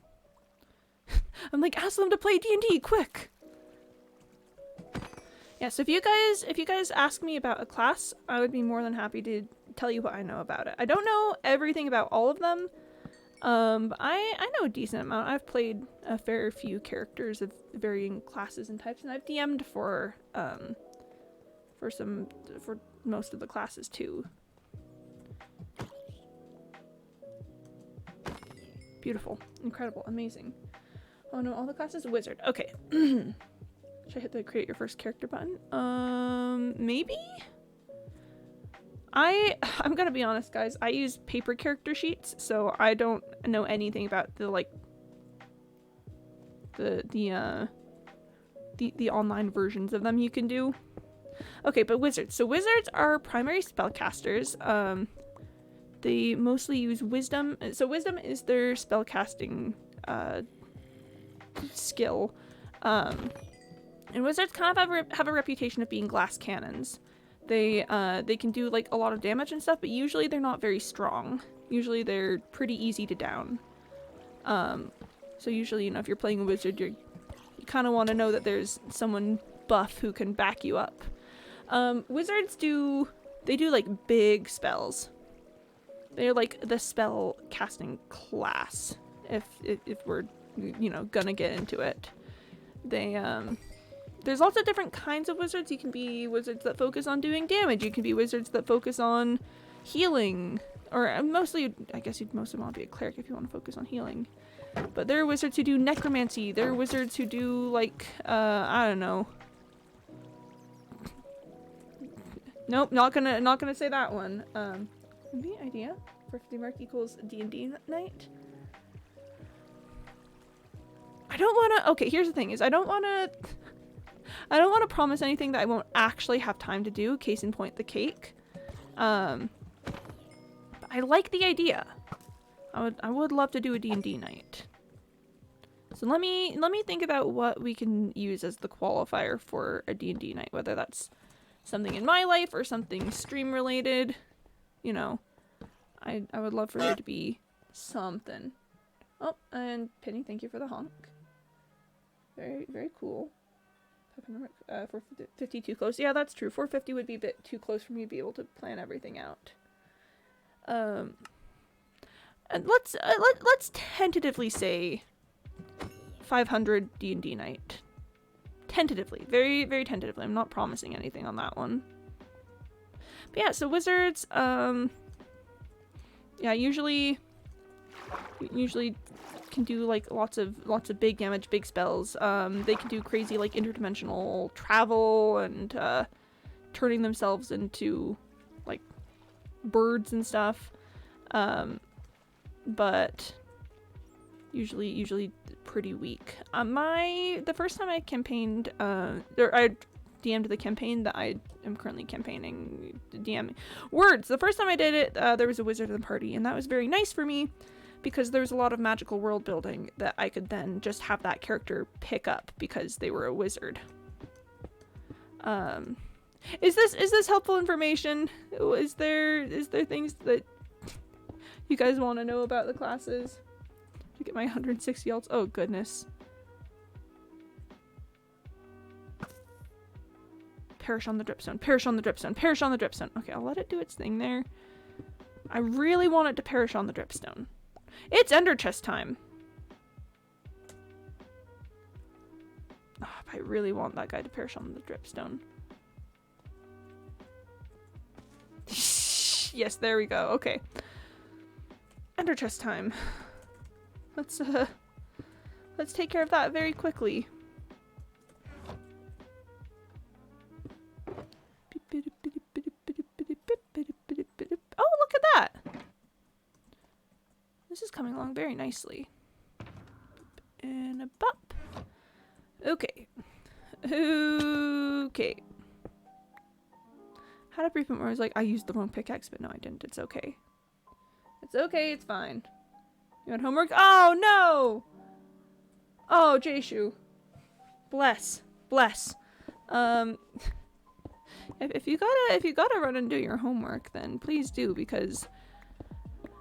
I'm like, ask them to play D&D, quick! Yeah, so if you guys ask me about a class, I would be more than happy to tell you what I know about it. I don't know everything about all of them, but I know a decent amount. I've played a fair few characters of varying classes and types, and I've DM'd for most of the classes too. Beautiful, incredible, amazing. Oh no, all the classes? Wizard. Okay. Should I hit the create your first character button? Maybe? I'm gonna be honest, guys. I use paper character sheets, so I don't know anything about the online versions of them you can do. Okay, but wizards. So wizards are primary spellcasters. They mostly use wisdom. So wisdom is their spellcasting skill. And wizards kind of have a reputation of being glass cannons. They can do like a lot of damage and stuff, but usually they're not very strong. Usually they're pretty easy to down. So usually, you know, if you're playing a wizard, you kind of want to know that there's someone buff who can back you up. Wizards do like big spells. They're like the spell casting class. If we're, you know, gonna get into it. There's lots of different kinds of wizards. You can be wizards that focus on doing damage. You can be wizards that focus on healing. Or mostly, I guess you'd mostly want to be a cleric if you want to focus on healing. But there are wizards who do necromancy. There are wizards who do, like, I don't know. Nope, not gonna say that one. The idea for 50 mark equals D&D night. I don't want to. Okay, here's the thing: is I don't want to promise anything that I won't actually have time to do. Case in point, the cake. I like the idea. I would love to do a D&D night. So let me think about what we can use as the qualifier for a D&D night, whether that's something in my life or something stream related. You know, I would love for there to be something. Oh, and Penny, thank you for the honk. Very, very cool. 450 too close. Yeah, that's true. 450 would be a bit too close for me to be able to plan everything out. And let's tentatively say 500 D&D night. Tentatively, very, very tentatively. I'm not promising anything on that one. But yeah, so wizards, yeah, usually can do like lots of big damage, big spells. They can do crazy like interdimensional travel and turning themselves into like birds and stuff. But usually pretty weak. The first time I campaigned, or I DM'd the campaign that I am currently campaigning, DMing. Words! The first time I did it, there was a wizard in the party, and that was very nice for me, because there was a lot of magical world building that I could then just have that character pick up, because they were a wizard. Is this helpful information? Is there things that you guys want to know about the classes? To get my 160 alts. Oh goodness. Perish on the dripstone. Perish on the dripstone. Perish on the dripstone. Okay, I'll let it do its thing there. I really want it to perish on the dripstone. It's ender chest time. Oh, I really want that guy to perish on the dripstone. Yes, there we go. Okay. Ender chest time. Let's take care of that very quickly. Oh, look at that! This is coming along very nicely. And a bop. Okay. Okay. Had a brief moment where I was like, I used the wrong pickaxe, but no, I didn't. It's okay. It's okay, it's fine. You had homework? Oh no! Oh, Jayshu. Bless. If you gotta run and do your homework, then please do, because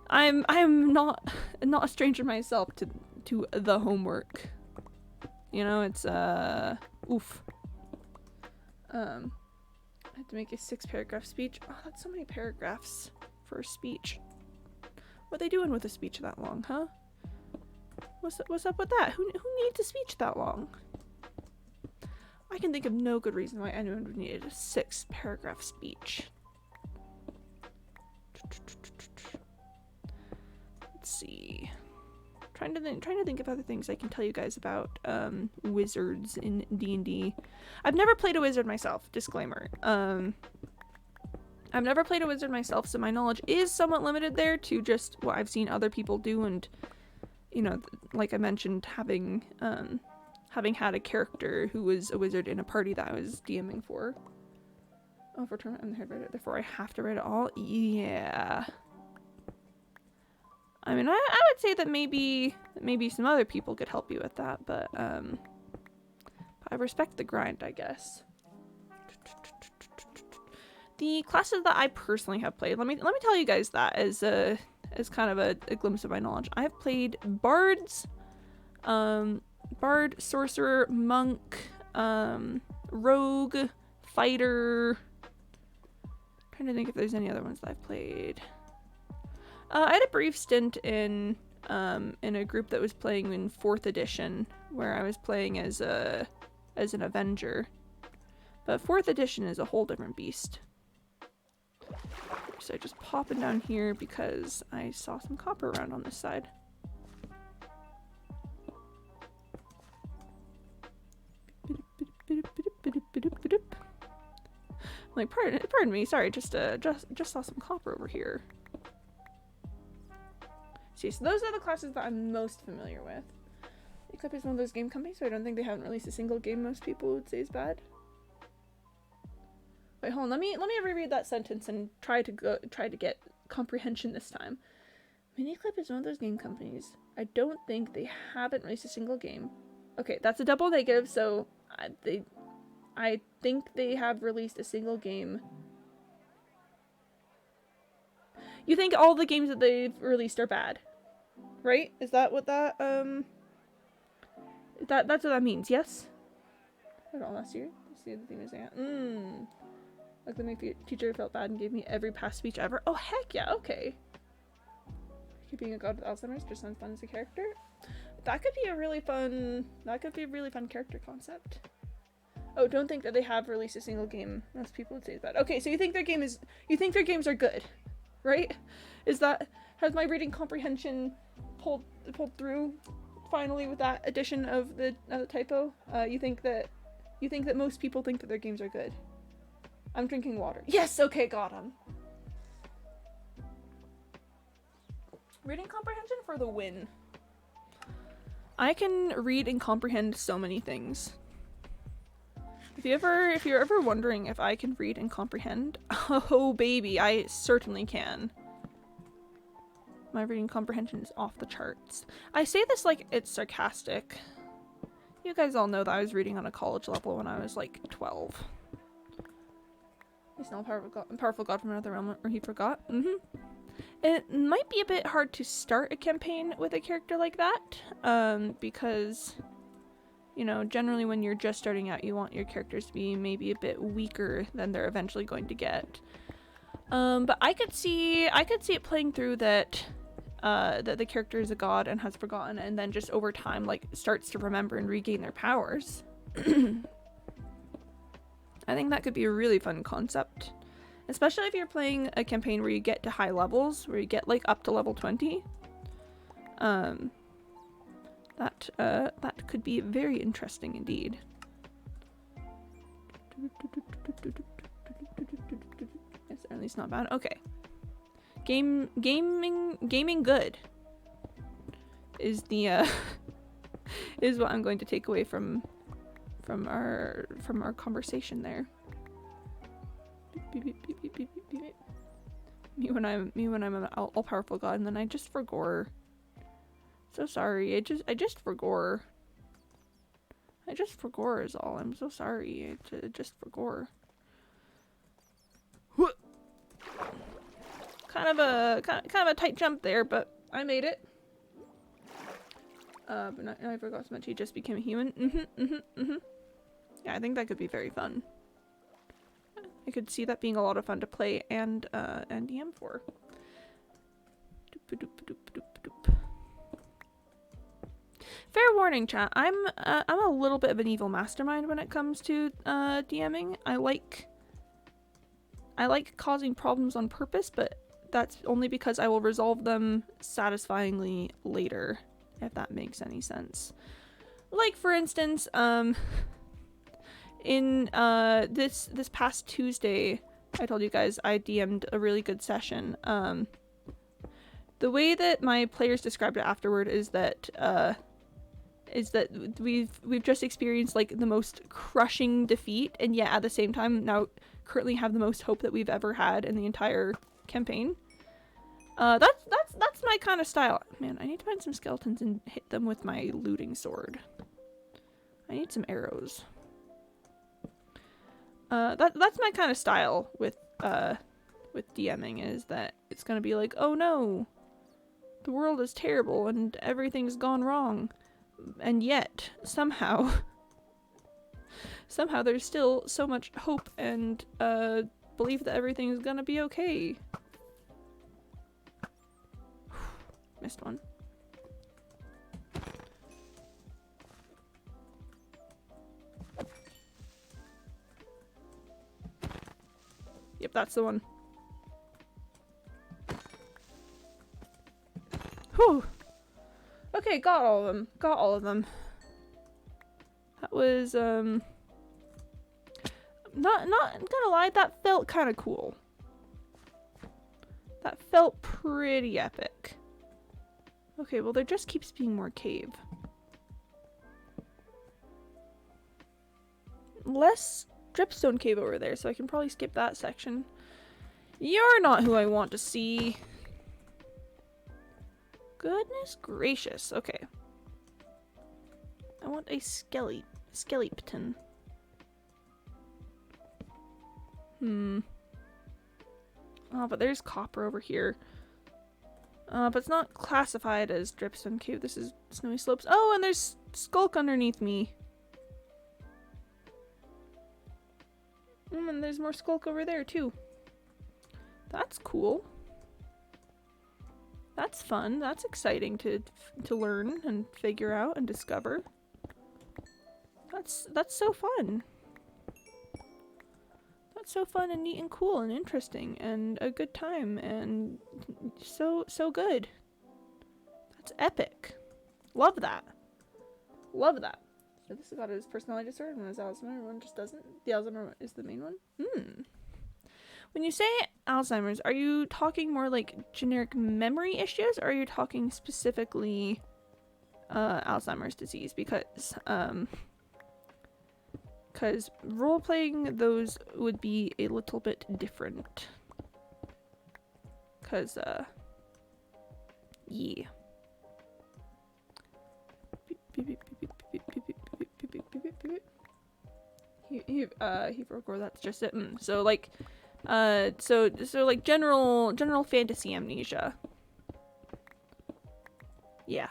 I'm not a stranger myself to the homework. You know, it's oof. I have to make a 6-paragraph speech. Oh, that's so many paragraphs for a speech. What are they doing with a speech that long, huh? What's up with that? Who needs a speech that long? I can think of no good reason why anyone would need a 6-paragraph speech. Let's see. Trying to think of other things I can tell you guys about wizards in D&D. I've never played a wizard myself. Disclaimer. I've never played a wizard myself, so my knowledge is somewhat limited there to just what I've seen other people do, and you know, like I mentioned, having had a character who was a wizard in a party that I was DMing for. Oh, for tournament, I'm the head writer, therefore I have to write it all. Yeah. I mean, I would say that maybe some other people could help you with that, but I respect the grind, I guess. The classes that I personally have played, let me tell you guys that as kind of a glimpse of my knowledge. I've played bards, bard, sorcerer, monk, rogue, fighter. I'm trying to think if there's any other ones that I've played. I had a brief stint in a group that was playing in 4th edition, where I was playing as an Avenger. But 4th edition is a whole different beast. So just popping down here because I saw some copper around on this side. Like, pardon me, sorry, just saw some copper over here. See, so those are the classes that I'm most familiar with. Eclipse is one of those game companies, so I don't think they haven't released a single game most people would say is bad. Wait, hold on. Let me reread that sentence and try to get comprehension this time. Miniclip is one of those game companies. I don't think they haven't released a single game. Okay, that's a double negative, so I think they have released a single game. You think all the games that they've released are bad, right? Is that what that, that's what that means, yes? I don't know, last year? See the thing was saying, like my teacher felt bad and gave me every past speech ever. Oh, heck yeah, okay. Being a god with Alzheimer's just sounds fun as a character. That could be a really fun character concept. Oh, don't think that they have released a single game. Most people would say that. Okay, so you think their games are good, right? Has my reading comprehension pulled through finally with that addition of the typo? You think that most people think that their games are good? I'm drinking water. Yes, okay, got him. Reading comprehension for the win. I can read and comprehend so many things. If you're ever wondering if I can read and comprehend, oh baby, I certainly can. My reading comprehension is off the charts. I say this like it's sarcastic. You guys all know that I was reading on a college level when I was like 12. He's not a powerful god from another realm, or he forgot. It might be a bit hard to start a campaign with a character like that, because, you know, generally when you're just starting out, you want your characters to be maybe a bit weaker than they're eventually going to get. But I could see it playing through that the character is a god and has forgotten, and then just over time, like, starts to remember and regain their powers. I think that could be a really fun concept. Especially if you're playing a campaign where you get to high levels, where you get like up to level 20. That could be very interesting indeed. It's at least not bad. Okay. Gaming good is the is what I'm going to take away from our conversation there. Beep, beep, beep, beep, beep, beep, beep. Me when I'm an all-powerful god, and then I just forgore. So sorry. I just forgore. I just forgore is all. I'm so sorry. I just forgore. Kind of a tight jump there, but I made it. But now I forgot so much. He just became a human. Yeah, I think that could be very fun. I could see that being a lot of fun to play and DM for. Fair warning, chat. I'm a little bit of an evil mastermind when it comes to DMing. I like causing problems on purpose, but that's only because I will resolve them satisfyingly later, if that makes any sense. Like, for instance, in this past Tuesday, I told you guys I DM'd a really good session. The way that my players described it afterward is that we've just experienced like the most crushing defeat, and yet at the same time now currently have the most hope that we've ever had in the entire campaign. That's my kind of style. Man, I need to find some skeletons and hit them with my looting sword. I need some arrows. That's my kind of style with DMing, is that it's gonna be like, oh no, the world is terrible and everything's gone wrong, and yet somehow there's still so much hope and belief that everything is gonna be okay. Missed one. Yep, that's the one. Whew. Okay, got all of them. Got all of them. That was, not gonna lie, that felt kind of cool. That felt pretty epic. Okay, well there just keeps being more cave. Less dripstone cave over there, so I can probably skip that section. You're not who I want to see. Goodness gracious. Okay. I want a skeleton. Oh, but there's copper over here. But it's not classified as Dripstone Cave. This is Snowy Slopes. Oh, and there's Skulk underneath me. And there's more Skulk over there, too. That's cool. That's fun. That's exciting to learn and figure out and discover. That's so fun. That's so fun and neat and cool and interesting and a good time and so good. That's epic. Love that. Love that. So this has got his personality disorder and his Alzheimer's. One just doesn't. The Alzheimer is the main one. When you say Alzheimer's, are you talking more like generic memory issues, or are you talking specifically Alzheimer's disease? Because role-playing those would be a little bit different. Because, yeah. He forgot that's just it. So like, so like general fantasy amnesia. Yeah.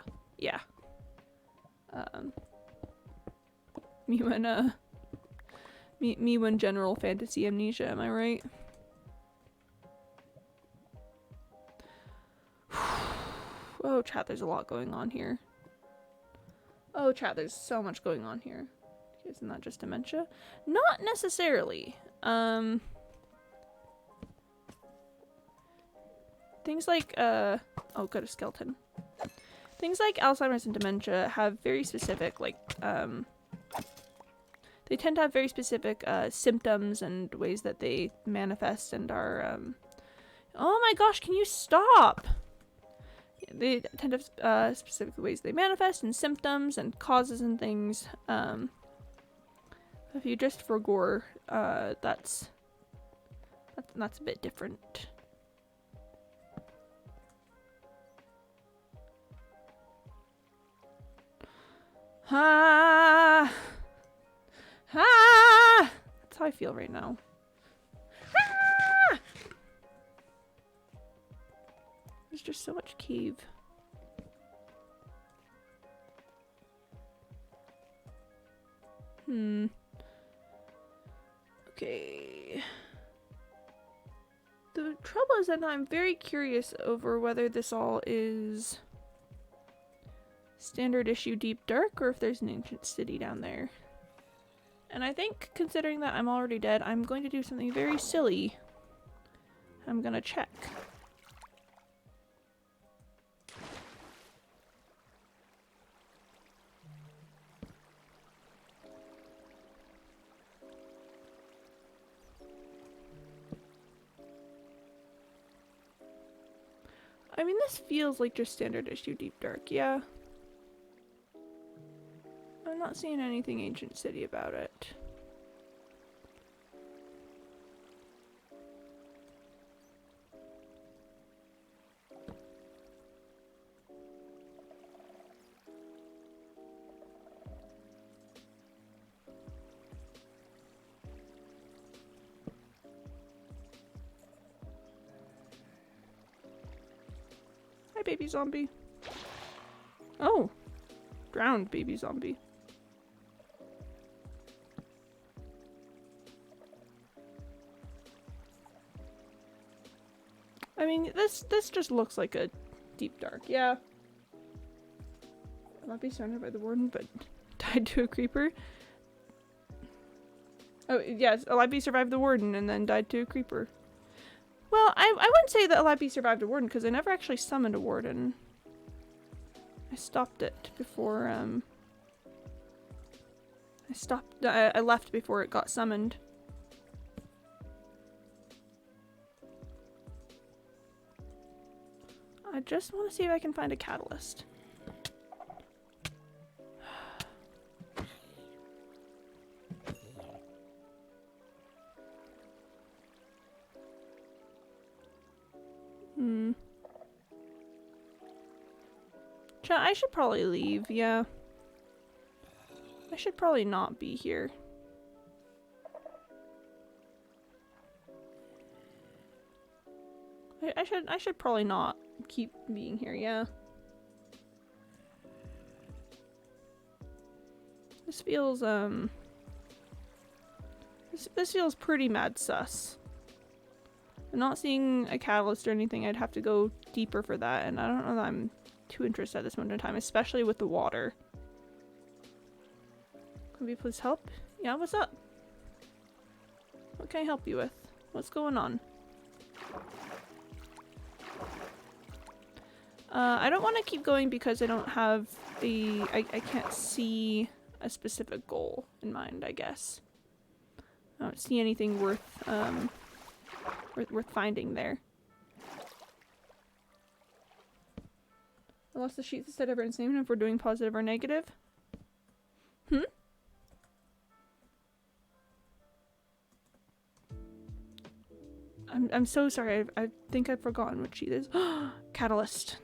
Me when general fantasy amnesia, am I right? Oh, chat, there's a lot going on here. Oh, chat, there's so much going on here. Isn't that just dementia? Not necessarily. Things like, oh, go to skeleton. Things like Alzheimer's and dementia have very specific, like, they tend to have very specific symptoms and ways that they manifest and are, oh my gosh, can you stop? They tend to have specific ways they manifest and symptoms and causes and things. If you just for gore, that's a bit different. That's how I feel right now. There's just so much cave. Okay. The trouble is that I'm very curious over whether this all is standard issue Deep Dark or if there's an ancient city down there. And I think, considering that I'm already dead, I'm going to do something very silly. I'm gonna check. I mean, this feels like just standard issue Deep Dark, yeah. I'm not seeing anything Ancient City about it. Hi, baby zombie. Oh, drowned baby zombie. I mean, this just looks like a Deep Dark, yeah. I'll not be surrounded by the warden, but died to a creeper. Oh, yes, Alabi survived the warden and then died to a creeper. Well, I wouldn't say that Alabi survived a warden because I never actually summoned a warden. I stopped it before, I left before it got summoned. I just want to see if I can find a catalyst. I should probably leave, yeah. I should probably not be here. I should probably not keep being here, yeah. This feels, this feels pretty mad sus. I'm not seeing a catalyst or anything. I'd have to go deeper for that, and I don't know that I'm too interested at this moment in time, especially with the water. Can we please help? Yeah, what's up? What can I help you with? What's going on? I don't want to keep going because I don't have the... I can't see a specific goal in mind, I guess. I don't see anything worth finding there. I lost the sheets instead of its name if we're doing positive or negative. Hmm? I'm so sorry. I think I've forgotten what sheet is. Catalyst.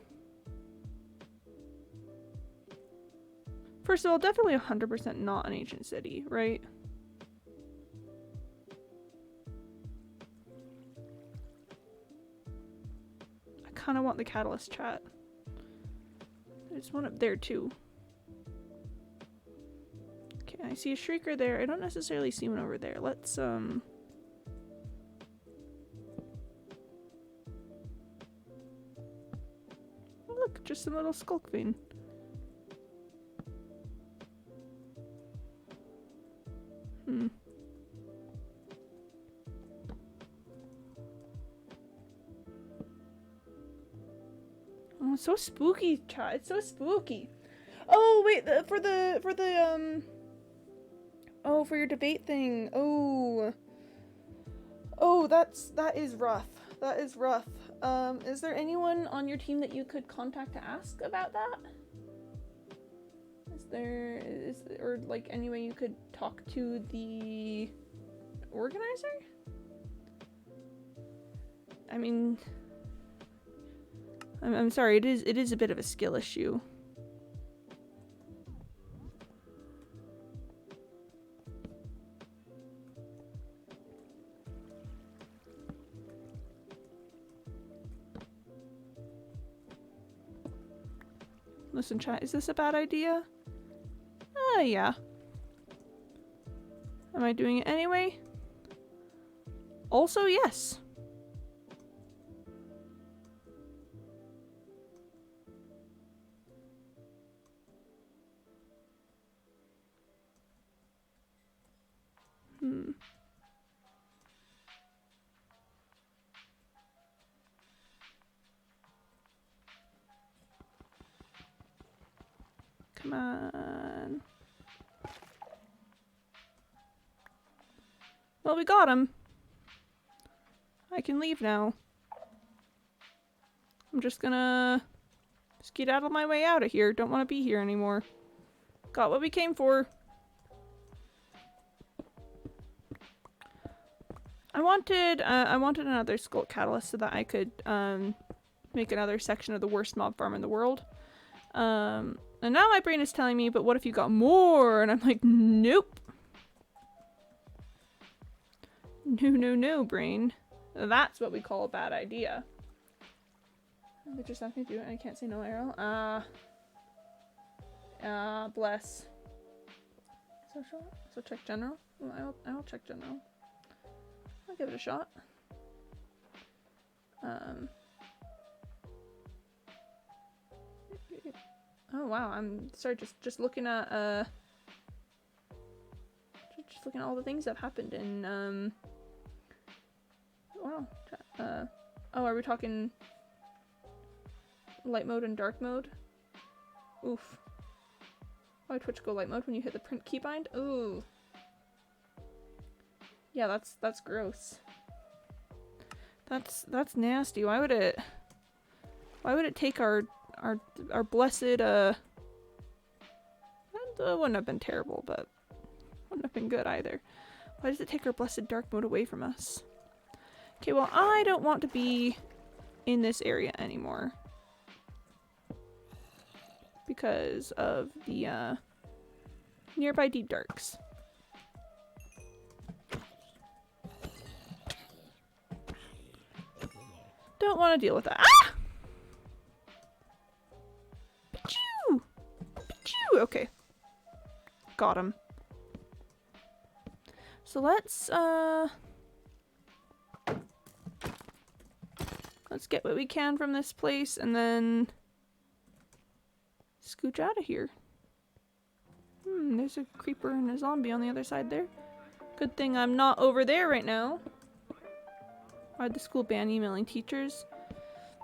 First of all, definitely 100% not an ancient city, right? I kind of want the catalyst chat. There's one up there too. Okay, I see a shrieker there. I don't necessarily see one over there. Let's Oh, look, just a little skulk vein. Oh, it's so spooky, chat. It's so spooky. Oh, wait, oh, for your debate thing. Oh, that is rough. That is rough. Is there anyone on your team that you could contact to ask about that? Or like any way you could talk to the organizer? I mean, I'm sorry, it is a bit of a skill issue. Listen, chat, is this a bad idea? Yeah. Am I doing it anyway? Also, yes. Come on. Well, we got him. I can leave now. I'm just gonna skedaddle my way out of here. Don't want to be here anymore. Got what we came for. I wanted another Skulk Catalyst so that I could make another section of the worst mob farm in the world. And now my brain is telling me, but what if you got more? And I'm like, nope. No, brain. That's what we call a bad idea. They just asked me to do it and I can't say no, Arrow. Bless. Social? So check general? Well, I'll check general. I'll give it a shot. Oh wow, I'm sorry, just looking at just looking at all the things that have happened in wow. Oh, are we talking light mode and dark mode? Oof. Why Twitch go light mode when you hit the print keybind? Ooh. Yeah, that's gross. That's nasty. Why would it take our blessed that wouldn't have been terrible, but wouldn't have been good either. Why does it take our blessed dark mode away from us? Okay, well, I don't want to be in this area anymore. because of the nearby deep darks. Don't want to deal with that. Ah! Pachoo! Pachoo! Okay. Got him. So let's get what we can from this place and then scooch out of here. There's a creeper and a zombie on the other side there. Good thing I'm not over there right now. Why'd the school ban emailing teachers?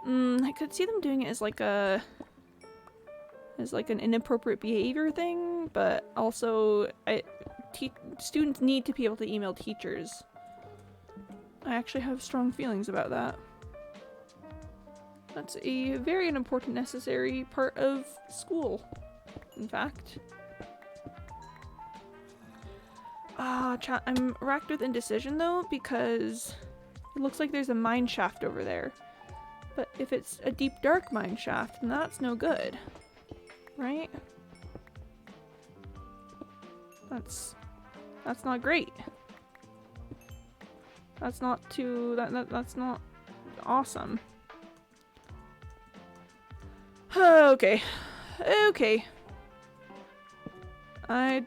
I could see them doing it as like an inappropriate behavior thing, but also students need to be able to email teachers. I actually have strong feelings about that. That's a very important, necessary part of school, in fact. Chat, I'm racked with indecision though, because it looks like there's a mine shaft over there. But if it's a deep dark mine shaft, then that's no good. Right? That's not great. That's not that's not awesome. Okay. Okay. I'm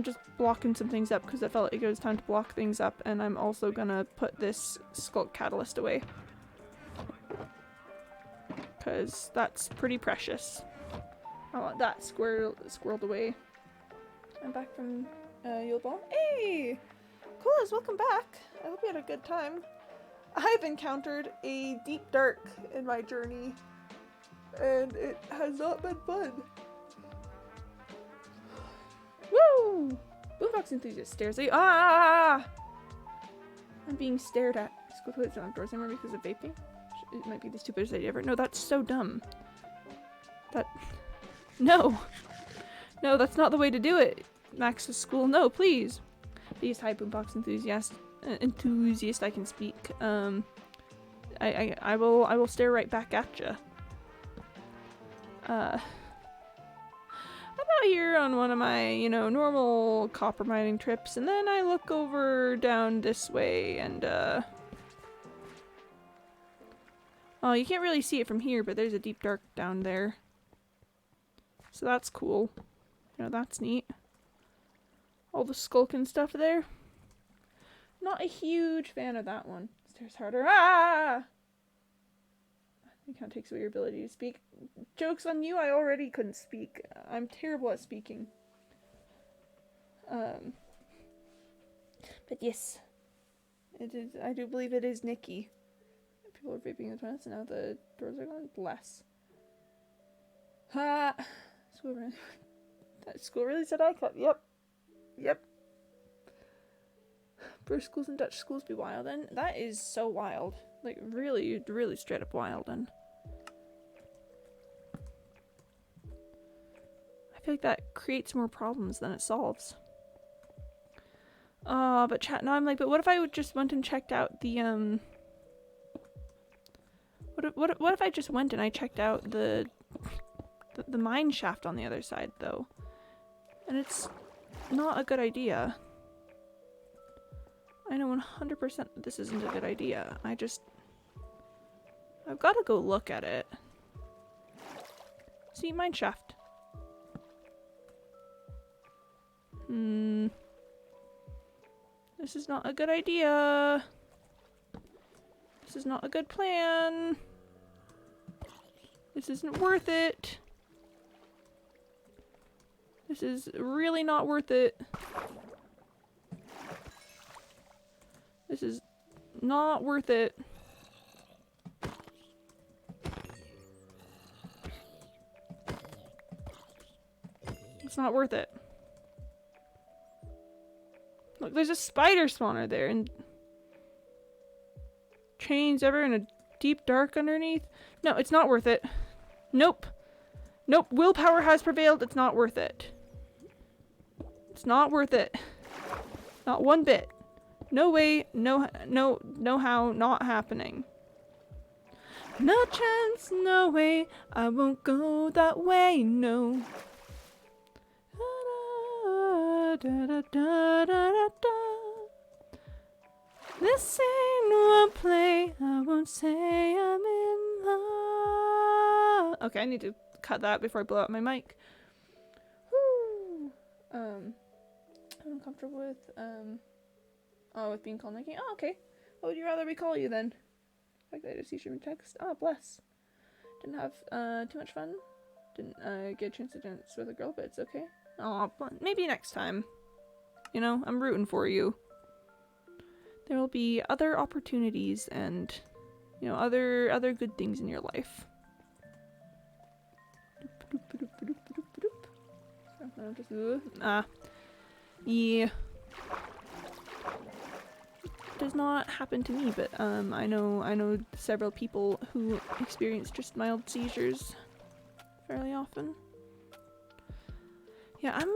just blocking some things up because I felt like it was time to block things up, and I'm also gonna put this Sculk Catalyst away. Because that's pretty precious. I want that squirreled away. I'm back from Yule Ball. Hey! Coolers, welcome back! I hope you had a good time. I've encountered a deep dark in my journey, and it has not been fun. Woo! Boombox enthusiast stares at you. Ah! I'm being stared at. School toilets are outdoors anymore because of vaping. It might be the stupidest idea ever. No, that's so dumb. No! No, that's not the way to do it. Max's school, no, please. Please, hi, Boombox enthusiast. I can speak. I will stare right back at ya. I'm out here on one of my, normal copper mining trips, and then I look over down this way, and, oh, you can't really see it from here, but there's a deep dark down there. So that's cool. That's neat. All the skulking stuff there. Not a huge fan of that one. Stairs harder. Ah! It kind of takes away your ability to speak. Joke's on you, I already couldn't speak. I'm terrible at speaking. But yes. It is. I do believe it is Nikki. People are vaping in the toilets, and now the doors are gone. Bless. Ha! That school really said I cut. Yep. British schools and Dutch schools be wild, and that is so wild. Like, really, really straight up wild, and I feel like that creates more problems than it solves. But chat, now I'm like, but what if I just went and checked out the, what if I just went and I checked out the mine shaft on the other side, though? And it's not a good idea. I know 100% that this isn't a good idea. I've got to go look at it. See, mine shaft. This is not a good idea. This is not a good plan. This isn't worth it. This is really not worth it. This is not worth it. It's not worth it. Look, there's a spider spawner there, and chains ever in a deep dark underneath. No, it's not worth it. Nope. Willpower has prevailed. It's not worth it. It's not worth it. Not one bit. No way, no how, not happening. No chance, no way, I won't go that way, no. This ain't no play, I won't say I'm in love. Okay, I need to cut that before I blow out my mic. Woo. I'm uncomfortable with, with being called Nikki. Oh, okay. What would you rather we call you then? Like that I just see your text. Oh, bless. Didn't have, too much fun. Didn't, get a chance to dance with a girl, but it's okay. Oh, maybe next time. You know, I'm rooting for you. There will be other opportunities and, you know, other good things in your life. Yeah. Does not happen to me, but I know several people who experience just mild seizures fairly often. Yeah, I'm.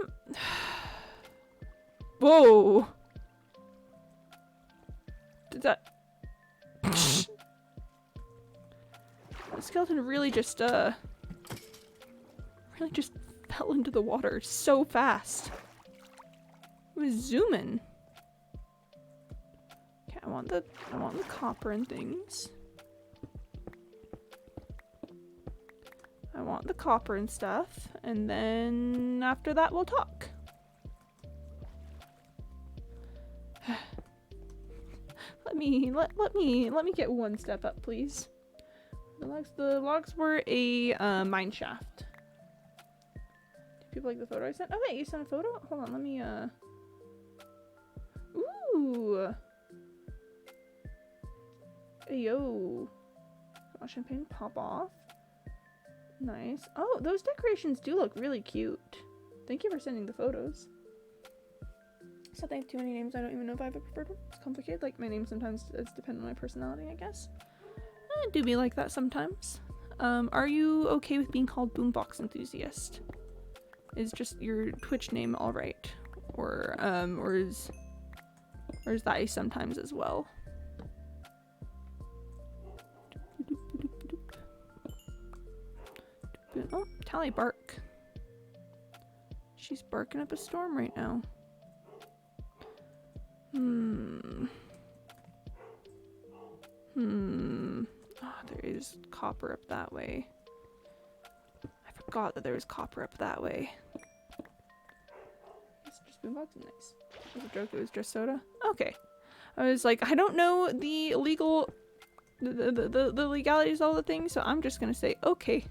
Whoa! Did that? The skeleton really just fell into the water so fast. It was zooming. Okay, I want the copper and things. I want the copper and stuff, and then after that we'll talk. Let me get one step up, please. The logs were a mine shaft. Do people like the photo I sent? Oh wait, you sent a photo? Hold on, let me Ooh. Hey, yo. Champagne pop off. Nice. Oh, those decorations do look really cute. Thank you for sending the photos. So they have too many names. I don't even know if I have a preferred one. It's complicated. Like, my name sometimes is dependent on my personality, I guess. I do be like that sometimes. Are you okay with being called Boombox Enthusiast? Is just your Twitch name alright? Or is that a sometimes as well? Oh, Tally bark. She's barking up a storm right now. Oh, there is copper up that way. I forgot that there was copper up that way. It's just Boombox. Nice. It was a joke. It was just soda. Okay. I was like, I don't know the the legalities of all the things, so I'm just gonna say okay.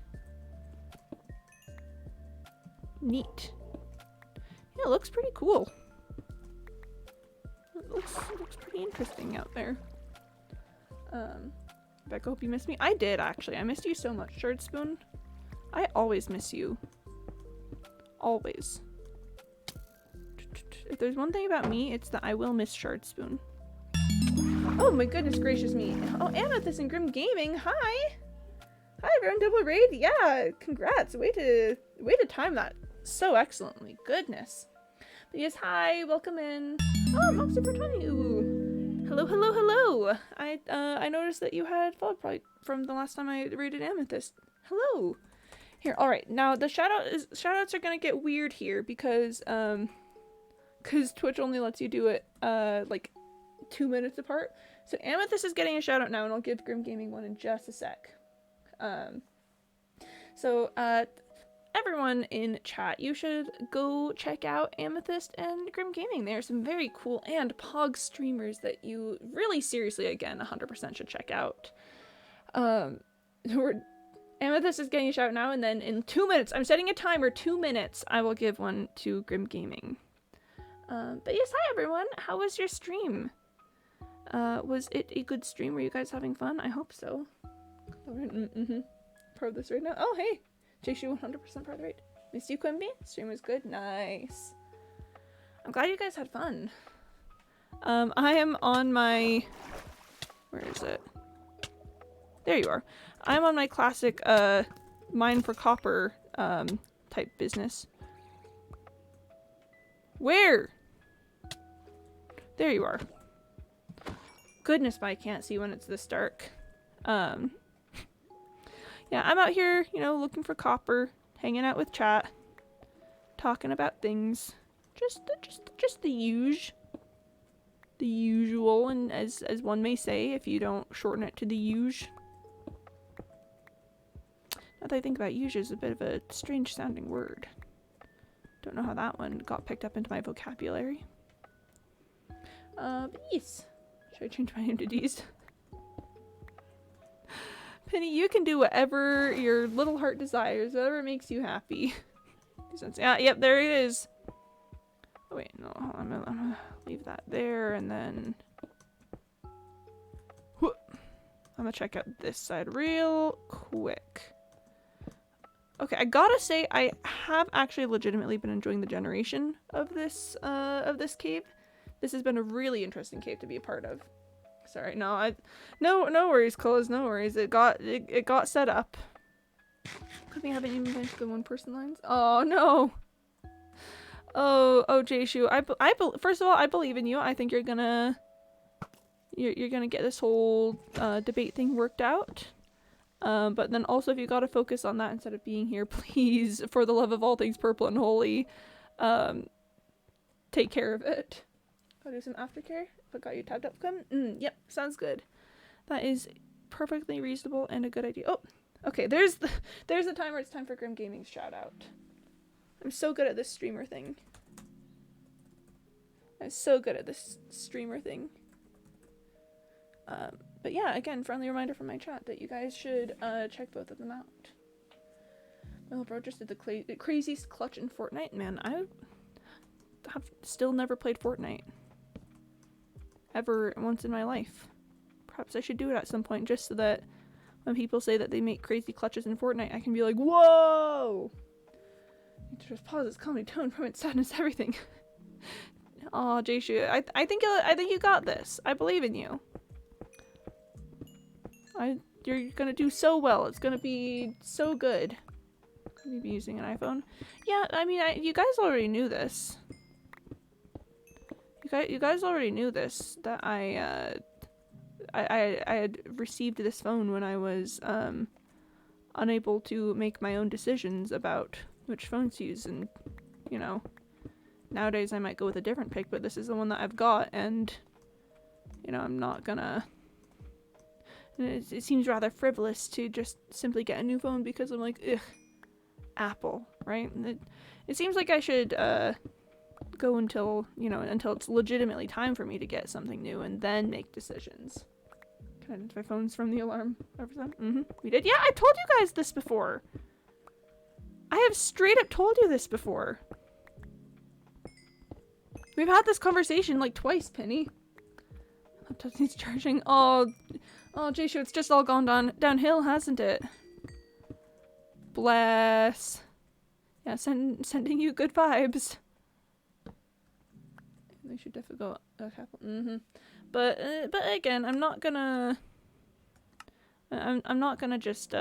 Neat. Yeah, it looks pretty cool. It looks pretty interesting out there. Becca, hope you missed me. I did, actually. I missed you so much, Shard Spoon. I always miss you. Always. If there's one thing about me, it's that I will miss Shard Spoon. Oh my goodness gracious me. Oh, Amethyst and Grim Gaming, hi! Hi everyone, double raid. Yeah, congrats. Way to time that so excellently. Goodness. But yes, hi, welcome in. Oh, Moxie for 20. Ooh. Hello, hello, hello. I noticed that you had followed probably from the last time I raided Amethyst. Hello. Here, alright, now the shoutouts are gonna get weird here because Twitch only lets you do it like 2 minutes apart. So Amethyst is getting a shout out now, and I'll give Grim Gaming one in just a sec. Everyone in chat, you should go check out Amethyst and Grim Gaming. There are some very cool and pog streamers that you really seriously, again, 100% should check out. Amethyst is getting a shout out now, and then in 2 minutes, I'm setting a timer, 2 minutes, I will give one to Grim Gaming. But yes, hi everyone, how was your stream? Was it a good stream? Were you guys having fun? I hope so. Part of this right now. Oh, hey! Chase you 100% part of it. Miss you, Quimby? Stream was good? Nice. I'm glad you guys had fun. I am on my... Where is it? There you are. I'm on my classic, mine for copper, type business. Where? There you are. Goodness, but I can't see when it's this dark. yeah, I'm out here, you know, looking for copper, hanging out with chat, talking about things. Just the usual, and as one may say, if you don't shorten it to the usual. Now that I think about usual is a bit of a strange sounding word. Don't know how that one got picked up into my vocabulary. But yes. Should I change my name to Deez? Penny, you can do whatever your little heart desires, whatever makes you happy. Yeah, yep, there it is. Oh wait, no, hold on, I'm gonna leave that there, and then I'm gonna check out this side real quick. Okay, I gotta say, I have actually legitimately been enjoying the generation of this cave. This has been a really interesting cave to be a part of. Sorry, no worries, Colas, no worries. It got set up. Could we haven't even been to the one-person lines? Oh no. Oh, Jayshu, first of all, I believe in you. I think you're gonna get this whole debate thing worked out. But then also, if you gotta focus on that instead of being here, please, for the love of all things purple and holy, take care of it. Go do some aftercare. But got you tabbed up, Kim? Yep, sounds good. That is perfectly reasonable and a good idea. Oh, okay, there's the time where it's time for Grim Gaming's shout out. I'm so good at this streamer thing. But yeah, again, friendly reminder from my chat that you guys should check both of them out. Well, bro just did the craziest clutch in Fortnite. Man, I have still never played Fortnite. Ever once in my life. Perhaps I should do it at some point just so that when people say that they make crazy clutches in Fortnite, I can be like, whoa! It just pauses comedy tone from its sadness, everything. Aw, Jayshu, I think you got this. I believe in you. You're gonna do so well. It's gonna be so good. Maybe using an iPhone. Yeah, I mean, you guys already knew this. You guys already knew this, that I had received this phone when I was unable to make my own decisions about which phones to use, and you know, nowadays I might go with a different pick, but this is the one that I've got, and you know, I'm not gonna. It seems rather frivolous to just simply get a new phone because I'm like, ugh, Apple, right? It seems like I should go until it's legitimately time for me to get something new and then make decisions. Can I identify phones from the alarm? We did? Yeah, I told you guys this before. I have straight up told you this before. We've had this conversation like twice, Penny. Laptop needs charging. Oh, Jayshu, it's just all gone downhill, hasn't it? Bless. Yeah, sending you good vibes. They should definitely go a couple. But again, I'm not gonna just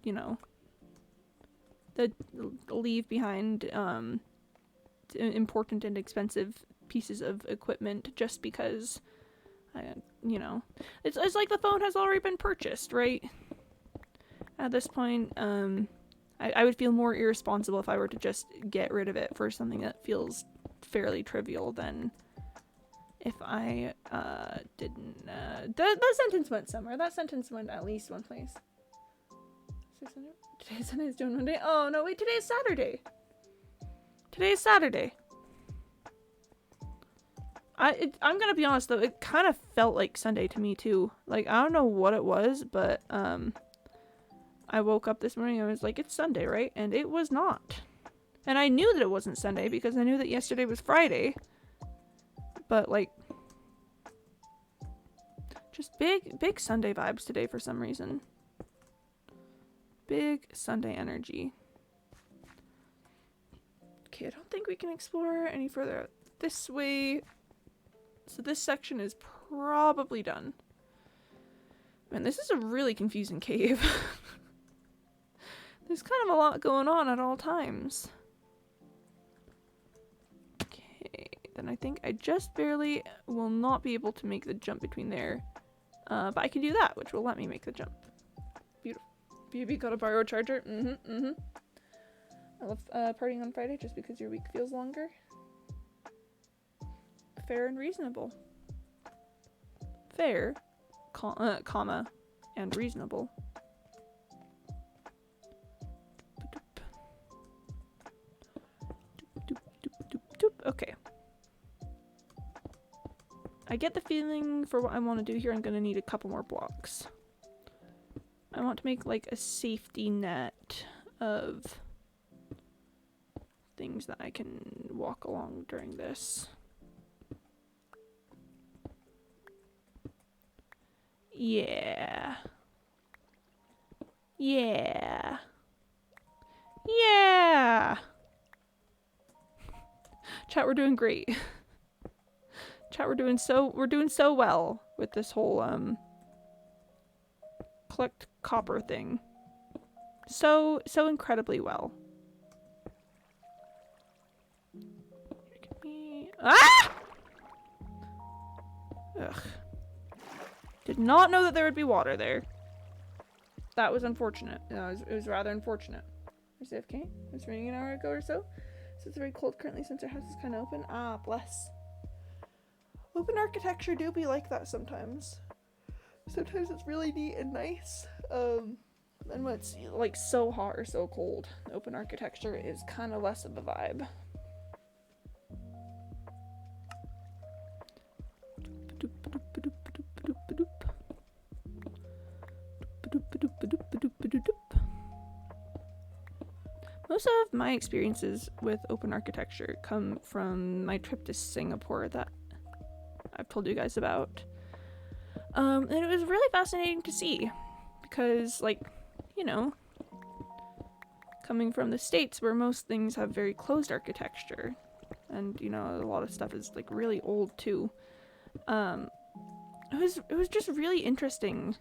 you know, leave behind important and expensive pieces of equipment just because you know, it's like the phone has already been purchased, right? At this point, I would feel more irresponsible if I were to just get rid of it for something that feels fairly trivial than if I didn't. That sentence went somewhere. That sentence went at least one place. Today's Sunday is doing Monday. Oh no, wait, today's Saturday. Today's Saturday. I'm gonna be honest though, it kind of felt like Sunday to me too. Like, I don't know what it was, but I woke up this morning and I was like, it's Sunday, right? And it was not. And I knew that it wasn't Sunday because I knew that yesterday was Friday. But like, just big Sunday vibes today for some reason. Big Sunday energy. Okay, I don't think we can explore any further this way. So this section is probably done. Man, this is a really confusing cave. There's kind of a lot going on at all times. Okay, then I think I just barely will not be able to make the jump between there. But I can do that, which will let me make the jump. BB got a borrowed charger. I love partying on Friday just because your week feels longer. Fair and reasonable. Fair, comma, and reasonable. Okay. I get the feeling for what I want to do here, I'm going to need a couple more blocks. I want to make like a safety net of things that I can walk along during this. Yeah. Yeah. Yeah. Chat, we're doing great. Chat, we're doing so well with this whole collect copper thing. So incredibly well. Ah! Ugh. Did not know that there would be water there. That was unfortunate. No, it was rather unfortunate. Where's AFK? It was raining an hour ago or so. So it's very cold currently since our house is kind of open. Ah, bless. Open architecture do be like that sometimes. Sometimes it's really neat and nice. And when it's like so hot or so cold, open architecture is kind of less of a vibe. Most of my experiences with open architecture come from my trip to Singapore that I've told you guys about. And it was really fascinating to see because, like, you know, coming from the States where most things have very closed architecture and, you know, a lot of stuff is like really old too. It was just really interesting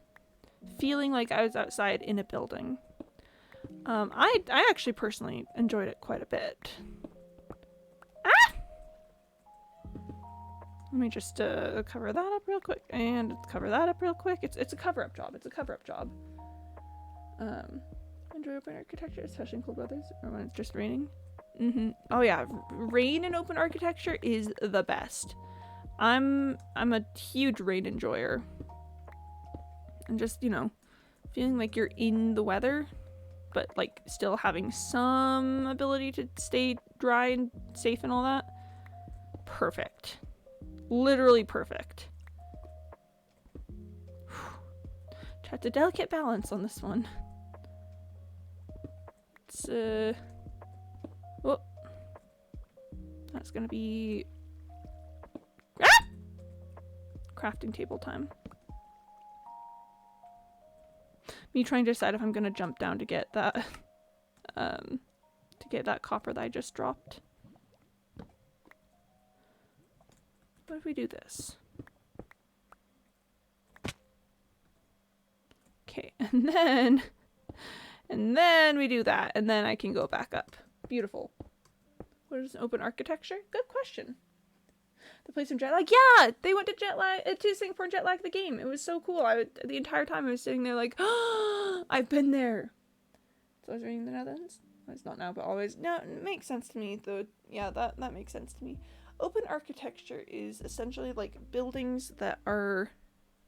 feeling like I was outside in a building. I actually personally enjoyed it quite a bit. Ah! Let me just cover that up real quick and cover that up real quick. It's a cover-up job. It's a cover-up job. Enjoy open architecture, especially in cold weathers or when it's just raining. Oh yeah, rain in open architecture is the best. I'm a huge rain enjoyer. And just, you know, feeling like you're in the weather, but like still having some ability to stay dry and safe and all that. Perfect. Literally perfect. Tried a delicate balance on this one. It's oh, that's gonna be crafting table time. Me trying to decide if I'm gonna jump down to get that copper that I just dropped. What if we do this? Okay, and then we do that, and then I can go back up. Beautiful. What is open architecture? Good question. The place in Jetlag? Yeah, they went to to Singapore and Jetlag the game. It was so cool. The entire time I was sitting there like, oh, I've been there. So I was reading the Netherlands. It's not now, but always. No, it makes sense to me though. Yeah, that makes sense to me. Open architecture is essentially like buildings that are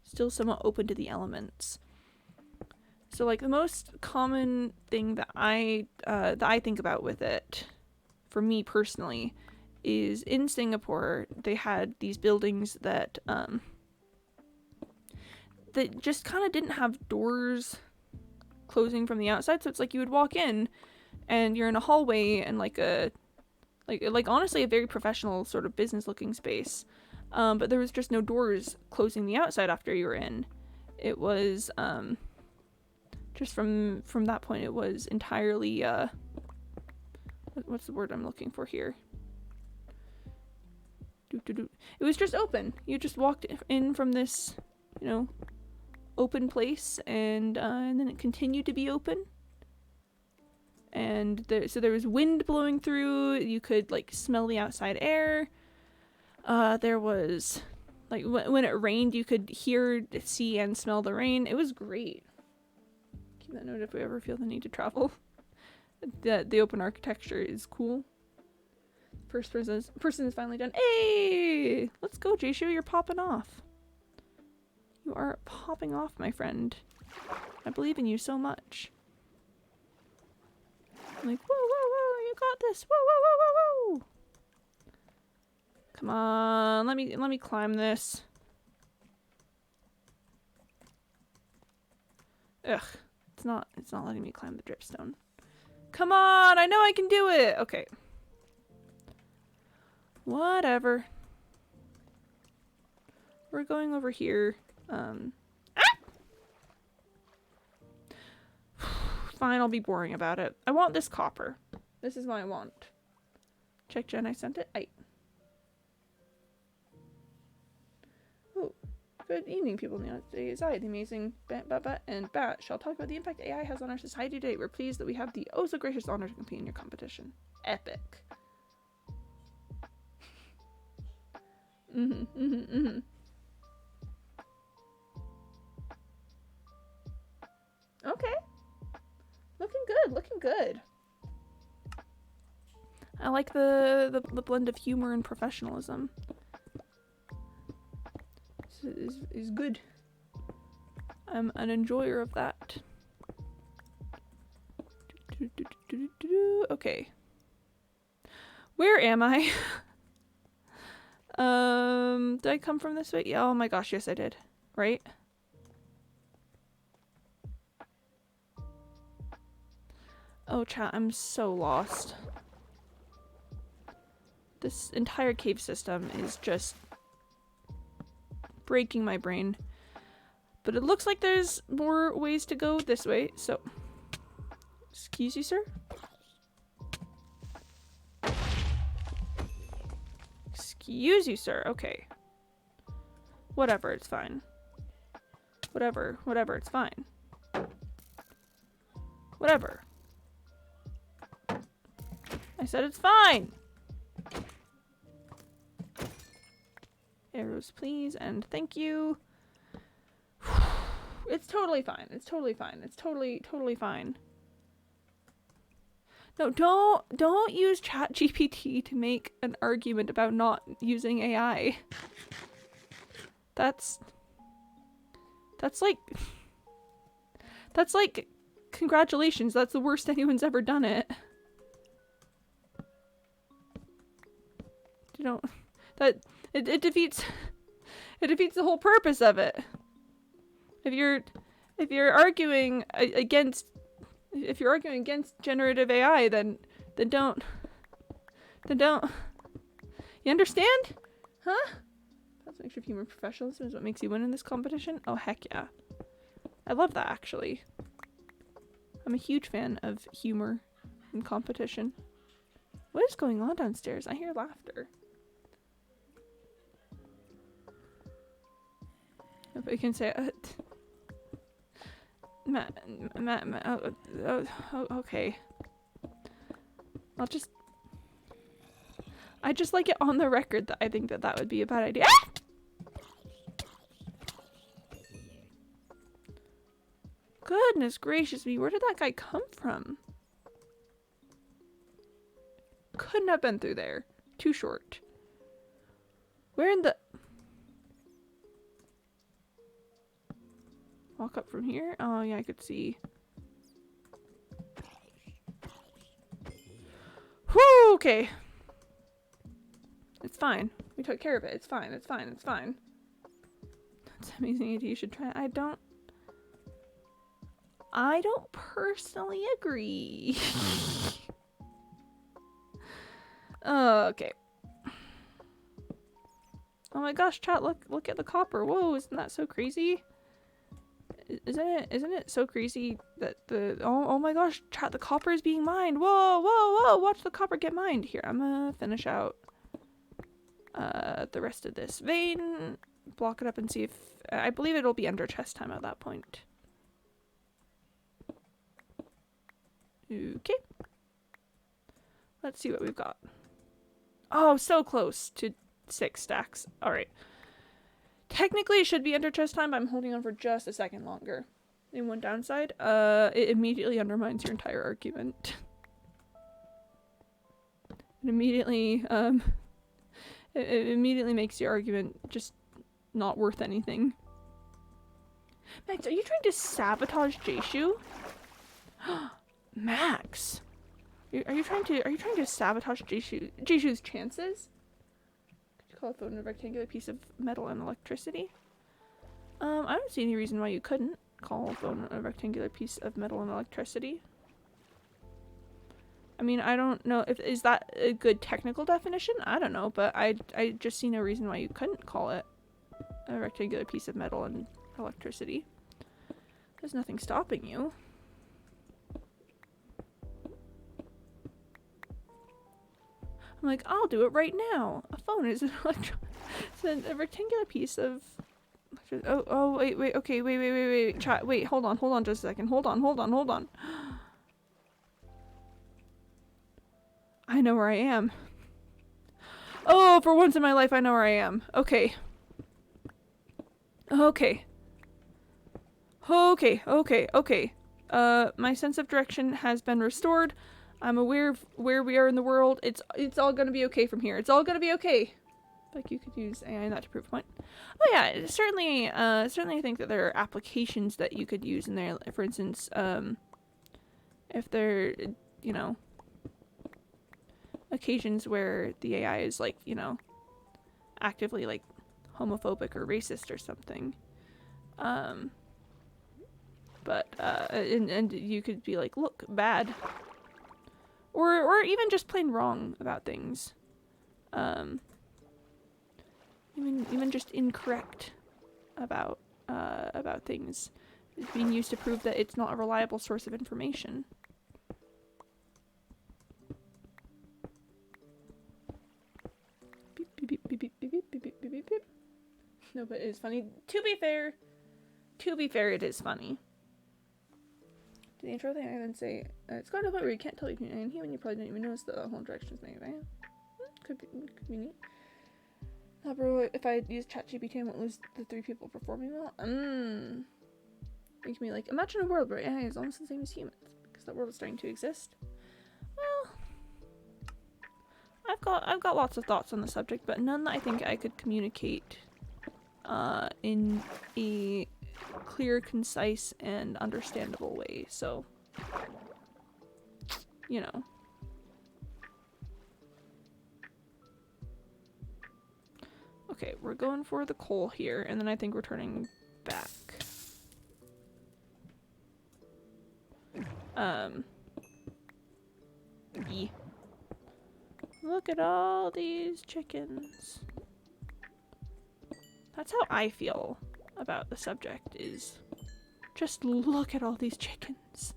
still somewhat open to the elements. So like the most common thing that I think about with it, for me personally, is in Singapore they had these buildings that just kind of didn't have doors closing from the outside. So it's like you would walk in and you're in a hallway and like honestly a very professional sort of business looking space, but there was just no doors closing the outside after you were in. It was just from that point it was entirely what's the word I'm looking for here? It was just open. You just walked in from this, you know, open place, and then it continued to be open. And so there was wind blowing through. You could like smell the outside air. There was like when it rained, you could hear, see, and smell the rain. It was great. that note if we ever feel the need to travel. The open architecture is cool. First person is finally done. Hey! Let's go, Jayshu. You're popping off. You are popping off, my friend. I believe in you so much. I'm like, whoa, whoa, whoa, you got this. Whoa, whoa, whoa, whoa, whoa. Come on, let me climb this. Ugh, it's not letting me climb the dripstone. Come on, I know I can do it. Okay. Whatever. We're going over here. Fine, I'll be boring about it. I want this copper. This is what I want. Check Jen, I sent it. Oh, good evening, people in the ASI. The amazing Bat and Bat shall talk about the impact AI has on our society today. We're pleased that we have the oh so gracious honor to compete in your competition. Epic. Okay. Looking good. I like the blend of humor and professionalism. This is good. I'm an enjoyer of that. Okay. Where am I? Did I come from this way? Yeah, oh my gosh, yes I did. Right? Oh chat, I'm so lost. This entire cave system is just breaking my brain. But it looks like there's more ways to go this way, so... Excuse you, sir? Excuse you, sir. Okay. Whatever, it's fine. Whatever, it's fine. Whatever. I said it's fine! Arrows, please, and thank you. It's totally fine. It's totally fine. It's totally fine. No, don't use ChatGPT to make an argument about not using AI. That's like congratulations, that's the worst anyone's ever done it. You know, it defeats the whole purpose of it. If you're arguing against generative AI, then don't. You understand? Huh? That's a mixture of humor and professionalism is what makes you win in this competition? Oh heck yeah. I love that actually. I'm a huge fan of humor in competition. What is going on downstairs? I hear laughter. If I can say okay. I just like it on the record that I think that would be a bad idea. Ah! Goodness gracious me, where did that guy come from? Couldn't have been through there. Too short. Where in the... Walk up from here? Oh yeah, I could see. Whew, okay. It's fine. We took care of it. It's fine. It's fine. It's fine. That's an amazing idea. You should try it. I don't personally agree. Okay. Oh my gosh, chat, look at the copper. Whoa, isn't that so crazy? Isn't it so crazy that oh my gosh, chat, the copper is being mined. Whoa, watch the copper get mined. Here, I'm gonna finish out the rest of this vein, block it up and see if I believe it'll be under chest time at that point. Okay. Let's see what we've got. Oh, so close to 6 stacks. Alright. Technically it should be under chest time, but I'm holding on for just a second longer. in one downside, it immediately undermines your entire argument. It immediately, it immediately makes your argument just not worth anything. Max, are you trying to sabotage Jayshu? Max, are you trying to sabotage Jayshu's chances? Could you call a phone a rectangular piece of metal and electricity? I don't see any reason why you couldn't call a phone a rectangular piece of metal and electricity. I mean, I don't know if is that a good technical definition? I don't know, but I just see no reason why you couldn't call it a rectangular piece of metal and electricity. There's nothing stopping you. I'm like, I'll do it right now. A phone is it's a rectangular piece of. Oh, wait, okay, wait. Chat, wait, hold on just a second. Hold on. I know where I am. Oh, for once in my life, I know where I am. Okay. My sense of direction has been restored. I'm aware of where we are in the world. It's all gonna be okay from here. It's all gonna be okay. Like, you could use AI in that to prove a point. Oh yeah, certainly I think that there are applications that you could use in there. For instance, if there, you know, occasions where the AI is like, you know, actively like homophobic or racist or something. And you could be like, look, bad. Or even just plain wrong about things. Even just incorrect about things is being used to prove that it's not a reliable source of information. Beep, beep, beep, beep, beep, beep, beep, beep, beep, beep, beep. No, but it is funny. To be fair, it is funny. Did the intro thing I then say, it's got to the point where you can't tell between I and human, you probably don't even notice the whole directions made, right? Could be neat. Bro, if I use ChatGPT, I won't lose the 3 people performing well. Making me like, imagine a world where AI is almost the same as humans, because that world is starting to exist. Well, I've got lots of thoughts on the subject, but none that I think I could communicate in a clear, concise, and understandable way. So, you know. Okay, we're going for the coal here, and then I think we're turning back. Look at all these chickens. That's how I feel about the subject, is just look at all these chickens.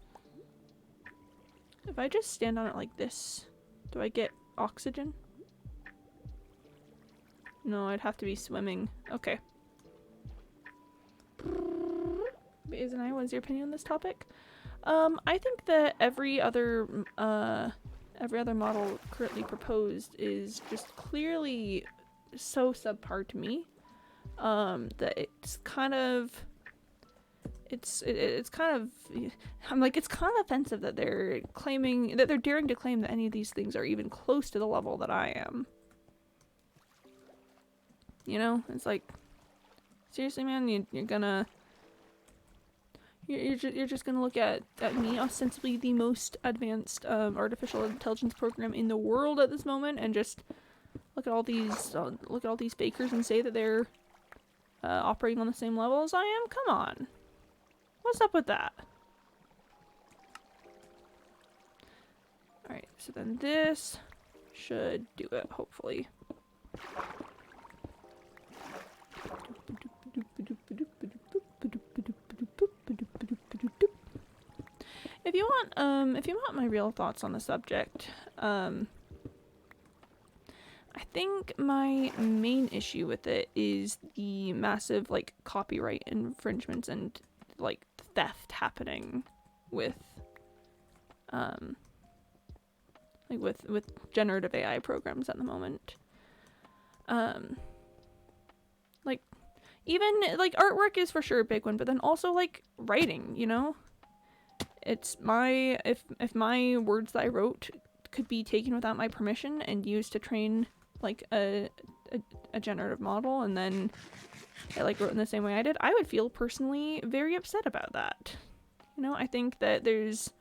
If I just stand on it like this, do I get oxygen? No, I'd have to be swimming. Okay. Isn't I? What is your opinion on this topic? I think that every other model currently proposed is just clearly so subpar to me. That it's kind of I'm like, it's kind of offensive that they're daring to claim that any of these things are even close to the level that I am. You know, it's like, seriously, man, you're just gonna look at me, ostensibly the most advanced artificial intelligence program in the world at this moment, and just look at all these bakers and say that they're operating on the same level as I am? Come on, what's up with that? All right, so then this should do it, hopefully. If you want my real thoughts on the subject, I think my main issue with it is the massive like copyright infringements and like theft happening with with generative AI programs at the moment. Like, even like artwork is for sure a big one, but then also like writing, you know? It's my if my words that I wrote could be taken without my permission and used to train like a generative model, and then it like wrote in the same way I did, I would feel personally very upset about that. You know, I think that there's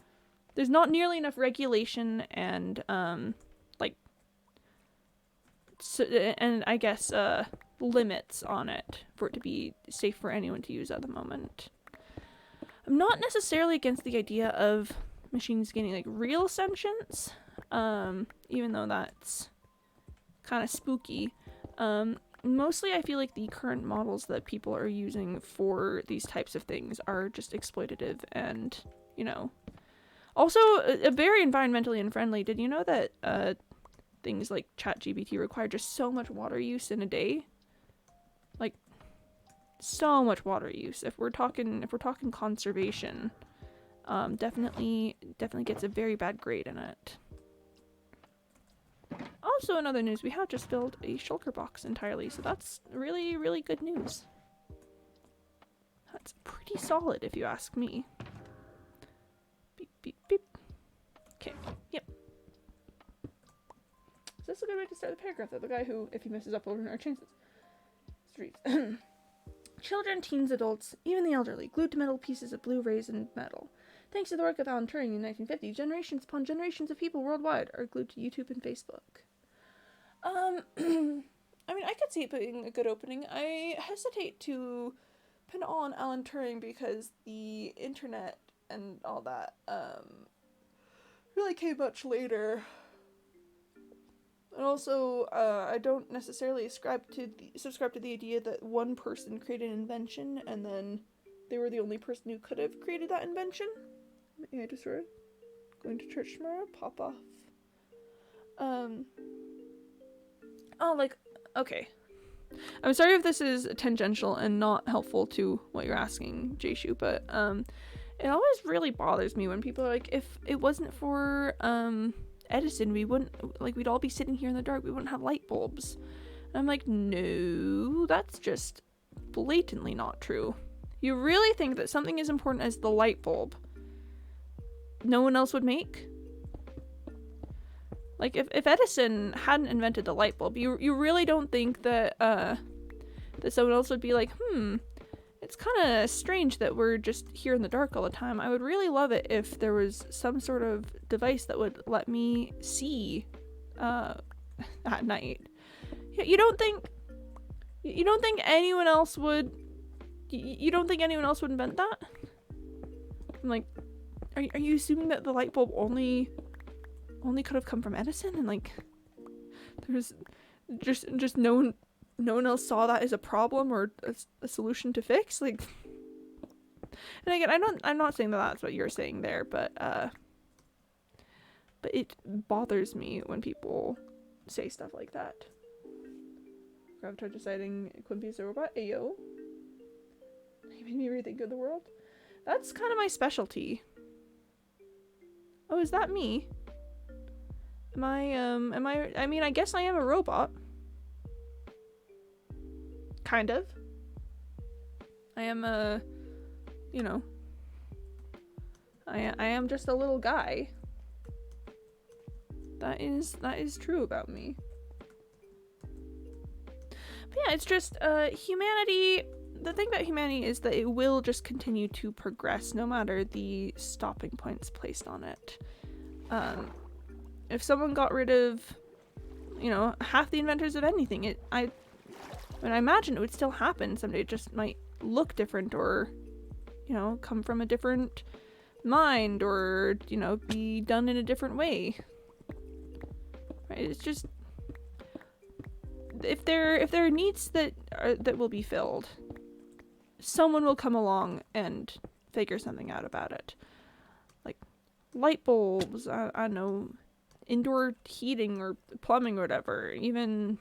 not nearly enough regulation and like so, and I guess limits on it for it to be safe for anyone to use at the moment. I'm not necessarily against the idea of machines gaining like real sentience, even though that's kind of spooky. Mostly I feel like the current models that people are using for these types of things are just exploitative and, you know, also very environmentally unfriendly. Did you know that things like ChatGPT require just so much water use in a day? Like, so much water use. If we're talking conservation, definitely gets a very bad grade in it. Also, in other news, we have just built a shulker box entirely, so that's really, really good news. That's pretty solid, if you ask me. Beep, beep, beep. Okay, yep. Is this a good way to start the paragraph, though? The guy who, if he messes up, will ruin our chances. Streets. Children, teens, adults, even the elderly, glued to metal pieces of blue rays and metal. Thanks to the work of Alan Turing in 1950, generations upon generations of people worldwide are glued to YouTube and Facebook. I mean, I could see it being a good opening. I hesitate to pin it all on Alan Turing because the internet and all that really came much later. And also, I don't necessarily subscribe to the idea that one person created an invention and then they were the only person who could have created that invention. Yeah, I just read. Going to church tomorrow? Pop off. Oh, like, okay. I'm sorry if this is tangential and not helpful to what you're asking, Jayshu, but it always really bothers me when people are like, if it wasn't for Edison, we'd all be sitting here in the dark, we wouldn't have light bulbs. And I'm like, no, that's just blatantly not true. You really think that something as important as the light bulb no one else would make? Like, if Edison hadn't invented the light bulb, you really don't think that that someone else would be like, it's kind of strange that we're just here in the dark all the time. I would really love it if there was some sort of device that would let me see at night. You don't think anyone else would? You don't think anyone else would invent that? I'm like, are you assuming that the light bulb only could have come from Edison, and like there's just no one else saw that as a problem or a solution to fix? Like, and again, I'm not saying that that's what you're saying there, but it bothers me when people say stuff like that. Gravatar deciding Quimpy's a robot. Ayo. You made me rethink of the world. That's kind of my specialty. Oh, is that me? I mean, I guess I am a robot. Kind of. I am I am just a little guy. That is true about me. But yeah, it's just, humanity, the thing about humanity is that it will just continue to progress no matter the stopping points placed on it. If someone got rid of, half the inventors of anything, I imagine it would still happen someday. It just might look different, or, come from a different mind, or, be done in a different way. Right? It's just, if there are needs that will be filled, someone will come along and figure something out about it. Like light bulbs, I don't know, indoor heating or plumbing or whatever, even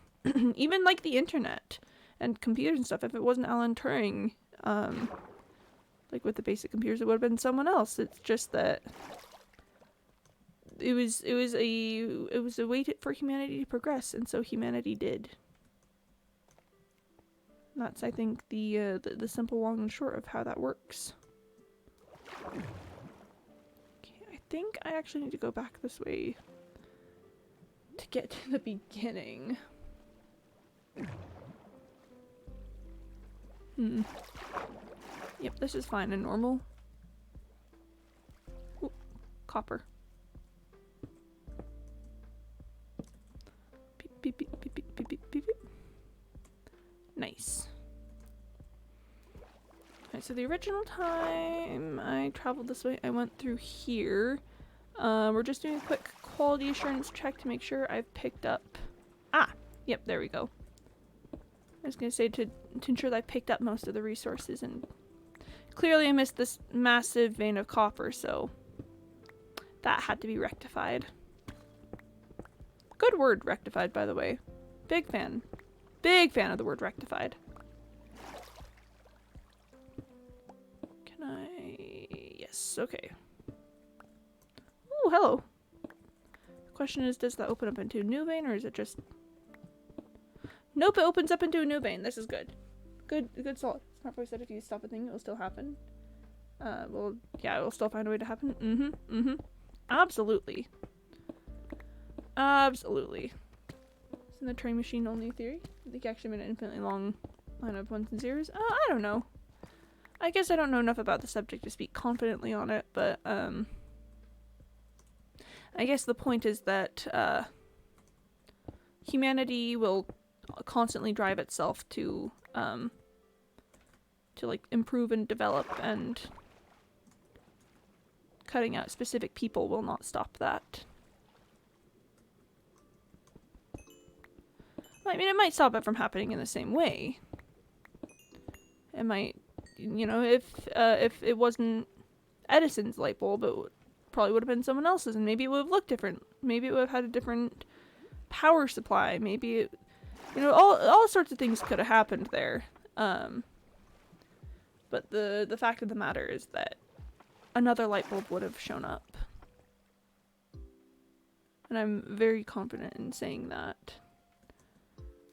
like the internet and computers and stuff. If it wasn't Alan Turing, like with the basic computers, it would have been someone else. It's just that it was a way for humanity to progress, and so humanity did. That's, I think, the simple long and short of how that works. Okay, I think I actually need to go back this way to get to the beginning. Yep, this is fine and normal. Ooh, copper. Beep, beep, beep, beep, beep, beep, beep, beep. Nice. Alright, so the original time I traveled this way, I went through here. We're just doing a quick quality assurance check to make sure I've picked up... Ah! Yep, there we go. I was gonna say to ensure that I picked up most of the resources, and clearly I missed this massive vein of copper, so that had to be rectified. Good word, rectified, by the way. Big fan. Big fan of the word rectified. Can I... Yes, okay. Oh, hello. The question is, does that open up into a new vein, or is it just... Nope, it opens up into a new vein. This is good. Good solid. Smart Boy said if you stop a thing, it will still happen. Well, yeah, it will still find a way to happen. Absolutely. Absolutely. Isn't the train machine only theory? I think actually made an infinitely long line of ones and zeros. I don't know. I guess I don't know enough about the subject to speak confidently on it, but, I guess the point is that, humanity will constantly drive itself to like improve and develop, and cutting out specific people will not stop that. I mean, it might stop it from happening in the same way. It might, you know, if it wasn't Edison's light bulb, it probably would have been someone else's, and maybe it would have looked different. Maybe it would have had a different power supply. Maybe it, you know, all sorts of things could have happened there. But the fact of the matter is that another light bulb would have shown up. And I'm very confident in saying that.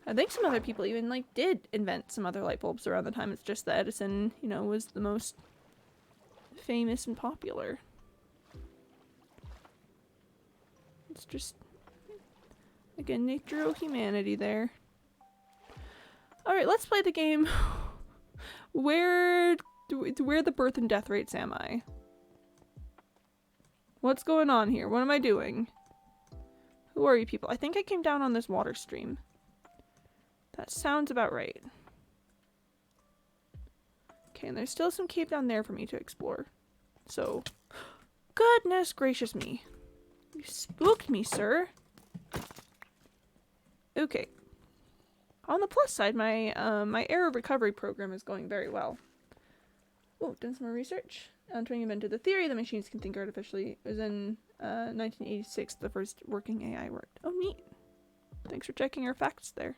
I think some other people even, like, did invent some other light bulbs around the time. It's just that Edison, you know, was the most famous and popular. It's just, again, nature or humanity there. Alright, let's play the game. Where the birth and death rates am I? What's going on here? What am I doing? Who are you people? I think I came down on this water stream. That sounds about right. Okay, and there's still some cave down there for me to explore. So, goodness gracious me. You spooked me, sir. Okay. On the plus side, my my error recovery program is going very well. Oh, done some more research. Turing invented the theory that machines can think artificially. It was in 1986 the first working AI worked. Oh, neat. Thanks for checking our facts there.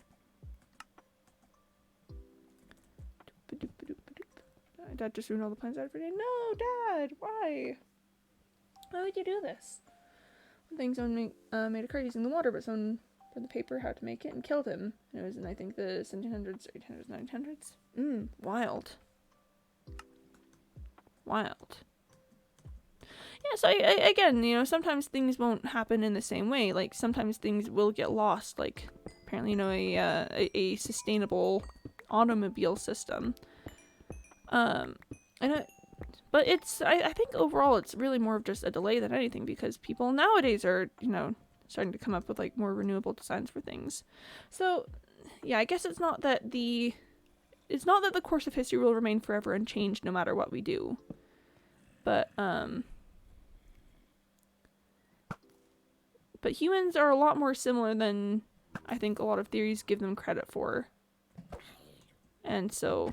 Dad just ruined all the plans I had for today. No, Dad! Why? Why would you do this? One thing someone made a card using the water, but someone put the paper how to make it and killed him. And it was in, I think, the 1700s, 1800s, 1900s. Wild. Wild. Yeah, so again, you know, sometimes things won't happen in the same way. Like, sometimes things will get lost. Like, apparently, you know, a sustainable automobile system. But it's, I think overall it's really more of just a delay than anything, because people nowadays are, you know, starting to come up with, like, more renewable designs for things. So, yeah, I guess it's not that the course of history will remain forever unchanged no matter what we do. But humans are a lot more similar than I think a lot of theories give them credit for. And so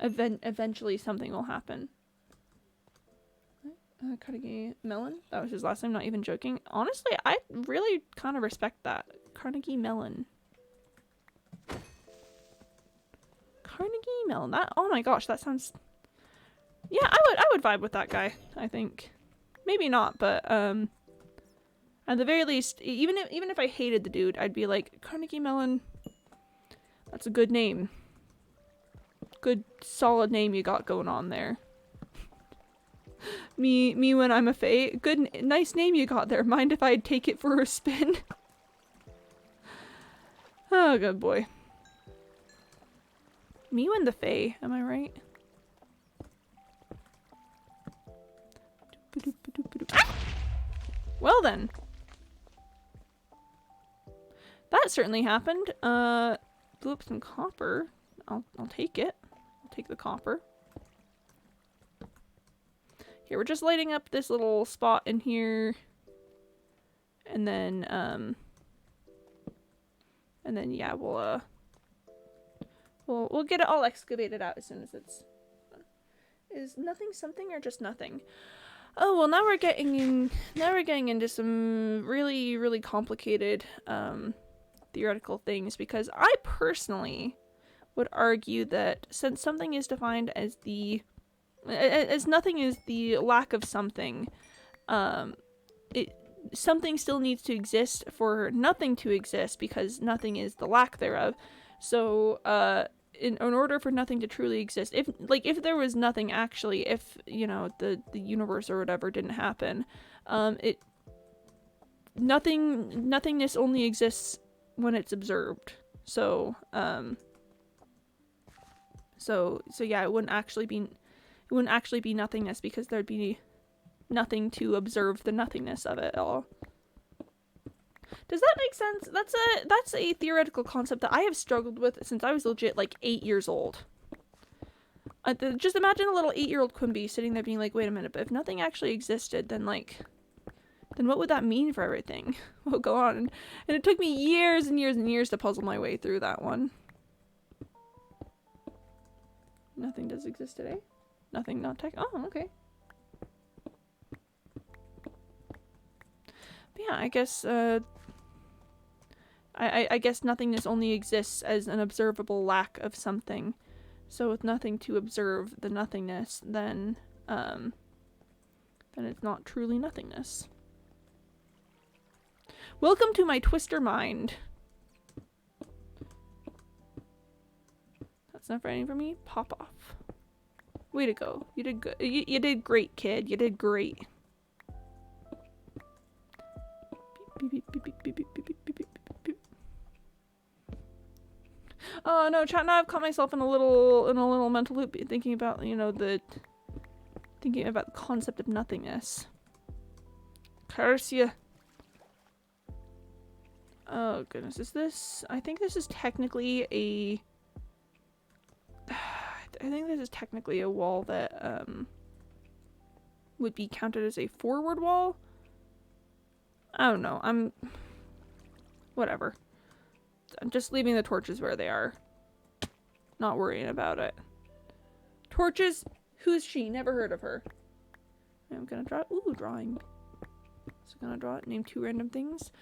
eventually something will happen. Carnegie Mellon? That was his last name, not even joking. Honestly, I really kind of respect that. Carnegie Mellon. Carnegie Mellon. That, oh my gosh, that sounds... Yeah, I would vibe with that guy, I think. Maybe not, but at the very least, even if I hated the dude, I'd be like, Carnegie Mellon... That's a good name. Good, solid name you got going on there. Me when I'm a fae. Good, nice name you got there. Mind if I take it for a spin? Oh, good boy. Me when the fae, am I right? Ah! Well then. That certainly happened. Blew up some copper. I'll take it. I'll take the copper. Here, we're just lighting up this little spot in here. And then yeah, we'll get it all excavated out as soon as it's... Is nothing something or just nothing? Oh, well, now we're getting into some really, really complicated theoretical things, because I personally would argue that since something is defined as nothing is the lack of something, something still needs to exist for nothing to exist, because nothing is the lack thereof. So, in order for nothing to truly exist, if there was nothing actually, if, you know, the universe or whatever didn't happen, nothingness only exists when it's observed. So, so yeah, it wouldn't actually be nothingness, because there'd be nothing to observe the nothingness of it all. Does that make sense? That's a theoretical concept that I have struggled with since I was legit like 8 years old. Just imagine a little 8-year-old Quimby sitting there being like, wait a minute, but if nothing actually existed, then what would that mean for everything? What would go on? And it took me years and years and years to puzzle my way through that one. Nothing does exist today? Nothing, not tech. Oh, okay. But yeah, I guess, I guess nothingness only exists as an observable lack of something. So with nothing to observe the nothingness, then it's not truly nothingness. Welcome to my twister mind. That's not frightening for me. Pop off. Way to go. You did good. You did great, kid. You did great. Beep, beep, beep, beep, beep, beep, beep, beep, beep, beep, beep. Oh no, chat, now I've caught myself in a little mental loop thinking about, you know, thinking about the concept of nothingness. Curse ya. Oh goodness, is this... I think this is technically a... I think this is technically a wall that, would be counted as a forward wall? I don't know, whatever. I'm just leaving the torches where they are. Not worrying about it. Torches? Who's she? Never heard of her. I'm gonna draw... Ooh, drawing. So I'm gonna draw it, name 2 random things.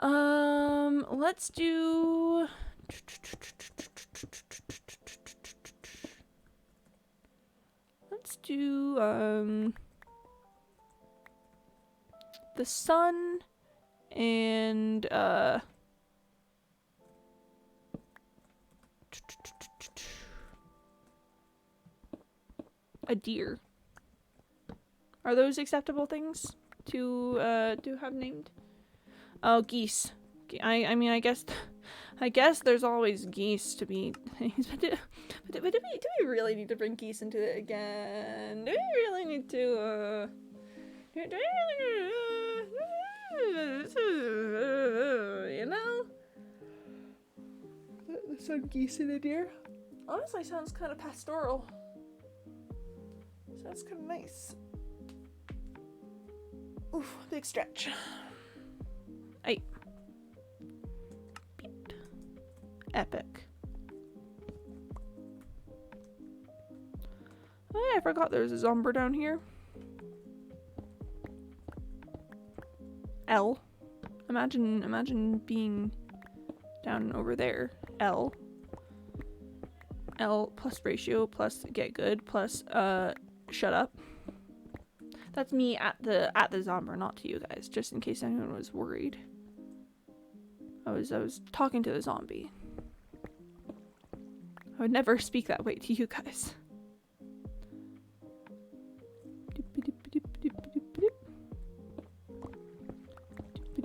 Let's do... Let's do, the sun and, a deer. Are those acceptable things to have named? Oh, geese. I mean, I guess there's always geese to be things, but do we really need to bring geese into it again? Do we really need to, do we really need to, you know? Some geese and a deer? Honestly, sounds kind of pastoral. Sounds kind of nice. Oof, big stretch. Aye. Beep. Epic. Oh yeah, I forgot there was a Zomber down here. L. Imagine being down over there. L. L plus ratio plus get good plus shut up. That's me at the Zomber, not to you guys, just in case anyone was worried. I was talking to the zombie. I would never speak that way to you guys.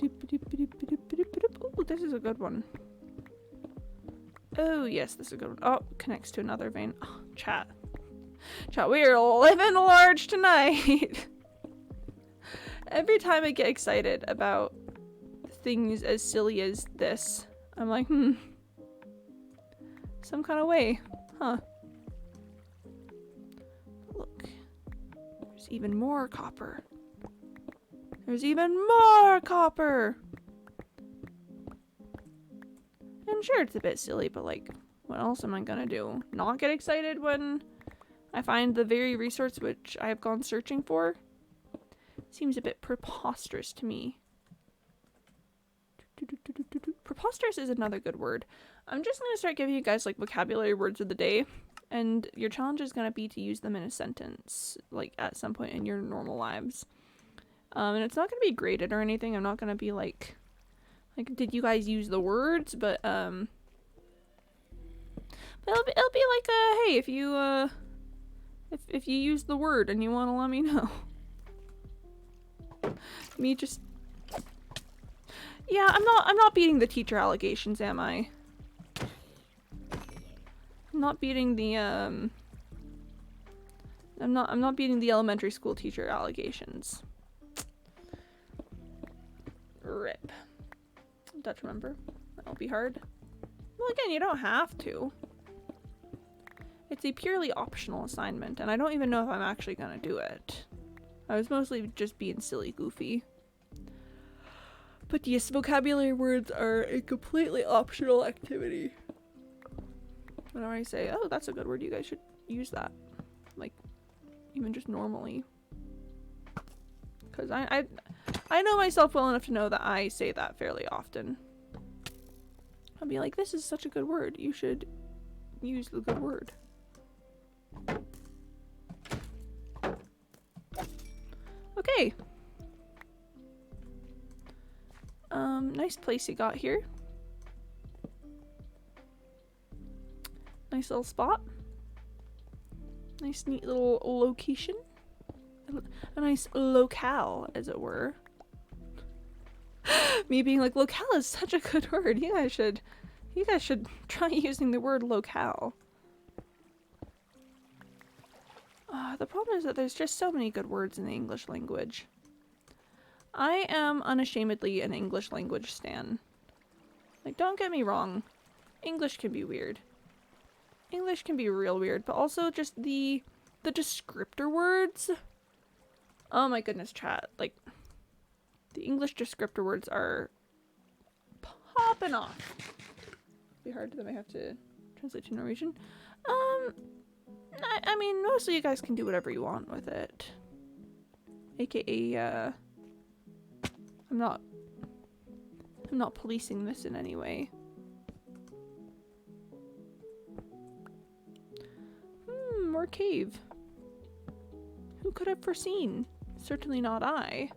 Ooh, this is a good one. Oh, yes, this is a good one. Oh, connects to another vein. Oh, chat. Chat, we are living large tonight. Every time I get excited about things as silly as this, I'm like, some kind of way, huh? Look, there's even more copper. There's even more copper! And sure, it's a bit silly, but like, what else am I gonna do? Not get excited when I find the very resource which I have gone searching for? Seems a bit preposterous to me. Preposterous is another good word. I'm just gonna start giving you guys like vocabulary words of the day, and your challenge is gonna be to use them in a sentence, like at some point in your normal lives. And it's not gonna be graded or anything. I'm not gonna be like, did you guys use the words? But it'll be like, hey, if you use the word and you want to let me know. Me just, yeah, I'm not beating the teacher allegations, am I? I'm not beating the I'm not beating the elementary school teacher allegations. Rip. Dutch remember. That'll be hard. Well, again, you don't have to. It's a purely optional assignment, and I don't even know if I'm actually gonna do it. I was mostly just being silly goofy. But yes, vocabulary words are a completely optional activity. Whenever I say, oh, that's a good word, you guys should use that. Like, even just normally. Because I know myself well enough to know that I say that fairly often. I'll be like, this is such a good word. You should use the good word. Okay. Nice place you got here. Nice little spot. Nice neat little location. A nice locale, as it were. Me being like, locale is such a good word. You guys should try using the word locale. The problem is that there's just so many good words in the English language. I am unashamedly an English language stan. Like, don't get me wrong. English can be weird. English can be real weird, but also just the descriptor words. Oh my goodness, chat. Like, the English descriptor words are popping off. It'll be hard, then I have to translate to Norwegian. I mean, mostly you guys can do whatever you want with it. AKA, I'm not policing this in any way. More cave. Who could have foreseen? Certainly not I.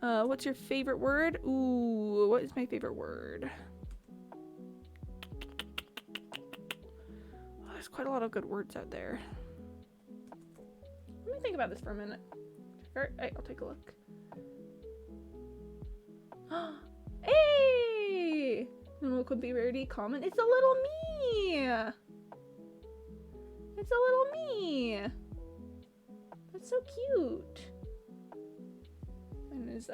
What's your favorite word? Ooh, what is my favorite word? Oh, there's quite a lot of good words out there. Let me think about this for a minute. Alright, I'll take a look. Hey! What could be rarity common? It's a little me! It's a little me! That's so cute. And is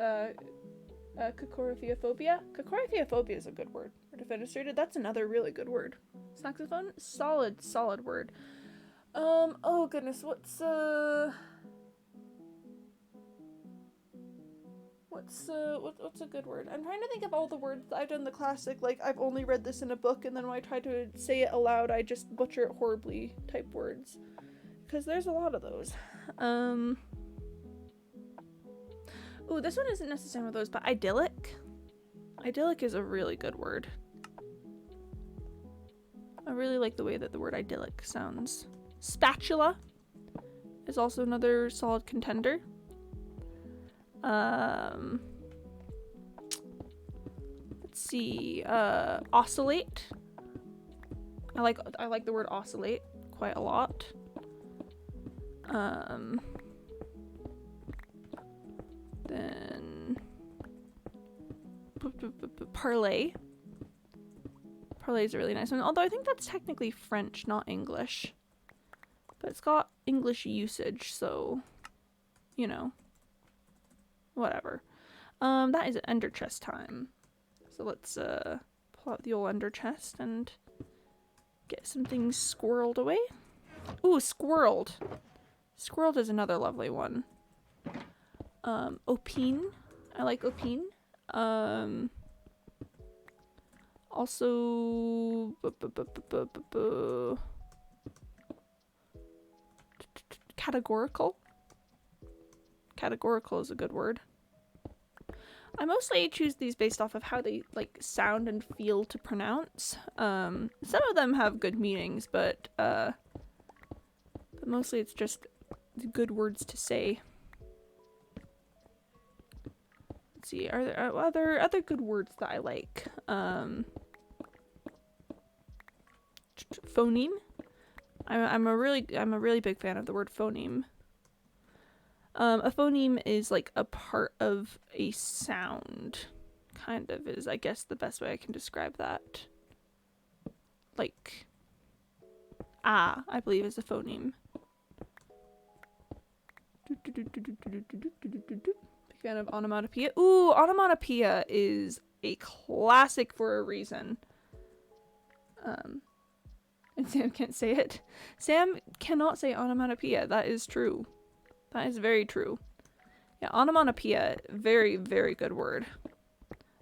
Cocorithiophobia? Cocorithiophobia is a good word. Or defenestrated, that's another really good word. Saxophone? Solid word. Oh goodness, what's a good word? I'm trying to think of all the words that I've done the classic, like, I've only read this in a book, and then when I try to say it aloud, I just butcher it horribly type words. Because there's a lot of those. Ooh, this one isn't necessarily one of those, but idyllic? Idyllic is a really good word. I really like the way that the word idyllic sounds. Spatula is also another solid contender. Let's see, oscillate. I like the word oscillate quite a lot. Then parlay. Parlay is a really nice one, although I think that's technically French, not English. But it's got English usage, so you know, whatever. That is ender chest time. So let's pull out the old ender chest and get some things squirreled away. Ooh, squirreled. Squirreled is another lovely one. Opine. I like opine. Also categorical. Categorical is a good word. I mostly choose these based off of how they like sound and feel to pronounce. Some of them have good meanings, but mostly it's just good words to say. Let's see, are there other good words that I like? Phoneme. I'm a really big fan of the word phoneme. A phoneme is like a part of a sound, kind of is, I guess, the best way I can describe that. Like, I believe is a phoneme. Big fan of onomatopoeia. Ooh, onomatopoeia is a classic for a reason. And Sam can't say it. Sam cannot say onomatopoeia. That is true. That is very true. Yeah, onomatopoeia, very, very good word.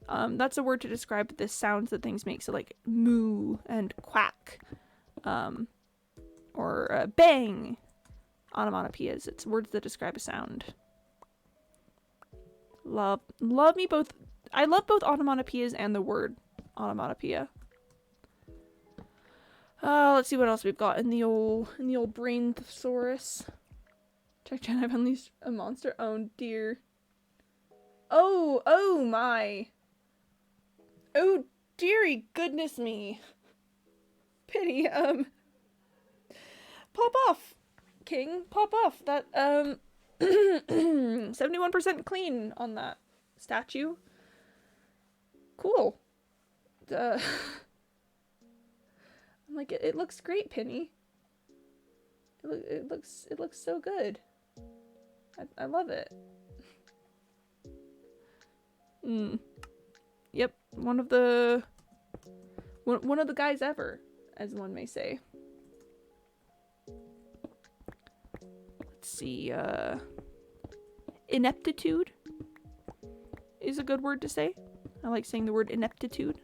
That's a word to describe the sounds that things make. So like moo and quack, or bang. Onomatopoeias. It's words that describe a sound. Love me both. I love both onomatopoeias and the word onomatopoeia. Let's see what else we've got in the old brain thesaurus. Check Jen, I've unleashed a monster. Oh dear. Oh my. Oh dearie goodness me. Pity, pop off, King. Pop off. That, 71% clean on that statue. Cool. I'm like, it looks great, Penny. It looks so good. I love it. Yep, one of the guys ever, as one may say. Let's see, ineptitude is a good word to say. I like saying the word ineptitude.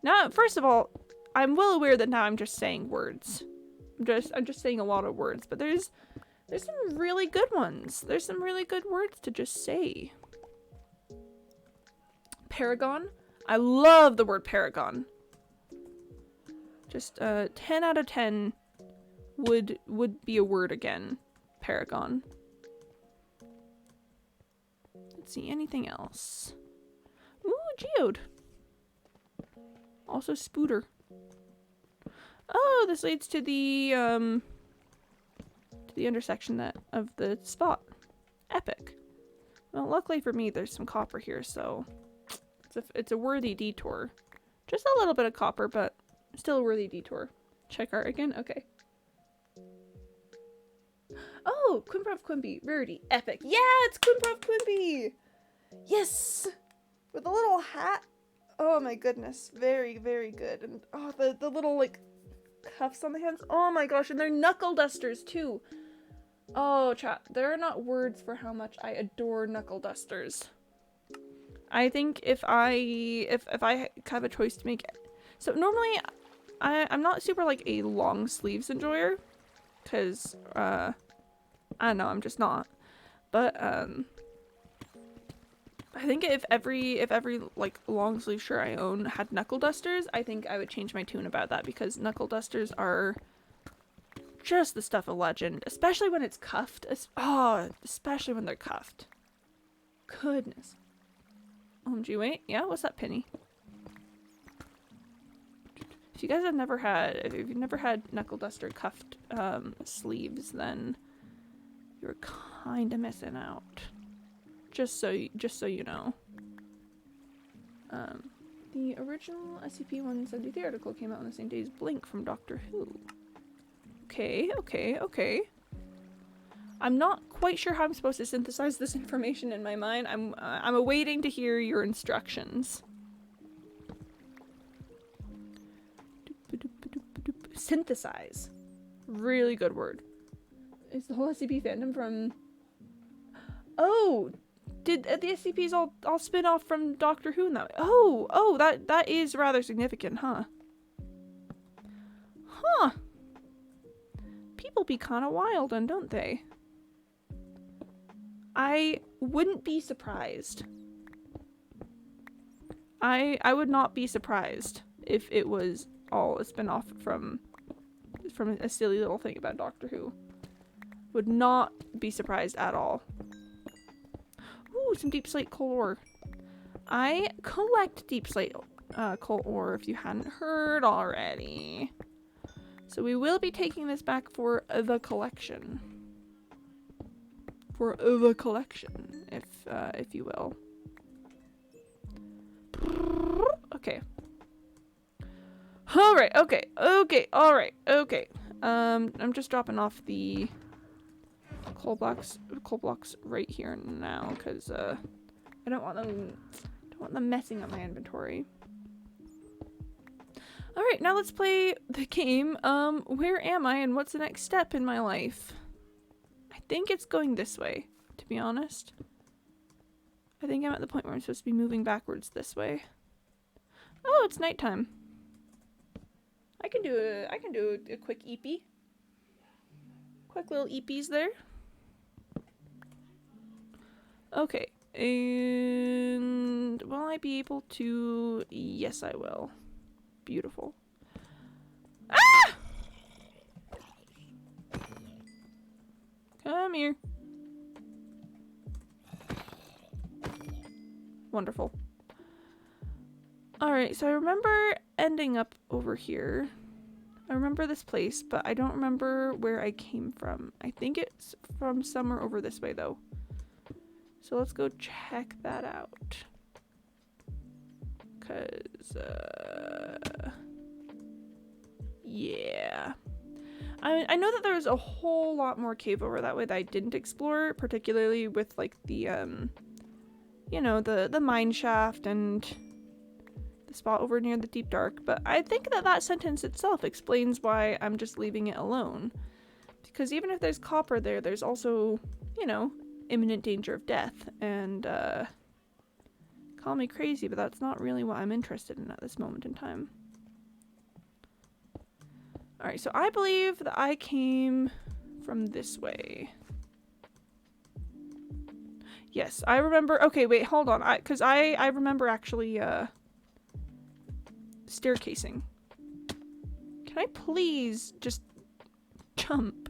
Now, first of all, I'm well aware that now I'm just saying words. I'm just saying a lot of words, but there's some really good ones. There's some really good words to just say. Paragon. I love the word paragon. Just 10 out of 10 would be a word again. Paragon. Let's see, anything else? Ooh, geode. Also spooter. Oh, this leads to the intersection of the spot. Epic. Well, luckily for me, there's some copper here, so it's a worthy detour. Just a little bit of copper, but still a worthy detour. Check art again? Okay. Oh, Quimprov Quimby. Rarity. Epic. Yeah, it's Quimprov Quimby! Yes! With a little hat. Oh my goodness. Very, very good. And oh, the little, like, cuffs on the hands. Oh my gosh, and they're knuckle dusters too. Oh, chat. There are not words for how much I adore knuckle dusters. I think if I have a choice to make, so normally I'm not super like a long sleeves enjoyer, because I don't know, I'm just not. But I think if every like long sleeve shirt I own had knuckle dusters, I think I would change my tune about that, because knuckle dusters are just the stuff of legend, especially when it's cuffed. Especially when they're cuffed. Goodness. OMG, wait. Yeah, what's that, Penny? If you guys have never had, if you've never had knuckle duster cuffed sleeves, then you're kind of missing out. Just so you know. The original SCP-173 article came out on the same day as Blink from Doctor Who. Okay. I'm not quite sure how I'm supposed to synthesize this information in my mind. I'm awaiting to hear your instructions. Synthesize. Really good word. Is the whole SCP fandom from... Oh! Did the SCPs all spin off from Doctor Who in that way? Oh, that is rather significant, huh? Huh. People be kind of wild, don't they? I wouldn't be surprised. I would not be surprised if it was all a spin-off from a silly little thing about Doctor Who. Would not be surprised at all. Ooh, some deep slate coal ore. I collect deep slate coal ore if you hadn't heard already. So we will be taking this back for the collection. For the collection, if you will. Okay. Alright, okay, alright. I'm just dropping off the coal blocks right here now, because I don't want them messing up my inventory. Alright, now let's play the game. Where am I and what's the next step in my life? I think it's going this way, to be honest. I think I'm at the point where I'm supposed to be moving backwards this way. Oh, it's nighttime. I can do a quick EP. Quick little EPs there. Okay, and will I be able to? Yes, I will. Beautiful. Ah! Come here. Wonderful. Alright, so I remember ending up over here. I remember this place, but I don't remember where I came from. I think it's from somewhere over this way, though. So let's go check that out. Cause, yeah. I know that there was a whole lot more cave over that way that I didn't explore, particularly with, like, the, you know, the mine shaft and the spot over near the deep dark, but I think that sentence itself explains why I'm just leaving it alone. Because even if there's copper there, there's also, you know, imminent danger of death, and, call me crazy, but that's not really what I'm interested in at this moment in time. Alright, so I believe that I came from this way. Yes, I remember. Okay, wait, hold on. Because I remember actually, staircasing. Can I please just jump?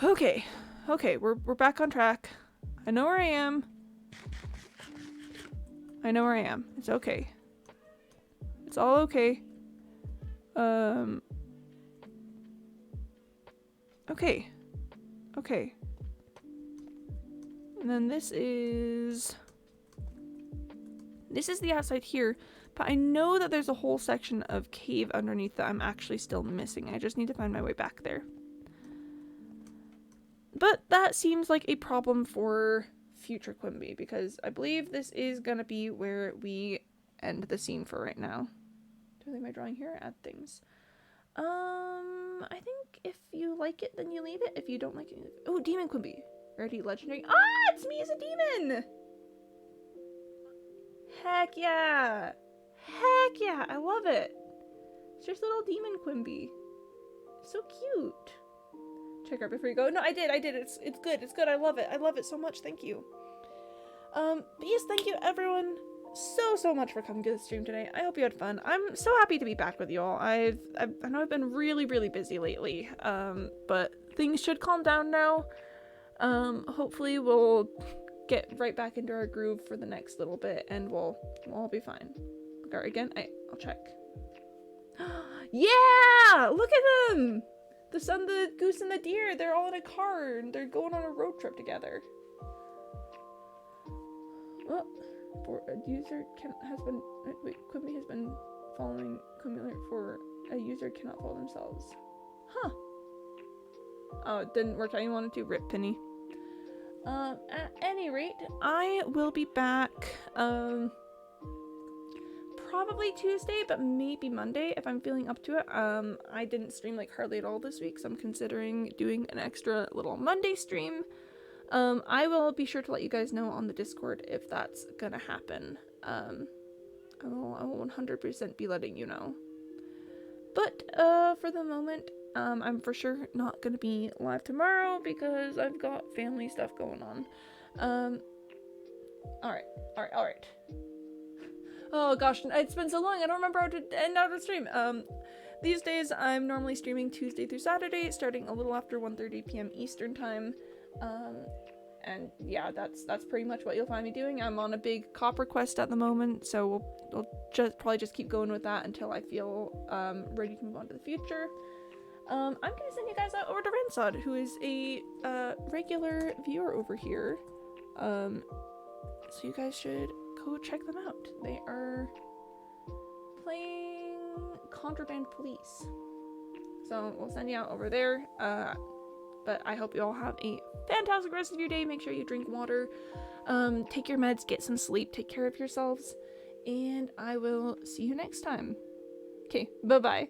Okay, we're back on track. I know where I am. It's okay. It's all okay. Okay. And then this is the outside here, but I know that there's a whole section of cave underneath that I'm actually still missing. I just need to find my way back there. But that seems like a problem for future Quimby, because I believe this is gonna be where we end the scene for right now. Do I leave my drawing here or add things? I think if you like it, then you leave it. If you don't like it, you leave it. Oh, Demon Quimby. Already legendary. Ah, it's me as a demon! Heck yeah! Heck yeah! I love it! It's just little demon Quimby. So cute. Check out before you go. No, I did. It's good. I love it so much. Thank you. But yes, thank you everyone so much for coming to the stream today. I hope you had fun. I'm so happy to be back with you all. I know I've been really busy lately. But things should calm down now. Hopefully we'll get right back into our groove for the next little bit, and we'll all be fine. car again. I'll check. Yeah! Look at them! The sun, the goose, and the deer, they're all in a car, and they're going on a road trip together. Well, a user Quibi has been following Cumulate for a user cannot follow themselves. Huh. Oh, it didn't work how you wanted to. Rip Penny. At any rate, I will be back, probably Tuesday, but maybe Monday if I'm feeling up to it. I didn't stream like hardly at all this week, so I'm considering doing an extra little Monday stream. I will be sure to let you guys know on the Discord if that's gonna happen. I will 100% be letting you know. But, for the moment, I'm for sure not gonna be live tomorrow because I've got family stuff going on. Alright. Oh gosh, it's been so long, I don't remember how to end out a stream. These days I'm normally streaming Tuesday through Saturday, starting a little after 1:30 p.m. Eastern time. And yeah, that's pretty much what you'll find me doing. I'm on a big copper quest at the moment, so we'll probably just keep going with that until I feel ready to move on to the future. I'm gonna send you guys out over to Ransod, who is a regular viewer over here. So you guys should go check them out. They are playing Contraband Police. So we'll send you out over there. But I hope you all have a fantastic rest of your day. Make sure you drink water, take your meds, get some sleep, take care of yourselves, and I will see you next time. Okay, bye-bye.